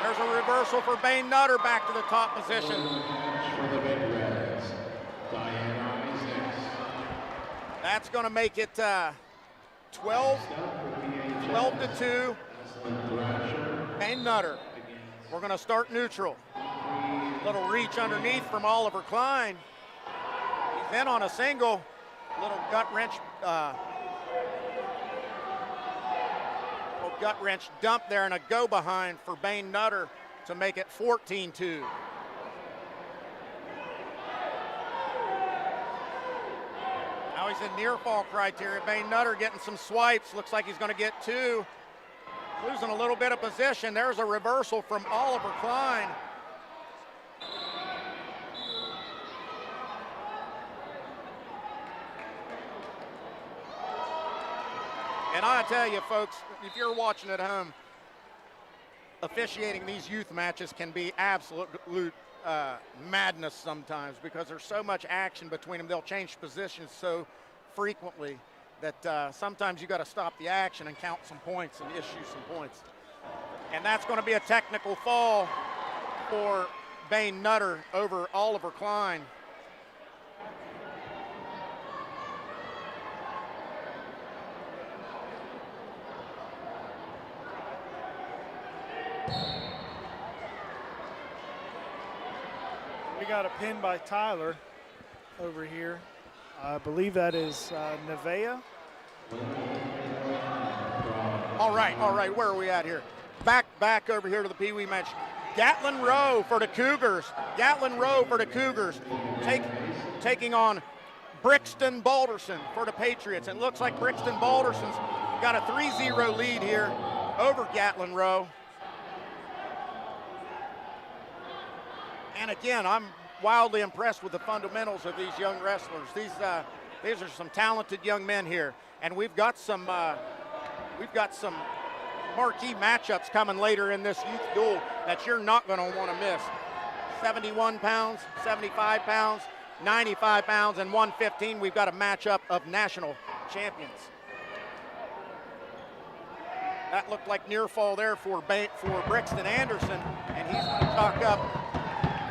There's a reversal for Bane Nutter back to the top position. For the Big Reds, Diana Isaacs. That's going to make it 12-2. Bane Nutter. We're going to start neutral. Little reach underneath from Oliver Klein. He's in on a single. Little gut wrench dump there and a go behind for Bane Nutter to make it 14-2. Now he's in near fall criteria. Bane Nutter getting some swipes. Looks like he's going to get 2. Losing a little bit of position. There's a reversal from Oliver Klein. And I tell you, folks, if you're watching at home, officiating these youth matches can be absolute madness sometimes, because there's so much action between them. They'll change positions so frequently that sometimes you got to stop the action and count some points and issue some points. And that's going to be a technical fall for Bane Nutter over Oliver Klein. We got a pin by Tyler over here. I believe that is Nevaeh. All right, where are we at here? Back over here to the Peewee match. Gatlin Rowe for the Cougars. Gatlin Rowe for the Cougars. Taking on Brixton Balderson for the Patriots. It looks like Brixton Balderson's got a 3-0 lead here over Gatlin Rowe. And again, I'm wildly impressed with the fundamentals of these young wrestlers. These are some talented young men here, and we've got some marquee matchups coming later in this youth duel that you're not going to want to miss. 71 pounds, 75 pounds, 95 pounds, and 115. We've got a matchup of national champions. That looked like near fall there for Brixton Anderson, and he's going to chalk up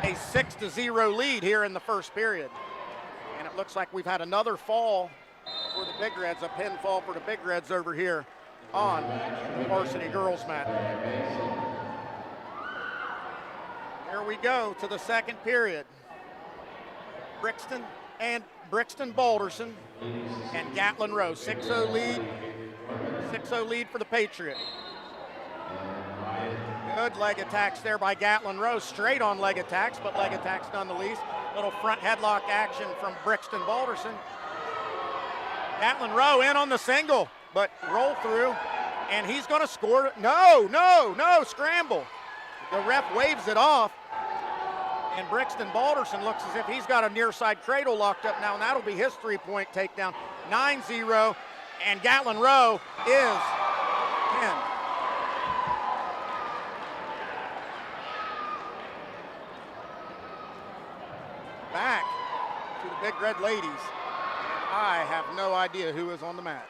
a 6-0 lead here in the first period. And it looks like we've had another fall for the Big Reds, a pinfall for the Big Reds over here on the varsity girls mat. Here we go to the second period. Brixton Balderson and Gatlin Rowe, 6-0 lead for the Patriot. Good leg attacks there by Gatlin Rowe, straight on leg attacks, but leg attacks none the least. Little front headlock action from Brixton Balderson. Gatlin Rowe in on the single, but roll through, and he's going to score. No, scramble. The ref waves it off, and Brixton Balderson looks as if he's got a near side cradle locked up now, and that'll be his 3-point takedown. 9-0, and Gatlin Rowe is pinned. Back to the Big Red ladies, and I have no idea who is on the mat.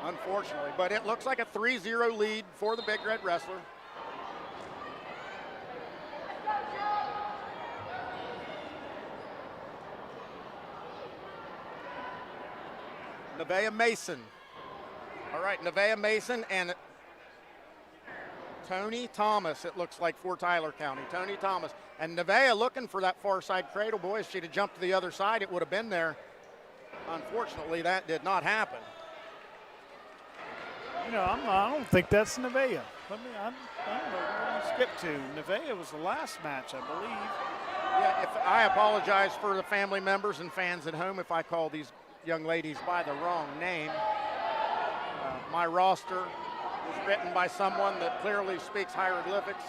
Unfortunately, but it looks like a 3-0 lead for the Big Red wrestler. Nevaeh Mason. All right, Nevaeh Mason and Tony Thomas, it looks like, for Tyler County. Tony Thomas. And Nevaeh looking for that far side cradle. Boy, if she'd have jumped to the other side, it would have been there. Unfortunately, that did not happen. You know, I don't think that's Nevaeh. I don't know where we skipped to. Nevaeh was the last match, I believe. Yeah, I apologize for the family members and fans at home if I call these young ladies by the wrong name. My roster was written by someone that clearly speaks hieroglyphics.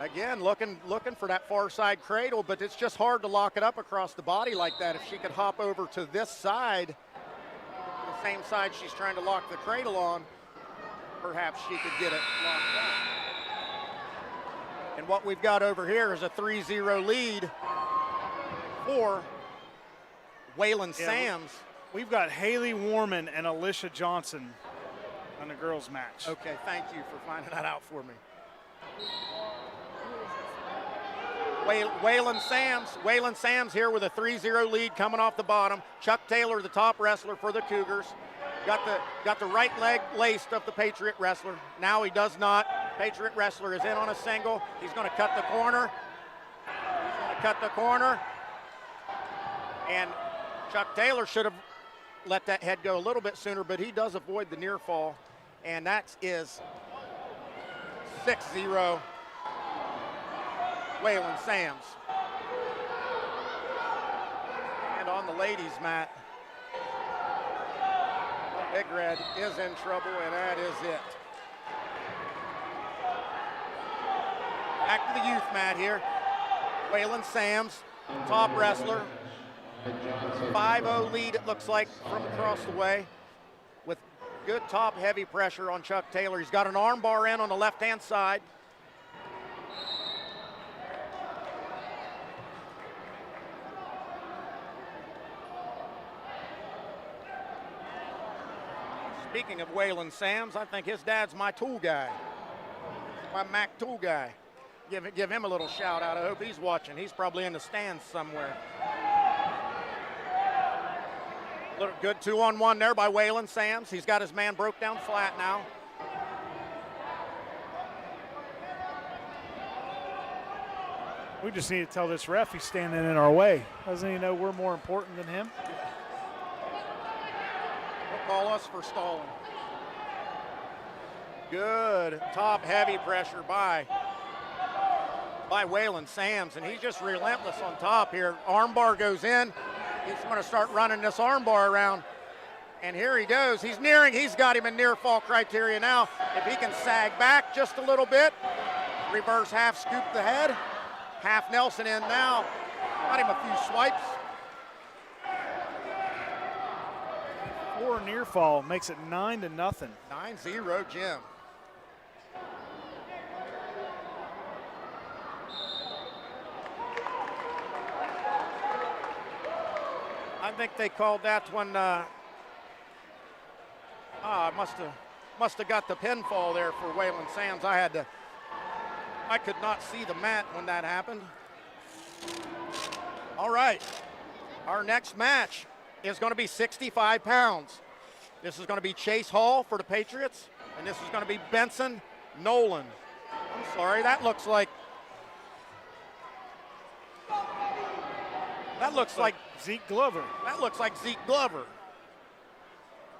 Again, looking for that far side cradle, but it's just hard to lock it up across the body like that. If she could hop over to this side, the same side she's trying to lock the cradle on, perhaps she could get it locked up. And what we've got over here is a 3-0 lead for Waylon Sams. We've got Haley Warman and Alicia Johnson on the girls' match. Okay, thank you for finding that out for me. Waylon Sams here with a 3-0 lead coming off the bottom. Chuck Taylor, the top wrestler for the Cougars. Got the right leg laced of the Patriot wrestler. Now he does not. Patriot wrestler is in on a single. He's going to cut the corner. And Chuck Taylor should have let that head go a little bit sooner, but he does avoid the near fall. And that is 6-0 Waylon Sams. And on the ladies' mat, Big Red is in trouble, and that is it. Back to the youth mat here. Waylon Sams, top wrestler. Johnson. 5-0 lead, it looks like, from across the way with good top heavy pressure on Chuck Taylor. He's got an arm bar in on the left-hand side. Speaking of Waylon Sams, I think his dad's my tool guy, my Mac tool guy. Give him a little shout out. I hope he's watching. He's probably in the stands somewhere. Little good 2-on-1 there by Waylon Sams. He's got his man broke down flat now. We just need to tell this ref he's standing in our way. Doesn't he know we're more important than him? Call us for stalling. Good top heavy pressure by Waylon Sams, and he's just relentless on top here. Armbar goes in. He's going to start running this armbar around, and here he goes. He's got him in near fall criteria now. If he can sag back just a little bit, reverse half scoop the head, half Nelson in now. Got him a few swipes. 4 near fall makes it 9-0. 9-0 Jim. I think they called that when must have got the pinfall there for Waylon Sams. I could not see the mat when that happened. All right, our next match is going to be 65 pounds. This is going to be Chase Hall for the Patriots, and this is going to be Benson Nolan. I'm sorry, that looks like Zeke Glover. That looks like Zeke Glover.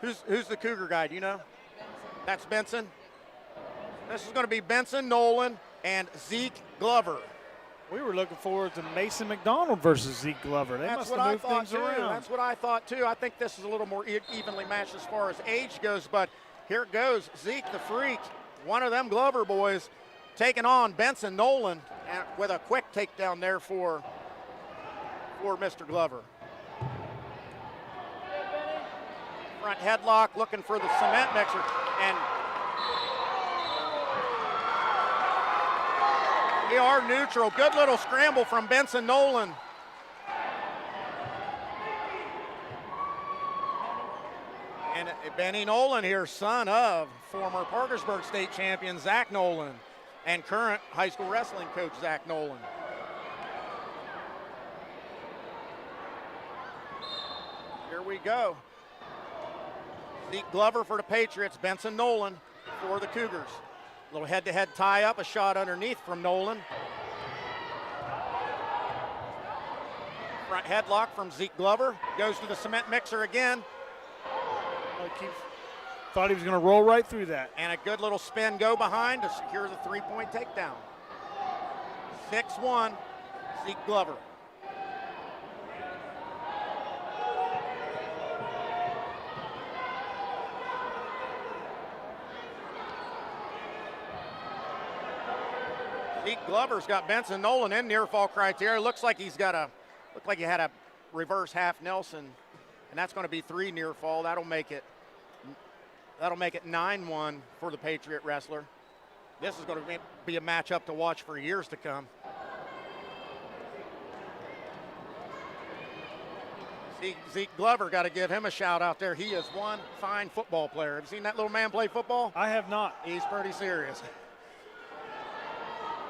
Who's the Cougar guy, do you know? That's Benson. This is going to be Benson Nolan and Zeke Glover. We were looking forward to Mason McDonald versus Zeke Glover. They must have moved things around. That's what I thought too. I think this is a little more evenly matched as far as age goes, but here it goes. Zeke the Freak, one of them Glover boys, taking on Benson Nolan, and with a quick takedown there for Mr. Glover. Front headlock, looking for the cement mixer, and they are neutral. Good little scramble from Benson Nolan. And Benny Nolan here, son of former Parkersburg State champion Zach Nolan and current high school wrestling coach Zach Nolan. Here we go. Zeke Glover for the Patriots, Benson Nolan for the Cougars. Little head-to-head tie-up, a shot underneath from Nolan. Front headlock from Zeke Glover. Goes to the cement mixer again. Thought he was going to roll right through that. And a good little spin go behind to secure the three-point takedown. 6-1, Zeke Glover. Zeke Glover's got Benson Nolan in near fall criteria. Looks like he had a reverse half Nelson, and that's going to be 3 near fall. That'll make it 9-1 for the Patriot wrestler. This is going to be a matchup to watch for years to come. Zeke Glover, got to give him a shout out there. He is one fine football player. Have you seen that little man play football? I have not. He's pretty serious.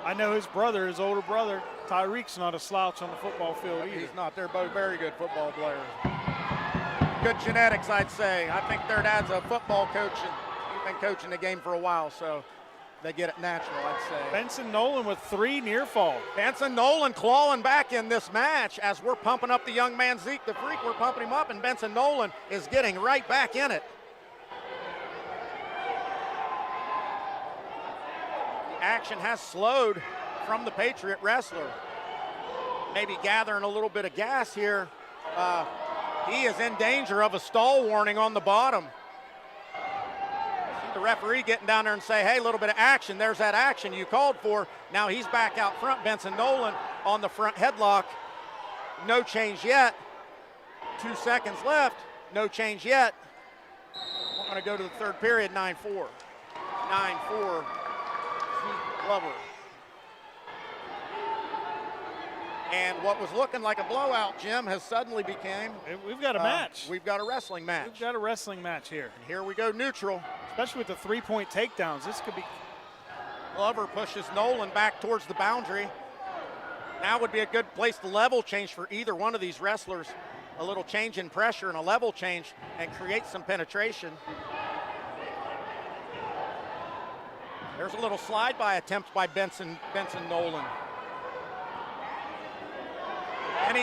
I know his brother, his older brother, Tyreek's not a slouch on the football field either. He's not. They're both very good football players. Good genetics, I'd say. I think their dad's a football coach, and he's been coaching the game for a while, so they get it natural, I'd say. Benson Nolan with 3 near fall. Benson Nolan clawing back in this match as we're pumping up the young man Zeke the Freak. We're pumping him up, and Benson Nolan is getting right back in it. Action has slowed from the Patriot wrestler. Maybe gathering a little bit of gas here. He is in danger of a stall warning on the bottom. See the referee getting down there and say, hey, a little bit of action. There's that action you called for. Now he's back out front. Benson Nolan on the front headlock. No change yet. 2 seconds left. No change yet. We're going to go to the third period, 9-4. 9-4, Glover. And what was looking like a blowout, Jim, has suddenly became. We've got a match. We've got a wrestling match. We've got a wrestling match here. And here we go, neutral. Especially with the 3-point takedowns. This could be. Glover pushes Nolan back towards the boundary. Now would be a good place to level change for either one of these wrestlers. A little change in pressure and a level change and create some penetration. There's a little slide by attempt by Benson Nolan.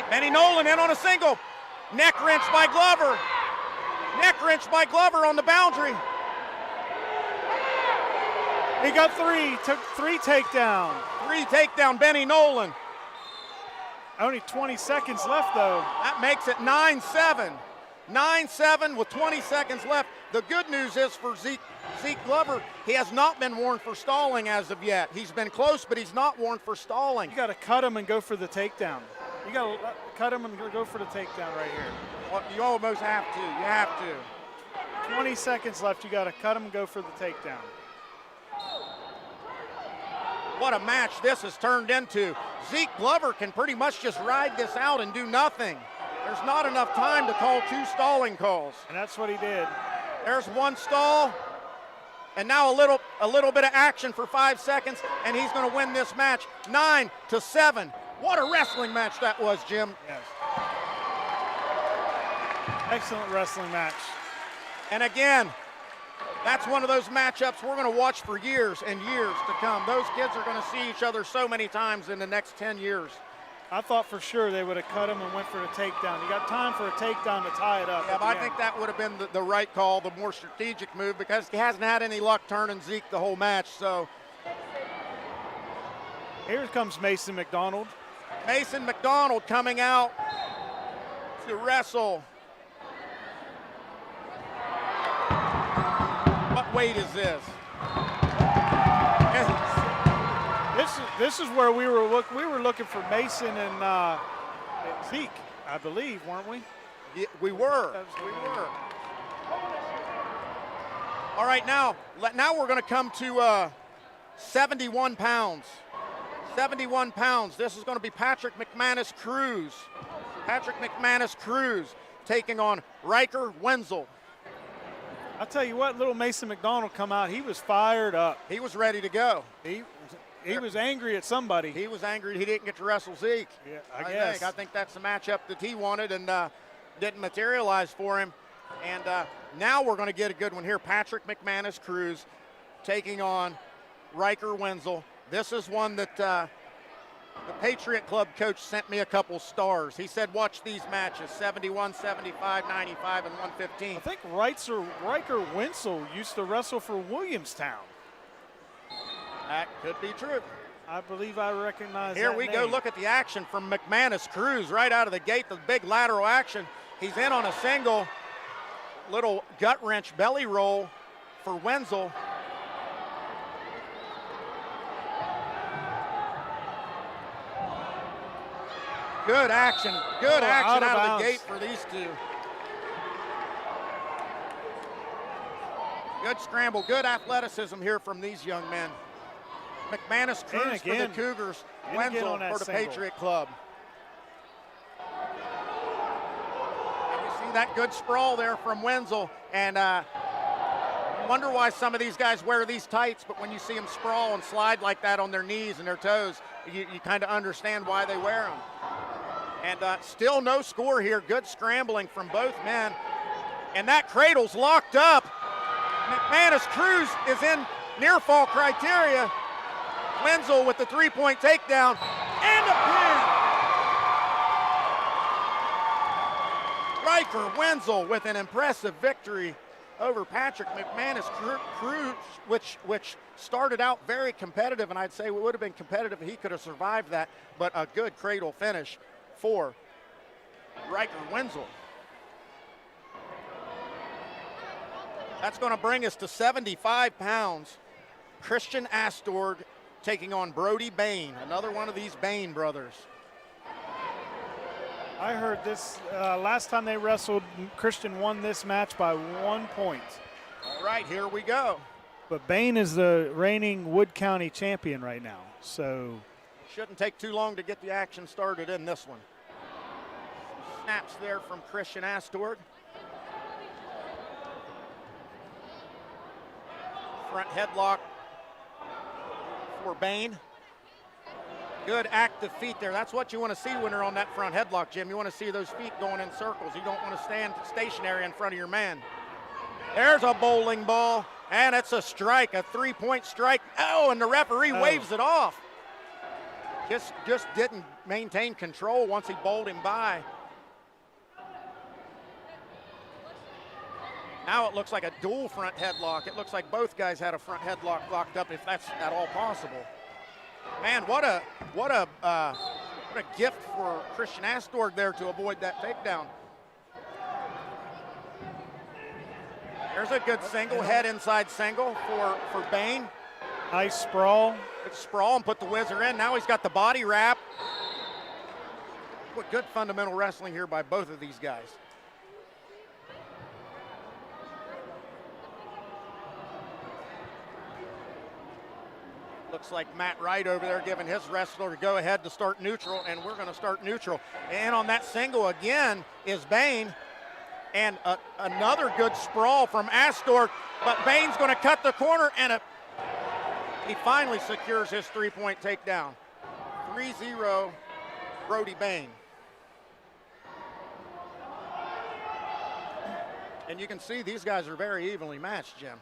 Benny Nolan in on a single. Neck wrench by Glover. Neck wrench by Glover on the boundary. He got 3, took 3 takedown. 3 takedown, Benny Nolan. Only 20 seconds left, though. That makes it 9-7. 9-7 with 20 seconds left. The good news is for Zeke Glover, he has not been warned for stalling as of yet. He's been close, but he's not warned for stalling. You got to cut him and go for the takedown. You got to cut him and go for the takedown right here. Well, you almost have to. You have to. 20 seconds left. You got to cut him and go for the takedown. What a match this has turned into. Zeke Glover can pretty much just ride this out and do nothing. There's not enough time to call 2 stalling calls. And that's what he did. There's 1 stall, and now a little bit of action for 5 seconds, and he's going to win this match 9-7. What a wrestling match that was, Jim. Yes. Excellent wrestling match. And again, that's one of those matchups we're going to watch for years and years to come. Those kids are going to see each other so many times in the next 10 years. I thought for sure they would have cut him and went for the takedown. You got time for a takedown to tie it up. Yeah, but I think that would have been the right call, the more strategic move, because he hasn't had any luck turning Zeke the whole match. So here comes Mason McDonald. Mason McDonald coming out to wrestle. What weight is this? This is where we were looking for Mason and Zeke, I believe, weren't we? Yeah, we were. All right, now we're going to come to 71 pounds. 71 pounds. This is going to be Patrick McManus Cruz. Patrick McManus Cruz taking on Riker Wenzel. I'll tell you what, little Mason McDonald come out. He was fired up. He was ready to go. He was angry at somebody. He was angry he didn't get to wrestle Zeke. Yeah, I guess. I think that's the matchup that he wanted and didn't materialize for him. And now we're going to get a good one here. Patrick McManus Cruz taking on Riker Wenzel. This is one that the Patriot Club coach sent me a couple stars. He said, watch these matches, 71, 75, 95, and 115. I think Riker Wenzel used to wrestle for Williamstown. That could be true. I believe I recognize Here that we name. go. Look at the action from McManus Cruz right out of the gate, the big lateral action. He's in on a single, little gut wrench belly roll for Wenzel. Good action out of the gate for these two. Good scramble, good athleticism here from these young men. McManus Cruz for the Cougars, Wenzel for the Patriot Club. And you see that good sprawl there from Wenzel, and wonder why some of these guys wear these tights, but when you see them sprawl and slide like that on their knees and their toes, you kind of understand why they wear them. And still no score here. Good scrambling from both men. And that cradle's locked up. McManus Cruz is in near fall criteria. Wenzel with the 3-point takedown and a pin. Riker Wenzel with an impressive victory over Patrick McManus Cruz, which started out very competitive, and I'd say it would have been competitive if he could have survived that, but a good cradle finish for Riker Wenzel. That's going to bring us to 75 pounds. Christian Astorg taking on Brody Bain, another one of these Bain brothers. I heard this last time they wrestled, Christian won this match by 1 point. All right, here we go. But Bain is the reigning Wood County champion right now, so. Shouldn't take too long to get the action started in this one. Snaps there from Christian Astorg. Front headlock for Bain. Good active feet there. That's what you want to see when they're on that front headlock, Jim. You want to see those feet going in circles. You don't want to stand stationary in front of your man. There's a bowling ball, and it's a strike, a 3-point strike. Oh, and the referee waves it off. Just didn't maintain control once he bowled him by. Now it looks like a dual front headlock. It looks like both guys had a front headlock locked up, if that's at all possible. Man, what a gift for Christian Astorg there to avoid that takedown. There's a good single, head inside single for Bain. Nice sprawl. Good sprawl and put the whizzer in. Now he's got the body wrap. What good fundamental wrestling here by both of these guys. Looks like Matt Wright over there giving his wrestler a go ahead to start neutral, and we're going to start neutral. And on that single again is Bain. And another good sprawl from Astorg, but Bain's going to cut the corner, and he finally secures his 3-point takedown. 3-0 Brody Bain. And you can see these guys are very evenly matched, Jim.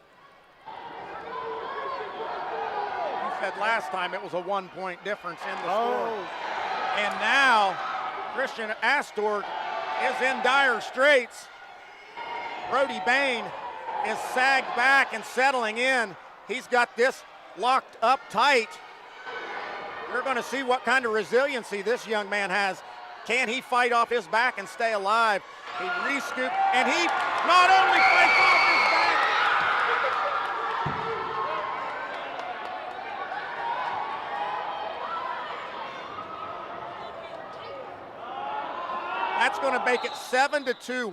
You said last time it was a 1-point difference in the score. And now Christian Astorg is in dire straits. Brody Bain is sagged back and settling in. He's got this locked up tight. We're going to see what kind of resiliency this young man has. Can he fight off his back and stay alive? He re-scooped, and he not only fights off his back. That's going to make it 7-2.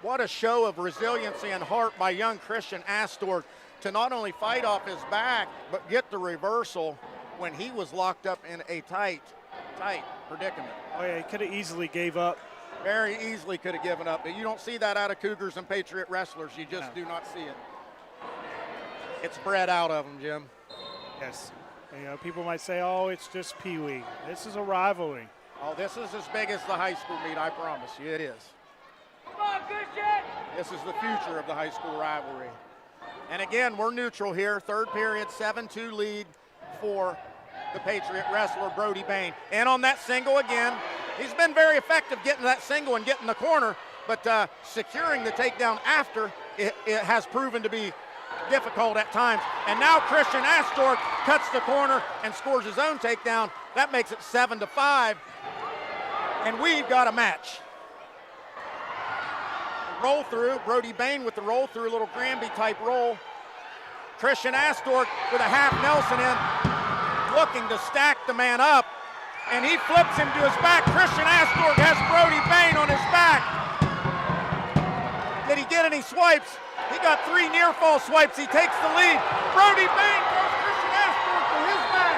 What a show of resiliency and heart by young Christian Astorg to not only fight off his back, but get the reversal when he was locked up in a tight predicament. Oh yeah, he could have easily gave up. Very easily could have given up. But you don't see that out of Cougars and Patriot wrestlers. You just do not see it. It's bred out of them, Jim. Yes. You know, people might say, oh, it's just Peewee. This is a rivalry. Oh, this is as big as the high school meet, I promise you, it is. Come on, Christian! This is the future of the high school rivalry. And again, we're neutral here. Third period, 7-2 lead for the Patriot wrestler, Brody Bain. And on that single again, he's been very effective getting that single and getting the corner, but securing the takedown after it has proven to be difficult at times. And now Christian Astorg cuts the corner and scores his own takedown. That makes it 7-5. And we've got a match. Roll through, Brody Bain with the roll through, a little Granby type roll. Christian Astorg with a half Nelson in, looking to stack the man up, and he flips him to his back. Christian Astorg has Brody Bain on his back. Did he get any swipes? He got 3 near fall swipes. He takes the lead. Brody Bain goes Christian Astorg to his back.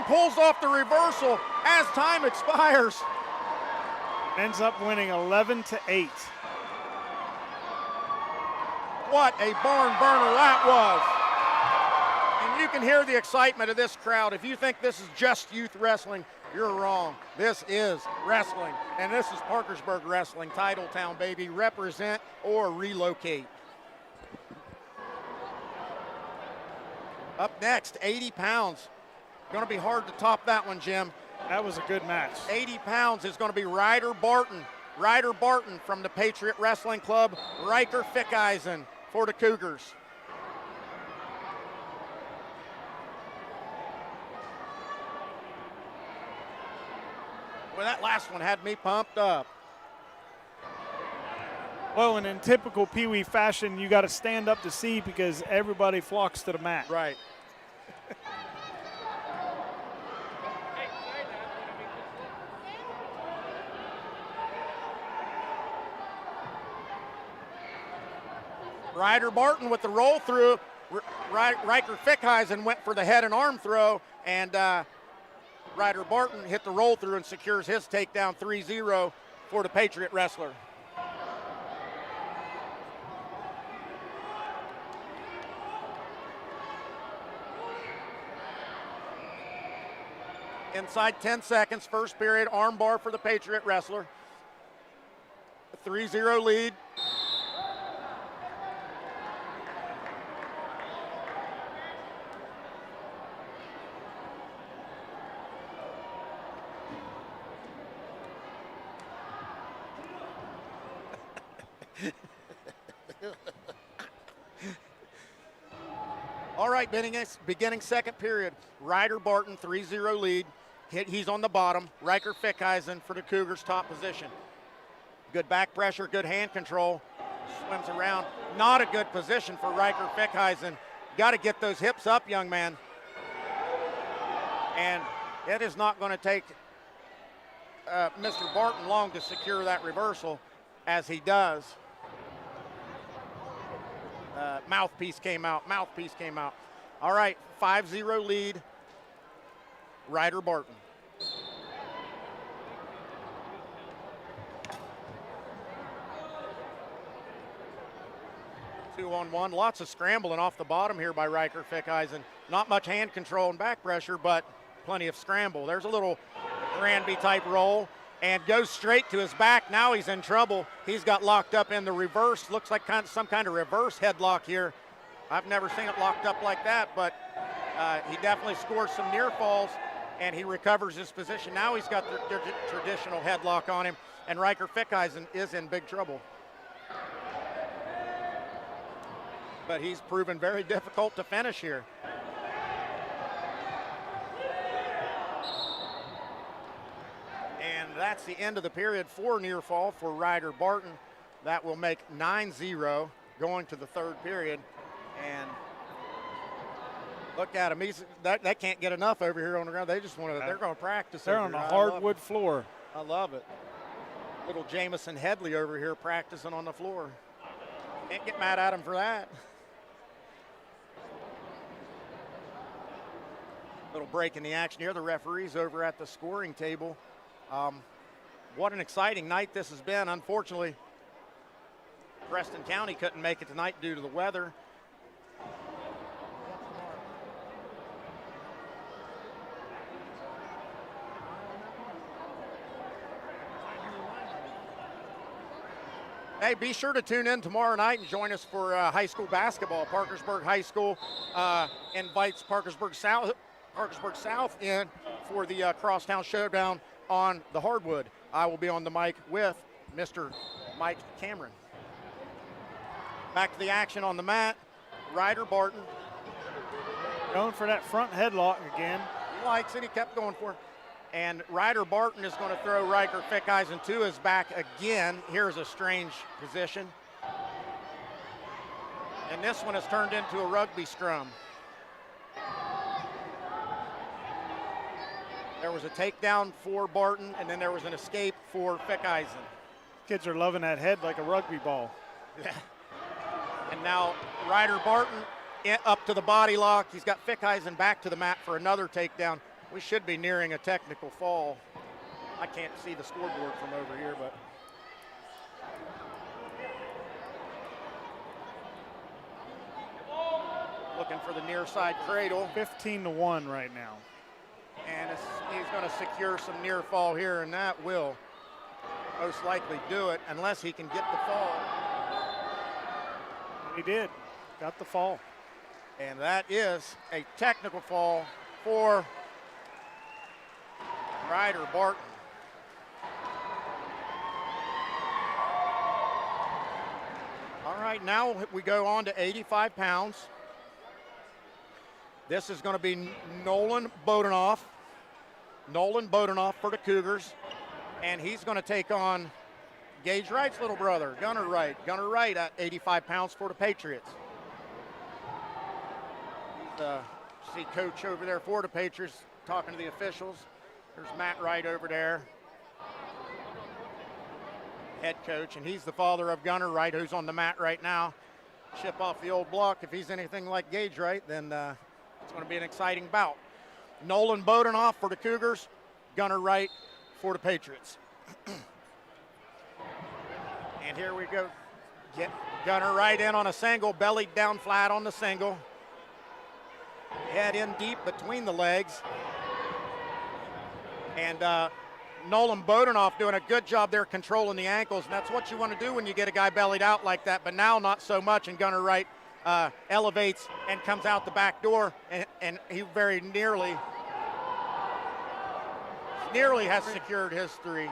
Pulls off the reversal as time expires. Ends up winning 11-8. What a barn burner that was. And you can hear the excitement of this crowd. If you think this is just youth wrestling, you're wrong. This is wrestling, and this is Parkersburg Wrestling, Titletown, baby. Represent or relocate. Up next, 80 pounds. Going to be hard to top that one, Jim. That was a good match. 80 pounds is going to be Ryder Barton. Ryder Barton from the Patriot Wrestling Club. Riker Fickeisen for the Cougars. Well, that last one had me pumped up. Well, and in typical Peewee fashion, you got to stand up to see because everybody flocks to the mat. Right. Ryder Barton with the roll through. Riker Fickheisen went for the head and arm throw, and Ryder Barton hit the roll through and secures his takedown 3-0 for the Patriot wrestler. Inside 10 seconds, first period, arm bar for the Patriot wrestler. A 3-0 lead. All right, beginning second period. Ryder Barton, 3-0 lead. He's on the bottom. Riker Fickheisen for the Cougars' top position. Good back pressure, good hand control. Swims around. Not a good position for Riker Fickheisen. Got to get those hips up, young man. And it is not going to take Mr. Barton long to secure that reversal, as he does. Mouthpiece came out. All right, 5-0 lead, Ryder Barton. Two-on-one, lots of scrambling off the bottom here by Riker Fickheisen. Not much hand control and back pressure, but plenty of scramble. There's a little Granby type roll and goes straight to his back. Now he's in trouble. He's got locked up in the reverse. Looks like some kind of reverse headlock here. I've never seen it locked up like that, but he definitely scores some near falls, and he recovers his position. Now he's got the traditional headlock on him, and Riker Fickheisen is in big trouble. But he's proven very difficult to finish here. And that's the end of the period for near fall for Ryder Barton. That will make 9-0 going to the third period. And look at him. They can't get enough over here on the ground. They just want to, they're going to practice. They're on the hardwood floor. I love it. Little Jamison Headley over here practicing on the floor. Can't get mad at him for that. Little break in the action here. The referees over at the scoring table. What an exciting night this has been. Unfortunately, Preston County couldn't make it tonight due to the weather. Hey, be sure to tune in tomorrow night and join us for high school basketball. Parkersburg High School invites Parkersburg South in for the Crosstown Showdown on the hardwood. I will be on the mic with Mr. Mike Cameron. Back to the action on the mat. Ryder Barton. Going for that front headlock again. He likes it. He kept going for it. And Ryder Barton is going to throw Riker Fickheisen to his back again. Here's a strange position. And this one has turned into a rugby scrum. There was a takedown for Barton, and then there was an escape for Fickheisen. Kids are loving that head like a rugby ball. Yeah. And now Ryder Barton up to the body lock. He's got Fickheisen back to the mat for another takedown. We should be nearing a technical fall. I can't see the scoreboard from over here, but. Looking for the near side cradle. 15-1 right now. And he's going to secure some near fall here, and that will most likely do it unless he can get the fall. He did. Got the fall. And that is a technical fall for Ryder Barton. All right, now we go on to 85 pounds. This is going to be Nolan Bodenoff. Nolan Bodenoff for the Cougars. And he's going to take on Gage Wright's little brother, Gunnar Wright. Gunnar Wright at 85 pounds for the Patriots. See coach over there for the Patriots talking to the officials. There's Matt Wright over there, head coach, and he's the father of Gunnar Wright, who's on the mat right now. chip off the old block. If he's anything like Gage Wright, then it's going to be an exciting bout. Nolan Bodenoff for the Cougars, Gunnar Wright for the Patriots. And here we go. Get Gunnar Wright in on a single, bellied down flat on the single. Head in deep between the legs. And Nolan Bodenoff doing a good job there controlling the ankles, and that's what you want to do when you get a guy bellied out like that, but now not so much, and Gunnar Wright elevates and comes out the back door, and he very nearly has secured his three.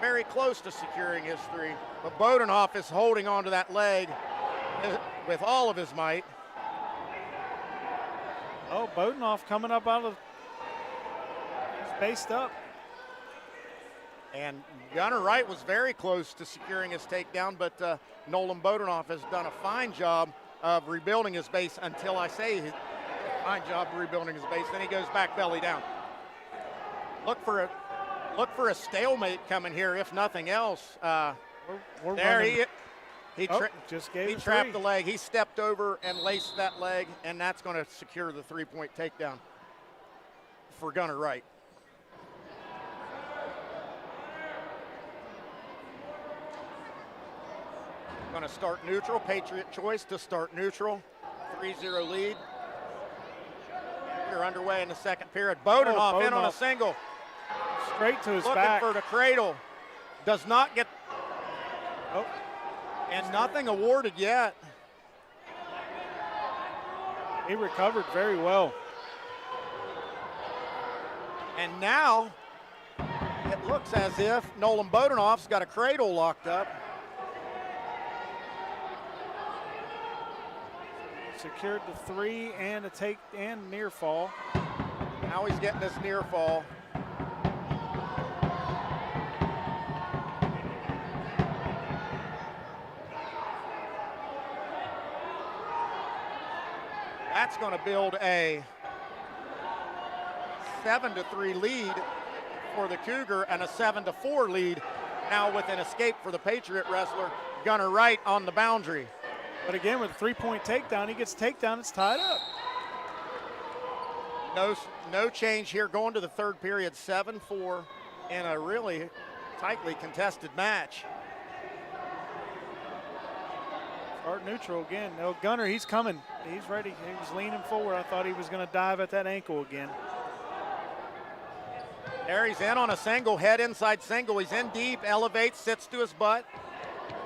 Very close to securing his three, but Bodenoff is holding onto that leg with all of his might. Oh, Bodenoff coming up out of, he's based up. And Gunnar Wright was very close to securing his takedown, but Nolan Bodenoff has done a fine job of rebuilding his base until I say fine job of rebuilding his base. Then he goes back belly down. Look for a stalemate coming here, if nothing else. We're there running. he just gave he it trapped three. the leg. He stepped over and laced that leg, and that's going to secure the three-point takedown for Gunnar Wright. Going to start neutral. Patriot choice to start neutral. 3-0 lead. We're underway in the second period. Bodenoff in on a single. Straight to his Looking back. for the cradle. Does not get. Oh. And nothing awarded yet. He recovered very well. And now it looks as if Nolan Bodenoff's got a cradle locked up. Secured the three and a take and near fall. Now he's getting this near fall. That's going to build a 7-3 lead for the Cougar and a 7-4 lead now with an escape for the Patriot wrestler, Gunnar Wright, on the boundary. But again, with a three-point takedown, he gets takedown, it's tied up. No change here going to the third period, 7-4 in a really tightly contested match. Start neutral again. No, Gunnar, he's coming. He's ready. He was leaning forward. I thought he was going to dive at that ankle again. There he's in on a single, head inside single. He's in deep, elevates, sits to his butt.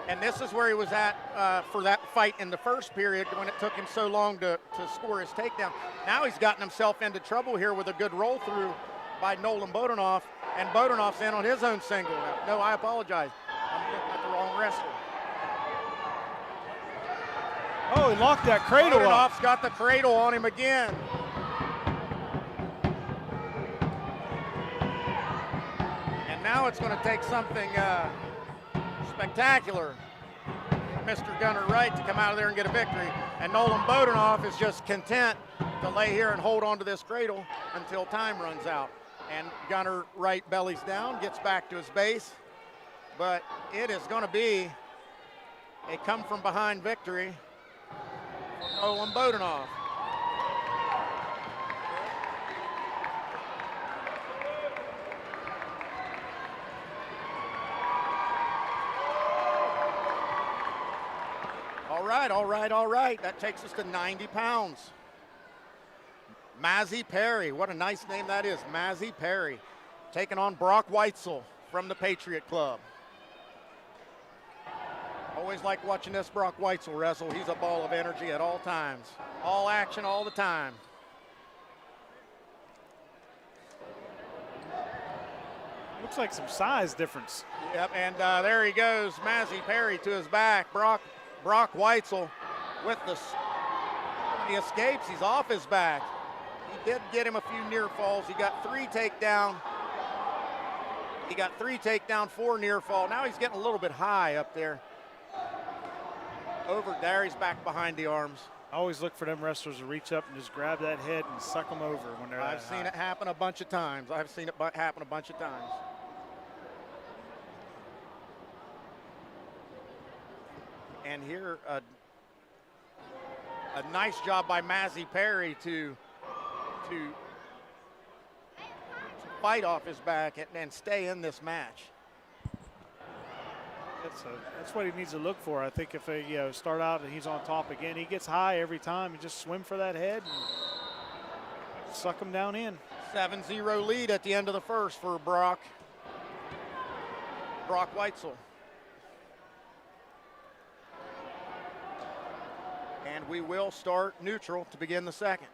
And this is where he was at for that fight in the first period when it took him so long to score his takedown. Now he's gotten himself into trouble here with a good roll through by Nolan Bodenoff, and Bodenoff's in on his own single. No, I apologize. I'm looking at the wrong wrestler. Oh, he locked that cradle up. Bodenoff's got the cradle on him again. And now it's going to take something spectacular for Mr. Gunnar Wright to come out of there and get a victory. And Nolan Bodenoff is just content to lay here and hold on to this cradle until time runs out. And Gunnar Wright bellies down, gets back to his base. But it is going to be a come-from-behind victory for Nolan Bodenoff. All right. That takes us to 90 pounds. Mazzy Perry, what a nice name that is, Mazzy Perry, taking on Brock Weitzel from the Patriot Club. Always like watching this Brock Weitzel wrestle. He's a ball of energy at all times. All action all the time. Looks like some size difference. Yep, and there he goes, Mazzy Perry to his back. Brock Weitzel with he escapes. He's off his back. He did get him a few near falls. He got 3 takedown. He got 3 takedown, 4 near fall. Now he's getting a little bit high up there. Over there, he's back behind the arms. I always look for them wrestlers to reach up and just grab that head and suck them over when they're I've seen it happen a bunch of times. And here, A nice job by Mazzy Perry to fight off his back and stay in this match. That's what he needs to look for. I think if they start out and he's on top again, he gets high every time and just swim for that head and suck him down in. 7-0 lead at the end of the first for Brock Weitzel. And we will start neutral to begin the second.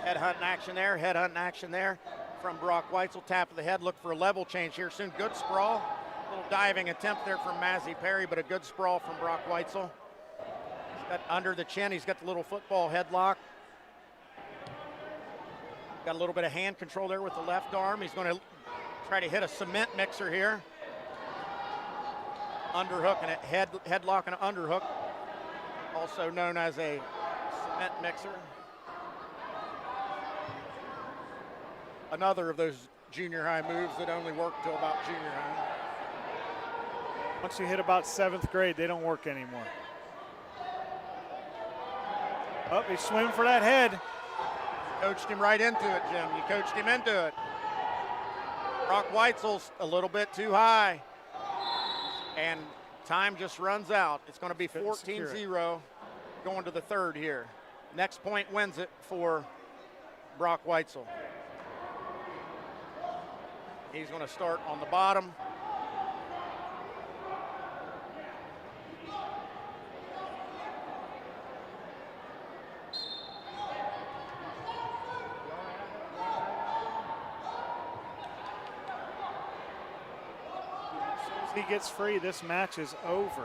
Head hunting action there from Brock Weitzel. Tap of the head, look for a level change here soon. Good sprawl. A little diving attempt there from Mazzy Perry, but a good sprawl from Brock Weitzel. He's got under the chin, he's got the little football headlock. Got a little bit of hand control there with the left arm. He's going to try to hit a cement mixer here. Underhook and a headlock and an underhook, also known as a cement mixer. Another of those junior high moves that only work till about junior high. Once you hit about 7th grade, they don't work anymore. Oh, he swim for that head. Coached him right into it, Jim. You coached him into it. Brock Weitzel's a little bit too high. And time just runs out. It's going to be 14-0 going to the third here. Next point wins it for Brock Weitzel. He's going to start on the bottom. As soon as he gets free, this match is over.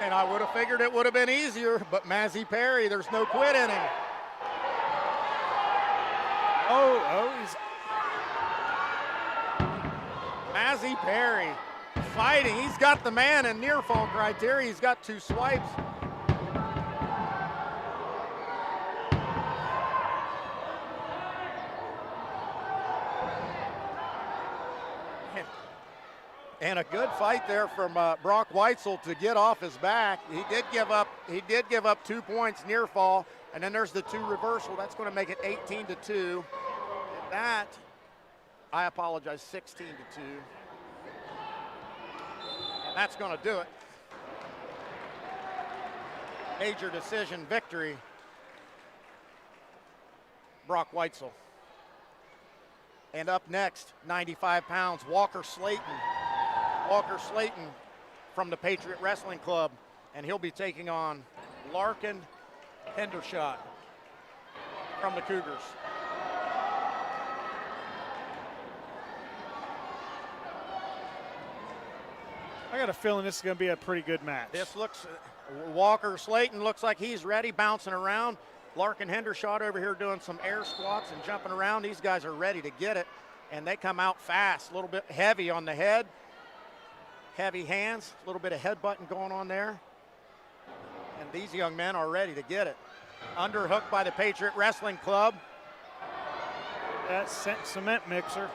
And I would have figured it would have been easier, but Mazzy Perry, there's no quit in him. He's Mazzy Perry fighting. He's got the man in near fall criteria. He's got 2 swipes. And a good fight there from Brock Weitzel to get off his back. He did give up 2 points near fall, and then there's the 2 reversal. That's going to make it 18-2. And that, I apologize, 16-2. And that's going to do it. Major decision victory. Brock Weitzel. And up next, 95 pounds, Walker Slayton. Walker Slayton from the Patriot Wrestling Club, and he'll be taking on Larkin Hendershot from the Cougars. I got a feeling this is going to be a pretty good match. This looks, Walker Slayton looks like he's ready, bouncing around. Larkin Hendershot over here doing some air squats and jumping around. These guys are ready to get it, and they come out fast, a little bit heavy on the head. Heavy hands, a little bit of headbutting going on there. And these young men are ready to get it. Underhook by the Patriot Wrestling Club. That cement mixer.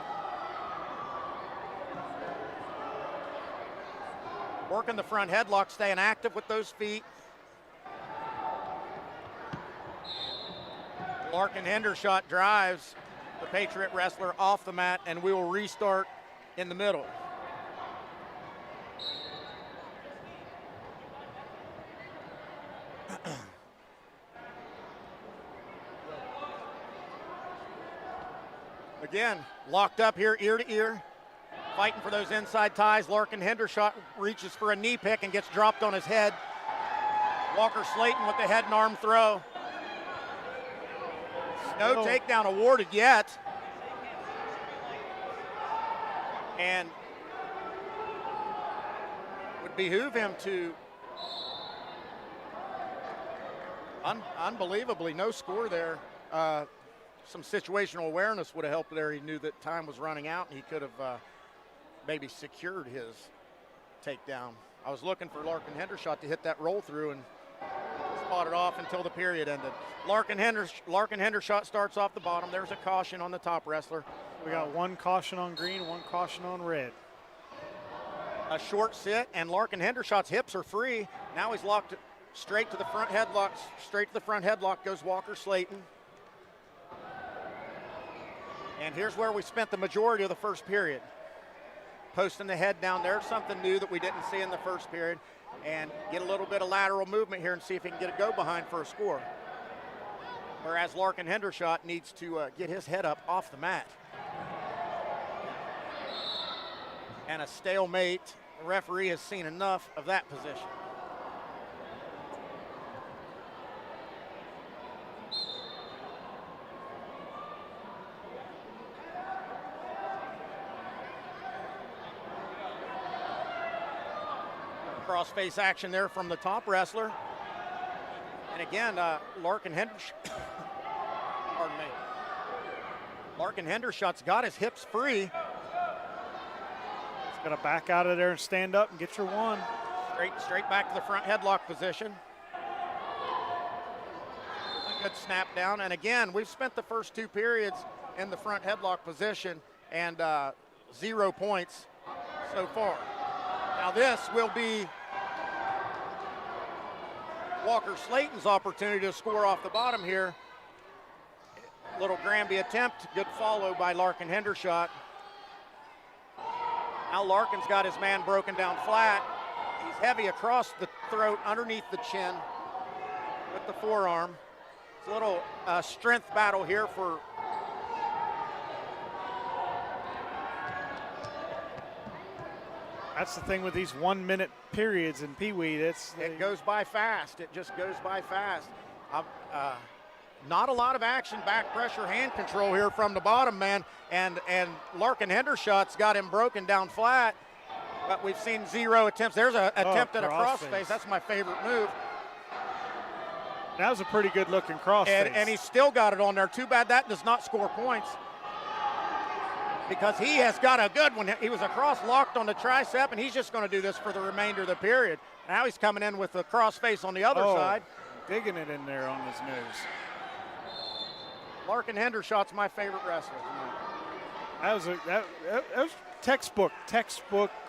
Working the front headlock, staying active with those feet. Larkin Hendershot drives the Patriot wrestler off the mat, and we will restart in the middle. Again, locked up here, ear to ear, fighting for those inside ties. Larkin Hendershot reaches for a knee pick and gets dropped on his head. Walker Slayton with the head and arm throw. No takedown awarded yet. And would behoove him to, unbelievably, no score there. Some situational awareness would have helped there. He knew that time was running out, and he could have maybe secured his takedown. I was looking for Larkin Hendershot to hit that roll through and fought it off until the period ended. Larkin Hendershot starts off the bottom. There's a caution on the top wrestler. We got one caution on green, one caution on red. A short sit, and Larkin Hendershot's hips are free. Now he's locked straight to the front headlock. Straight to the front headlock goes Walker Slayton. And here's where we spent the majority of the first period. Posting the head down there, something new that we didn't see in the first period. And get a little bit of lateral movement here and see if he can get a go behind for a score. Whereas Larkin Hendershot needs to get his head up off the mat. And a stalemate. The referee has seen enough of that position. Cross-face action there from the top wrestler. And again, Larkin Hendershot, pardon me. Larkin Hendershot's got his hips free. He's got to back out of there and stand up and get your one. Straight back to the front headlock position. A good snap down. And again, we've spent the first 2 periods in the front headlock position and 0 points so far. Now this will be Walker Slayton's opportunity to score off the bottom here. Little Granby attempt, good follow by Larkin Hendershot. Now Larkin's got his man broken down flat. He's heavy across the throat, underneath the chin with the forearm. It's a little strength battle here for That's the thing with these 1 minute periods in Peewee. It goes by fast. It just goes by fast. Not a lot of action, back pressure, hand control here from the bottom man. And Larkin Hendershot's got him broken down flat. But we've seen 0 attempts. There's an attempt at a crossface. That's my favorite move. That was a pretty good looking crossface. And he's still got it on there. Too bad that does not score points, because he has got a good one. He was across locked on the tricep, and he's just going to do this for the remainder of the period. Now he's coming in with the crossface on the other side. Digging it in there on his nose. Larkin Hendershot's my favorite wrestler. That was textbook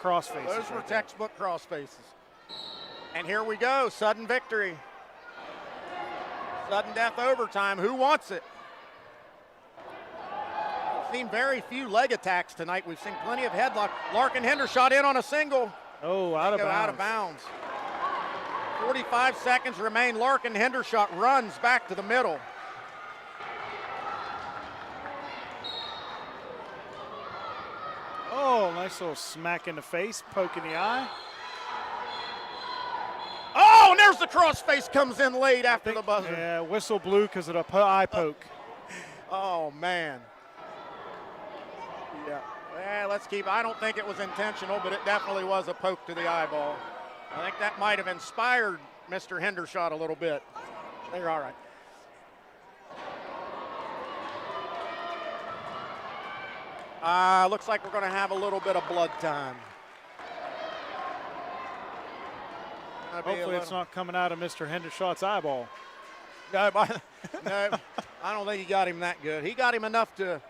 crossfaces. Those were textbook crossfaces. And here we go, sudden victory. Sudden death overtime. Who wants it? We've seen very few leg attacks tonight. We've seen plenty of headlock. Larkin Hendershot in on a single. Oh, out of bounds. 45 seconds remain. Larkin Hendershot runs back to the middle. Oh, nice little smack in the face, poke in the eye. Oh, and there's the crossface, comes in late after the buzzer. Yeah, whistle blew because of the eye poke. Oh, man. Yeah, let's keep, I don't think it was intentional, but it definitely was a poke to the eyeball. I think that might have inspired Mr. Hendershot a little bit. They're all right. Looks like we're going to have a little bit of blood time. Hopefully it's not coming out of Mr. Hendershot's eyeball. No, I don't think he got him that good. He got him enough to,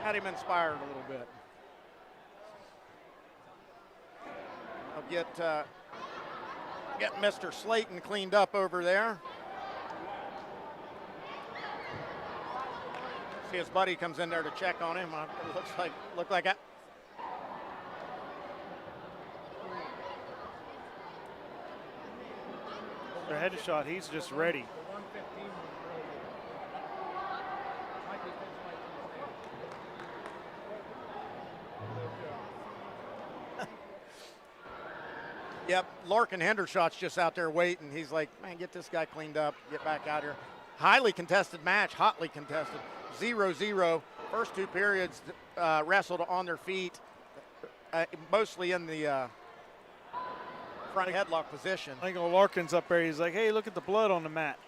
had him inspired a little bit. I'll get Mr. Slayton cleaned up over there. See his buddy comes in there to check on him. It looked like that. Mr. Hendershot, he's just ready. Yep, Larkin Hendershot's just out there waiting. He's like, man, get this guy cleaned up, get back out here. Highly contested match, hotly contested. 0-0. First 2 periods wrestled on their feet, mostly in the front headlock position. I think Larkin's up there. He's like, hey, look at the blood on the mat.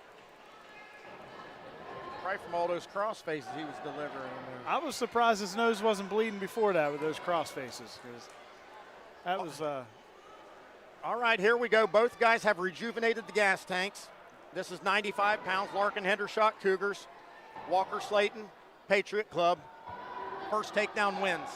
Right from all those cross faces he was delivering. I was surprised his nose wasn't bleeding before that with those cross faces. That was All right, here we go. Both guys have rejuvenated the gas tanks. This is 95 pounds, Larkin Hendershot Cougars. Walker Slayton, Patriot Club. First takedown wins.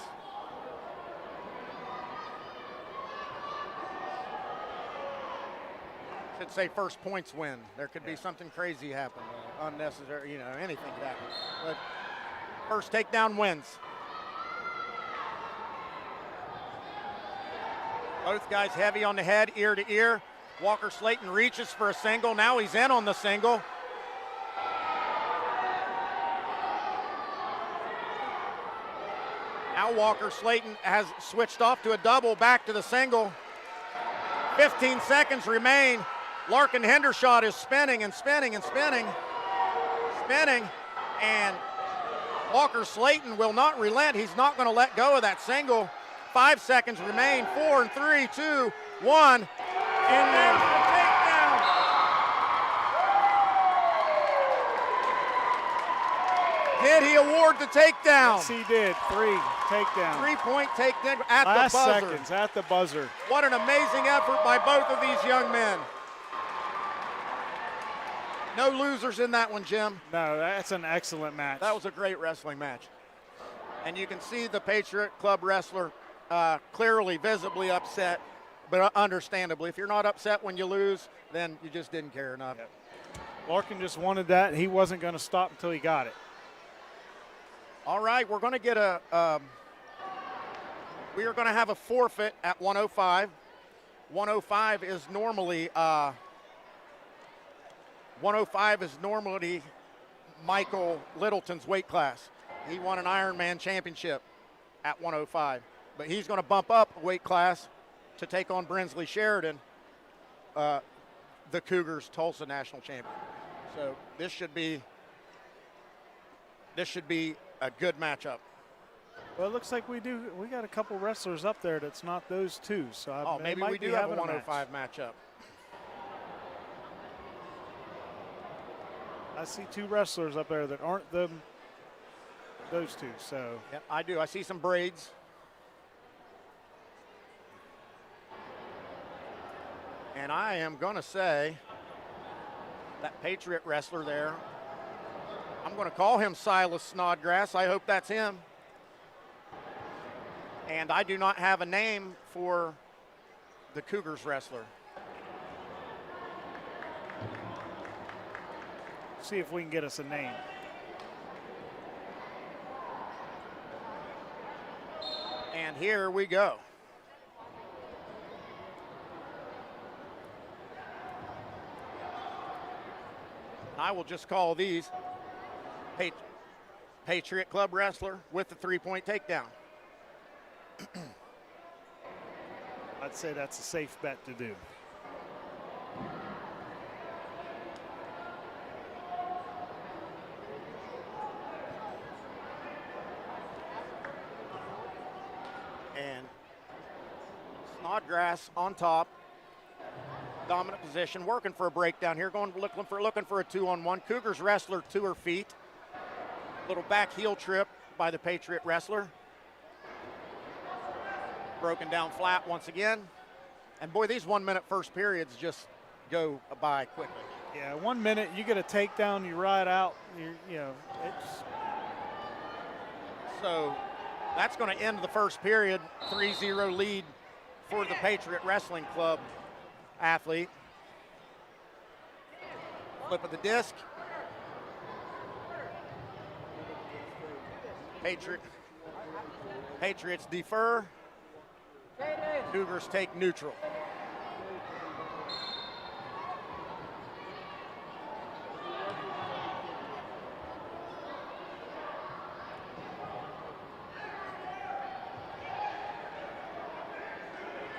Should say first points win. There could be something crazy happen, unnecessary, anything could happen. But first takedown wins. Both guys heavy on the head, ear to ear. Walker Slayton reaches for a single. Now he's in on the single. Now Walker Slayton has switched off to a double, back to the single. 15 seconds remain. Larkin Hendershot is spinning and spinning and spinning. Spinning, and Walker Slayton will not relent. He's not going to let go of that single. 5 seconds remain. 4 and 3, 2, 1. And there's the takedown. Did he award the takedown? Yes, he did. 3 takedown. 3-point takedown at Last the buzzer. seconds at the buzzer. What an amazing effort by both of these young men. No losers in that one, Jim. No, that's an excellent match. That was a great wrestling match. And you can see the Patriot Club wrestler clearly, visibly upset, but understandably. If you're not upset when you lose, then you just didn't care enough. Yep. Larkin just wanted that. He wasn't going to stop until he got it. All right, we're going to get we are going to have a forfeit at 105. 105 is normally 105 is normally Michael Littleton's weight class. He won an Ironman championship at 105, but he's going to bump up a weight class to take on Brinsley Sheridan, the Cougars' Tulsa national champion. So this should be a good matchup. Well, it looks like we got a couple wrestlers up there that's not those two. So maybe we do have a 105 matchup. I see 2 wrestlers up there that aren't those two. So Yep, I do. I see some braids. And I am going to say that Patriot wrestler there, I'm going to call him Silas Snodgrass. I hope that's him. And I do not have a name for the Cougars wrestler. see if we can get us a name. And here we go. I will just call these Patriot Club wrestler with the 3-point takedown. I'd say that's a safe bet to do. And Snodgrass on top, dominant position, working for a breakdown here, looking for a 2-on-1. Cougars wrestler to her feet. Little back heel trip by the Patriot wrestler. Broken down flat once again. And boy, these 1 minute first periods just go by quickly. Yeah, 1 minute, you get a takedown, you ride out, it's. So that's going to end the first period. 3-0 lead for the Patriot Wrestling Club athlete. Flip of the disc. Patriots defer. Cougars take neutral.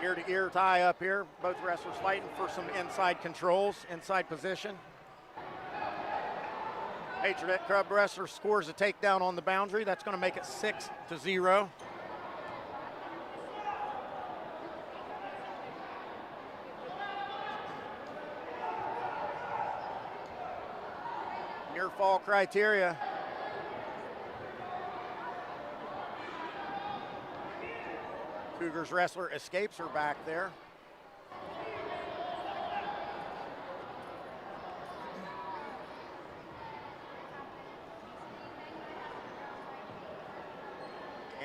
Ear-to-ear tie up here. Both wrestlers fighting for some inside controls, inside position. Patriot Club wrestler scores a takedown on the boundary. That's going to make it 6-0. Near fall criteria. Cougars wrestler escapes her back there.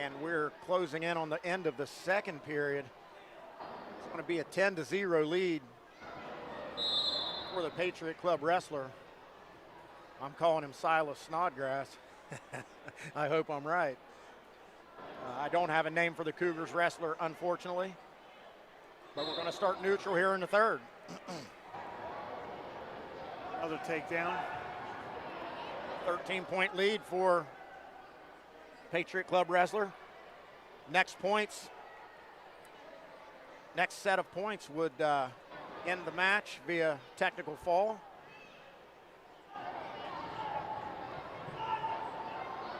And we're closing in on the end of the second period. It's going to be a 10-0 lead for the Patriot Club wrestler. I'm calling him Silas Snodgrass. I hope I'm right. I don't have a name for the Cougars wrestler, unfortunately. But we're going to start neutral here in the third. Another takedown. 13-point lead for Patriot Club wrestler. Next set of points would end the match via technical fall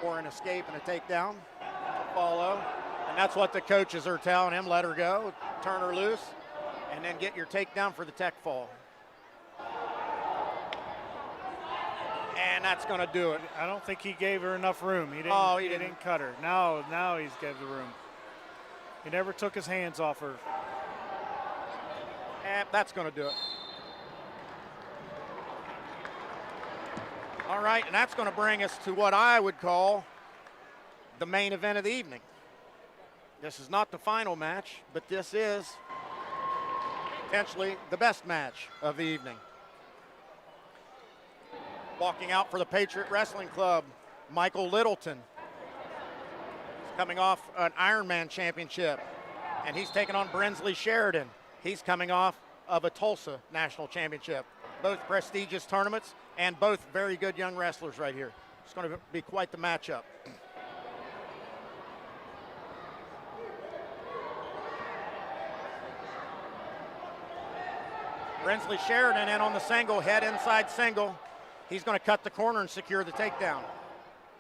or an escape and a takedown to follow. And that's what the coaches are telling him. Let her go, turn her loose, and then get your takedown for the tech fall. And that's going to do it. I don't think he gave her enough room. He didn't cut her. Now he's got the room. He never took his hands off her. And that's going to do it. All right, and that's going to bring us to what I would call the main event of the evening. This is not the final match, but this is potentially the best match of the evening. Walking out for the Patriot Wrestling Club, Michael Littleton. He's coming off an Ironman championship, and he's taking on Brinsley Sheridan. He's coming off of a Tulsa national championship. Both prestigious tournaments and both very good young wrestlers right here. It's going to be quite the matchup. Brinsley Sheridan in on the single, head inside single. He's going to cut the corner and secure the takedown.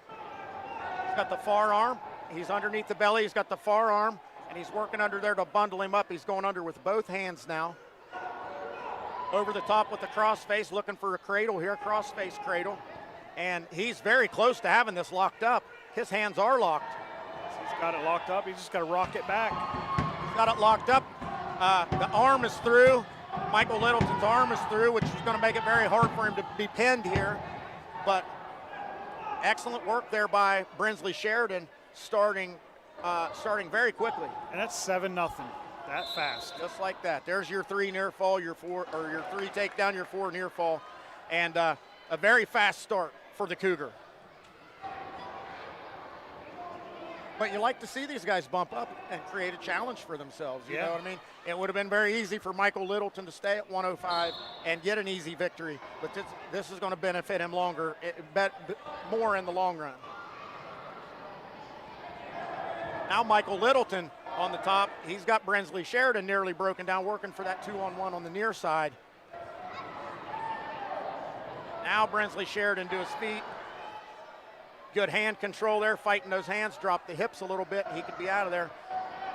He's got the far arm. He's underneath the belly. He's got the far arm, and he's working under there to bundle him up. He's going under with both hands now. Over the top with the crossface, looking for a cradle here, crossface cradle. And he's very close to having this locked up. His hands are locked. He's got it locked up. He's just got to rock it back. He's got it locked up. The arm is through. Michael Littleton's arm is through, which is going to make it very hard for him to be pinned here. But excellent work there by Brinsley Sheridan, starting very quickly. And that's 7-0, that fast. Just like that. There's your 3 near fall, your 4, or your 3 takedown, your 4 near fall, and a very fast start for the Cougar. But you like to see these guys bump up and create a challenge for themselves. You know what I mean? It would have been very easy for Michael Littleton to stay at 105 and get an easy victory, but this is going to benefit him more in the long run. Now Michael Littleton on the top. He's got Brinsley Sheridan nearly broken down, working for that 2-on-1 on the near side. Now Brinsley Sheridan to his feet. Good hand control there, fighting those hands, drop the hips a little bit, and he could be out of there.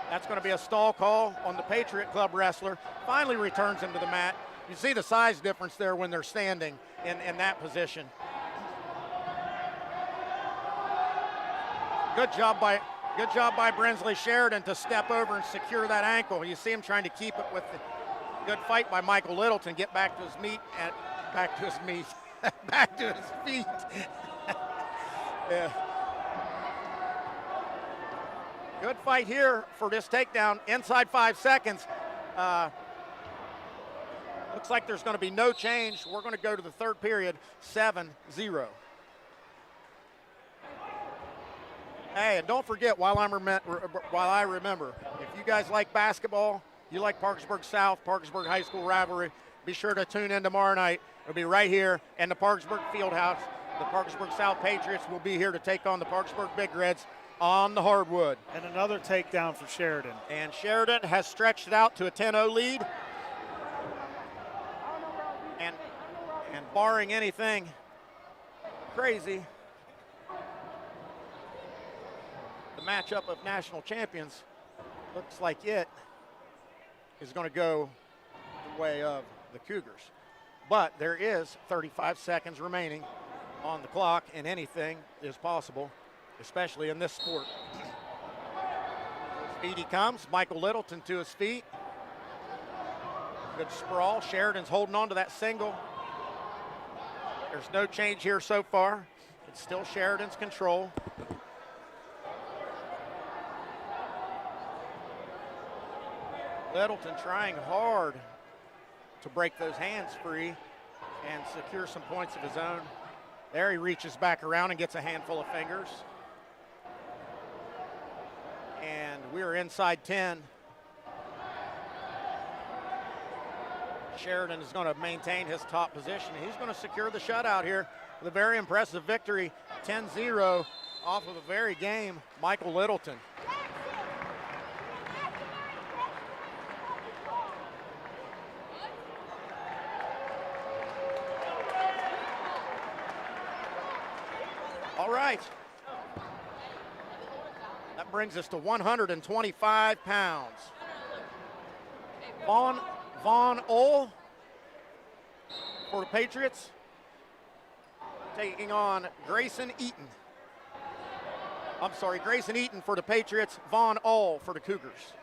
That's going to be a stall call on the Patriot Club wrestler. Finally returns him to the mat. You see the size difference there when they're standing in that position. Good job by Brinsley Sheridan to step over and secure that ankle. You see him trying to keep it with the good fight by Michael Littleton. Get back to his back to his feet. Yeah. Good fight here for this takedown. Inside 5 seconds. Looks like there's going to be no change. We're going to go to the third period, 7-0. Hey, and don't forget, while I remember, if you guys like basketball, you like Parkersburg South, Parkersburg High School rivalry, be sure to tune in tomorrow night. It'll be right here in the Parkersburg Fieldhouse. The Parkersburg South Patriots will be here to take on the Parkersburg Big Reds on the hardwood. And another takedown for Sheridan. And Sheridan has stretched it out to a 10-0 lead. And barring anything crazy, the matchup of national champions looks like it is going to go the way of the Cougars. But there is 35 seconds remaining on the clock, and anything is possible, especially in this sport. Speed he comes. Michael Littleton to his feet. Good sprawl. Sheridan's holding on to that single. There's no change here so far. It's still Sheridan's control. Littleton trying hard to break those hands free and secure some points of his own. There he reaches back around and gets a handful of fingers. And we're inside 10. Sheridan is going to maintain his top position. He's going to secure the shutout here with a very impressive victory, 10-0 off of the very game, Michael Littleton. All right. That brings us to 125 pounds. Von Ohl for the Patriots, taking on Grayson Eaton. I'm sorry, Grayson Eaton for the Patriots, Von Ohl for the Cougars.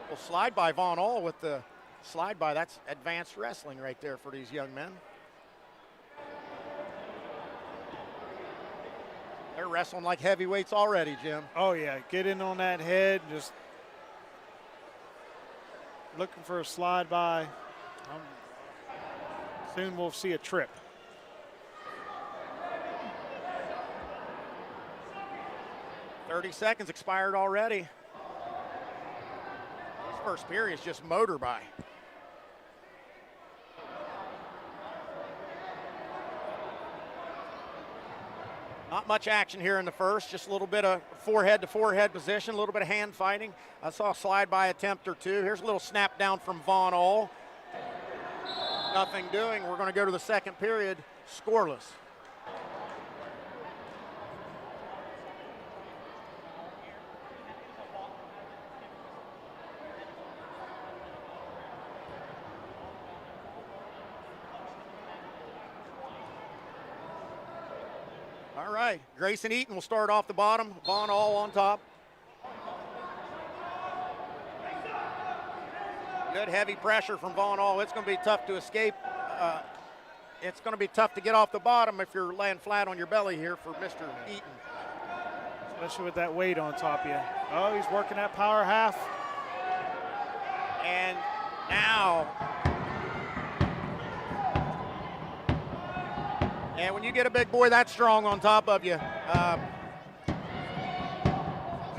Well, slide by Von Ohl with the slide by. That's advanced wrestling right there for these young men. They're wrestling like heavyweights already, Jim. Oh, yeah. Get in on that head. Just looking for a slide by. Soon we'll see a trip. .30 seconds expired already. This first period is just motor by. Not much action here in the first, just a little bit of forehead to forehead position, a little bit of hand fighting. I saw a slide by attempt or two. Here's a little snap down from Von Ohl. Nothing doing. We're going to go to the second period, scoreless. All right, Grayson Eaton will start off the bottom, Von Ohl on top. Good heavy pressure from Von Ohl. It's going to be tough to escape. It's going to be tough to get off the bottom if you're laying flat on your belly here for Mr. Eaton. Especially with that weight on top of you. Oh, he's working that power half. And now, and when you get a big boy that strong on top of you, it's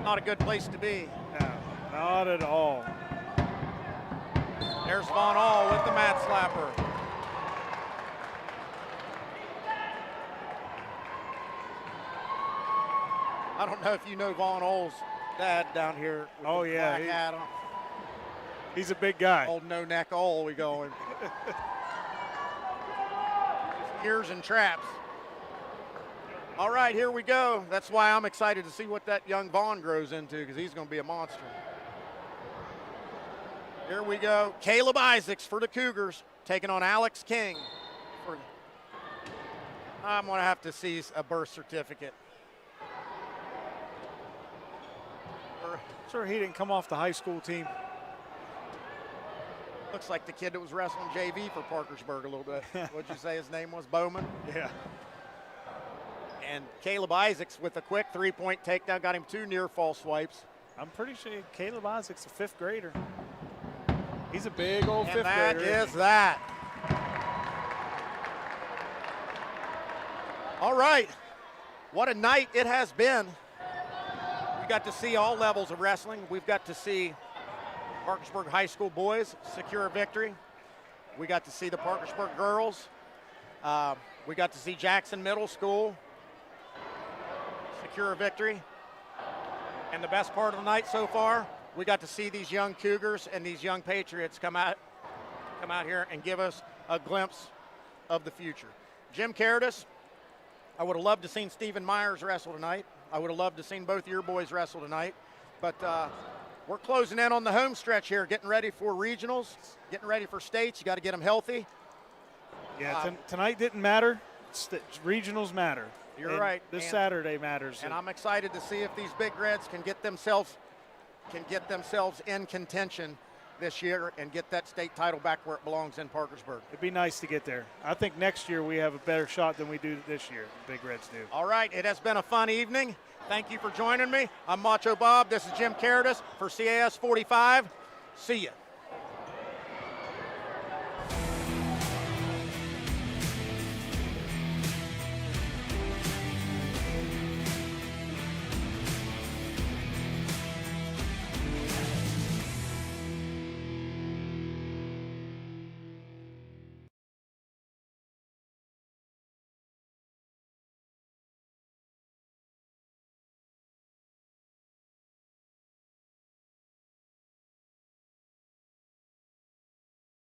not a good place to be. No, not at all. There's Von Ohl with the mat slapper. I don't know if you know Von Ohl's dad down here. With Oh, the yeah. black hat on. He's a big guy. Old no-neck Ohl, we going. Gears and traps. All right, here we go. That's why I'm excited to see what that young Vaughn grows into, because he's going to be a monster. Here we go. Caleb Isaacs for the Cougars, taking on Alex King. I'm going to have to see a birth certificate. Sure, he didn't come off the high school team. Looks like the kid that was wrestling JV for Parkersburg a little bit. What'd you say his name was? Bowman? Yeah. And Caleb Isaacs with a quick three-point takedown, got him 2 near fall swipes. I'm pretty sure Caleb Isaac's a 5th grader. He's a big old 5th grader. And that is that. All right. What a night it has been. We got to see all levels of wrestling. We've got to see Parkersburg High School boys secure a victory. We got to see the Parkersburg girls. We got to see Jackson Middle School secure a victory. And the best part of the night so far, we got to see these young Cougars and these young Patriots come out here and give us a glimpse of the future. Jim Caritas, I would have loved to seen Stephen Myers wrestle tonight. I would have loved to seen both of your boys wrestle tonight. But we're closing in on the home stretch here, getting ready for regionals, getting ready for states. You got to get them healthy. Yeah, tonight didn't matter. Regionals matter. You're right. This And- Saturday matters. And I'm excited to see if these Big Reds can get themselves in contention this year and get that state title back where it belongs in Parkersburg. It'd be nice to get there. I think next year we have a better shot than we do this year. The Big Reds do. All right, it has been a fun evening. Thank you for joining me. I'm Macho Bob. This is Jim Caritas for CAS 45. See ya.